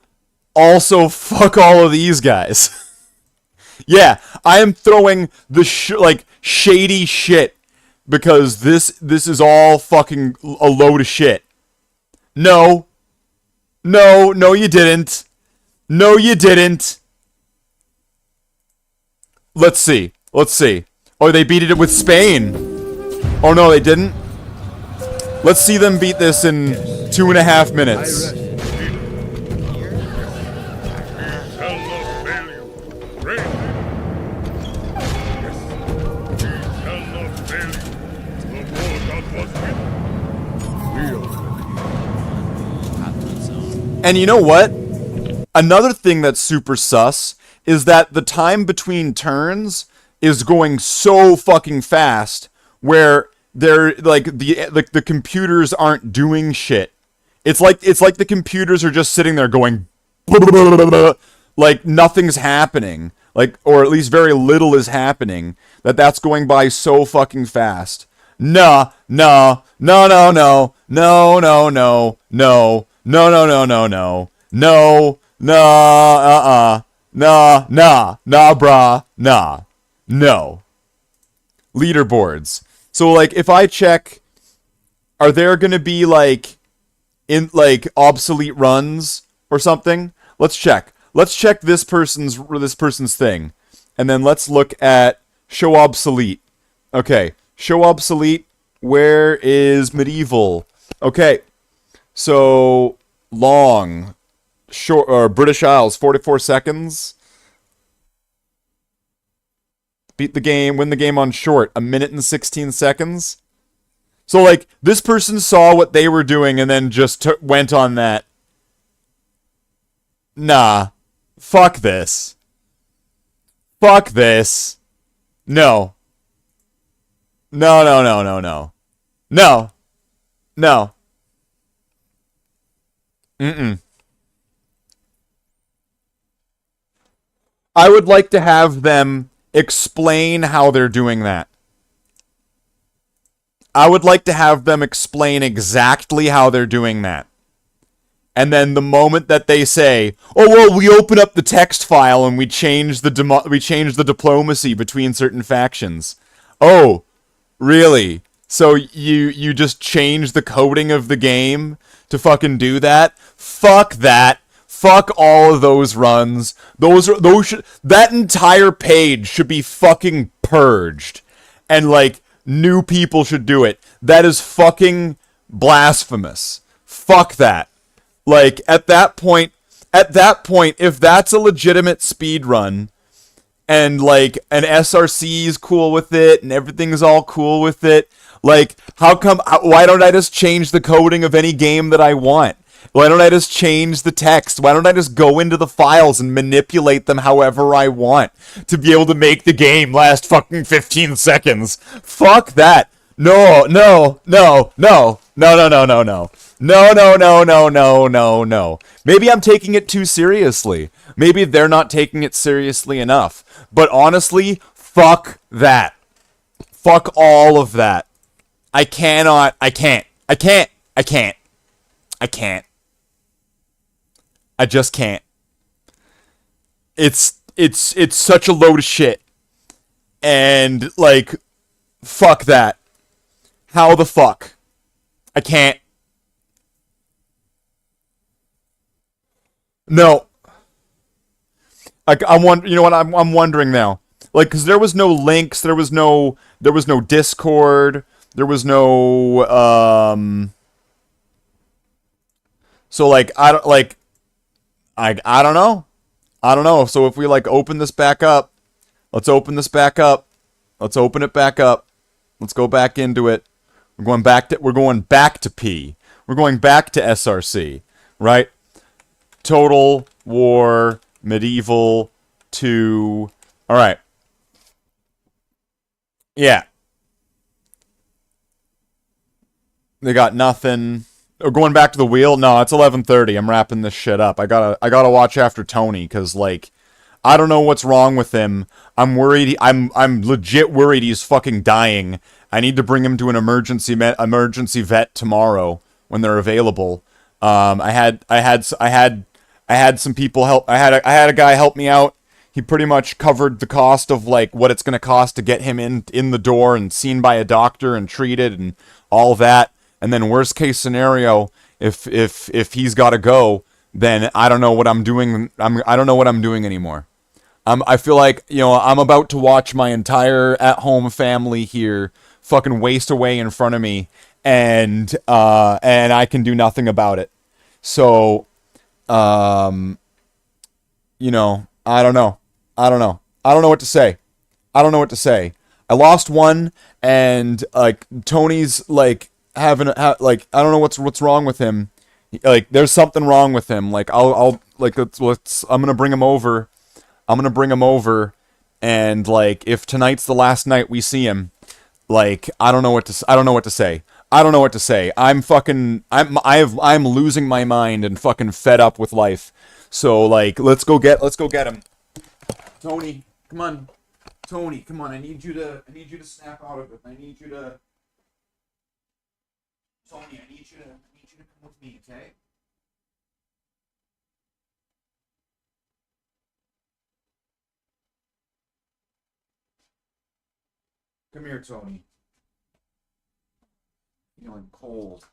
also fuck all of these guys. Yeah, I am throwing the shady shit because this is all fucking a load of shit. No, you didn't. No, you didn't. Let's see. Oh, they beat it with Spain. Oh, no, they didn't. Let's see them beat this in 2.5 minutes. And you know what? Another thing that's super sus is that the time between turns is going so fucking fast where they're like the computers aren't doing shit. It's like the computers are just sitting there going like nothing's happening. Like, or at least very little is happening. That's going by so fucking fast. No, no, no, no, no, no, no, no, no, no, no, no, no, no, no, nah, nah, brah, nah, no. Leaderboards. So, like, if I check, are there gonna be, like, obsolete runs or something? Let's check. Let's check this person's thing. And then let's look at show obsolete. Okay, show obsolete. Where is medieval? Okay, so long, short, or British Isles, 44 seconds. Beat the game, win the game on short, 1 minute and 16 seconds. So, like, this person saw what they were doing and then just went on that. Nah. Fuck this. Fuck this. No. No, no, no, no, no. No. No. Mm-mm. I would like to have them explain how they're doing that. I would like to have them explain exactly how they're doing that. And then the moment that they say, "Oh well, we open up the text file and we change the diplomacy between certain factions." Oh, really? So you just change the coding of the game to fucking do that? Fuck that. Fuck all of those runs. That entire page should be fucking purged. And like new people should do it. That is fucking blasphemous. Fuck that. Like, at that point, if that's a legitimate speed run, and, like, an SRC's cool with it, and everything's all cool with it, like, why don't I just change the coding of any game that I want? Why don't I just change the text? Why don't I just go into the files and manipulate them however I want to be able to make the game last fucking 15 seconds? Fuck that. No, no, no, no, no, no, no, no, no. No, no, no, no, no, no, no. Maybe I'm taking it too seriously. Maybe they're not taking it seriously enough. But honestly, fuck that. Fuck all of that. I can't. I just can't. It's such a load of shit. And, like, fuck that. How the fuck? I can't. No. Like, you know what? I'm wondering now. Like, because there was no links, there was no Discord, there was no so like I don't know. I don't know. So if we like open this back up, let's open this back up. Let's open it back up. Let's go back into it. We're going back to P. We're going back to SRC, right? Total War Medieval 2. All right. Yeah. They got nothing. We're going back to the wheel. No, it's 11:30. I'm wrapping this shit up. I gotta watch after Tony because like I don't know what's wrong with him. I'm worried. I'm legit worried he's fucking dying. I need to bring him to an emergency vet tomorrow when they're available. I had some people help. I had a guy help me out. He pretty much covered the cost of like what it's going to cost to get him in the door and seen by a doctor and treated and all that. And then worst case scenario, if he's got to go, then I don't know what I'm doing. I don't know what I'm doing anymore. I feel like, you know, I'm about to watch my entire at-home family here fucking waste away in front of me, and I can do nothing about it. So, you know, I don't know. I don't know what to say. I don't know what to say. I lost one, and like Tony's like I don't know what's wrong with him. Like, there's something wrong with him. Like, I'll like, I'm gonna bring him over. I'm gonna bring him over, and like, if tonight's the last night we see him, like, I don't know what to say. I don't know what to say. I'm losing my mind and fucking fed up with life. So like, let's go get him. Tony, come on. Tony, come on. I need you to snap out of it. Tony, I need you to come with me, okay? Come here, Tony. Feeling cold.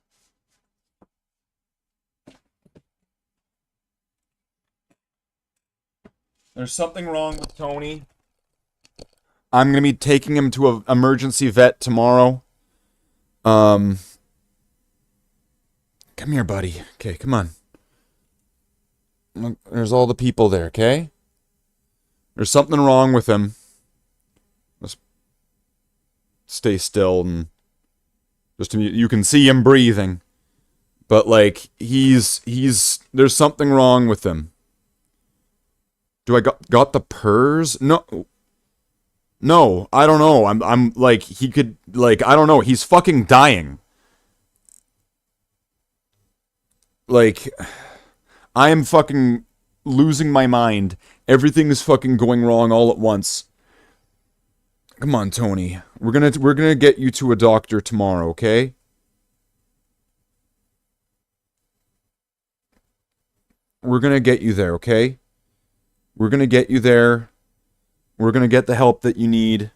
There's something wrong with Tony. I'm gonna be taking him to an emergency vet tomorrow. Come here, buddy. Okay, come on. Look, there's all the people there, okay? There's something wrong with him. Just stay still and you can see him breathing. But like, there's something wrong with him. Do I got the PERS? No, I don't know. I'm like, he could, like, I don't know. He's fucking dying. Like, I am fucking losing my mind. Everything is fucking going wrong all at once. Come on, Tony. We're gonna get you to a doctor tomorrow, okay? We're gonna get you there, okay? We're gonna get you there. We're gonna get the help that you need.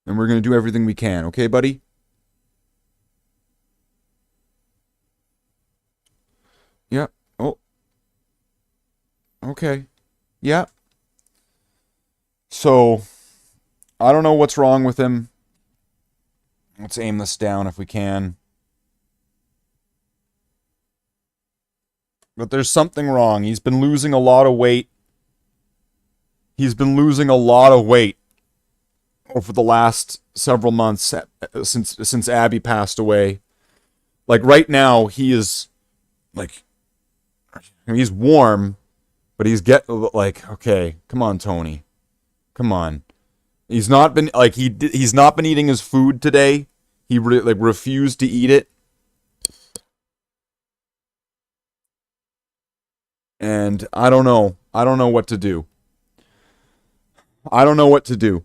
And we're gonna do everything we can, okay, buddy? Yeah. Oh. Okay. Yeah. So, I don't know what's wrong with him. Let's aim this down if we can. But there's something wrong. He's been losing a lot of weight. He's been losing a lot of weight over the last several months since Abby passed away. Like, right now, he is, like, he's warm, but he's like, okay, come on, Tony. Come on. He's not been, like, he's not been eating his food today. He, refused to eat it. And I don't know. I don't know what to do. I don't know what to do.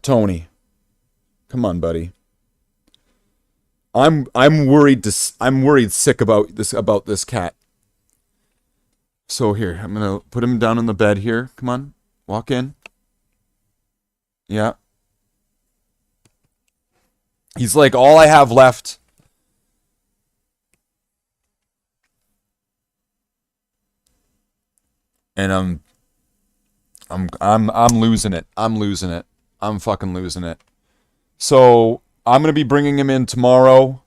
Tony. Come on, buddy. I'm worried sick about this cat. So here, I'm going to put him down on the bed here. Come on. Walk in. Yeah. He's like all I have left. And I'm losing it. I'm losing it. I'm fucking losing it. So I'm gonna be bringing him in tomorrow.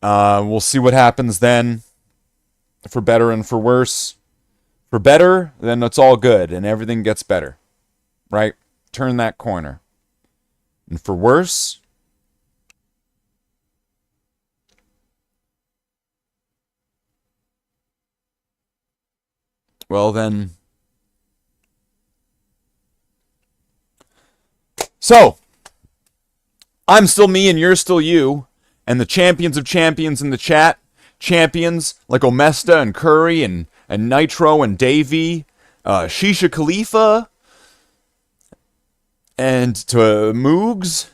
We'll see what happens then. For better and for worse. For better, then it's all good and everything gets better. Right? Turn that corner. And for worse, well then. So, I'm still me and you're still you. And the champions of champions in the chat, champions like Omesta and Curry and Nitro and Davey, Shisha Khalifa, and to Moogs,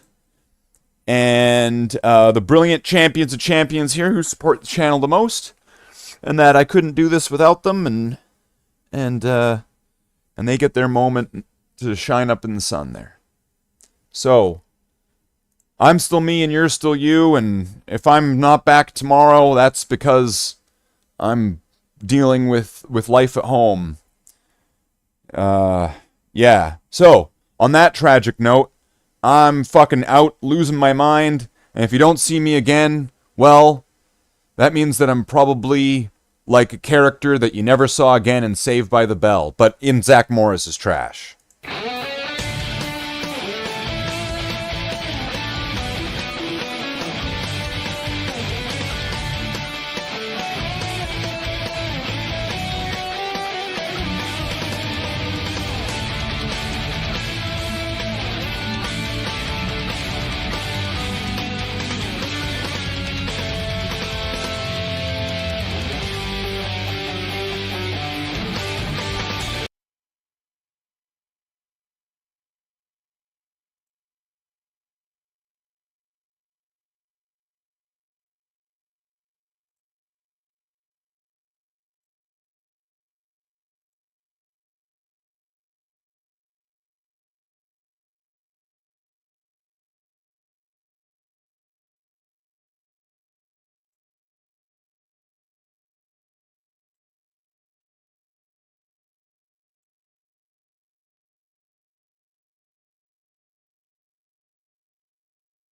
and the brilliant champions of champions here who support the channel the most, and that I couldn't do this without them, and they get their moment to shine up in the sun there. So, I'm still me and you're still you, and if I'm not back tomorrow, that's because I'm dealing with life at home. Yeah. So, on that tragic note, I'm fucking out, losing my mind, and if you don't see me again, well, that means that I'm probably like a character that you never saw again in Saved by the Bell, but in Zach Morris's trash.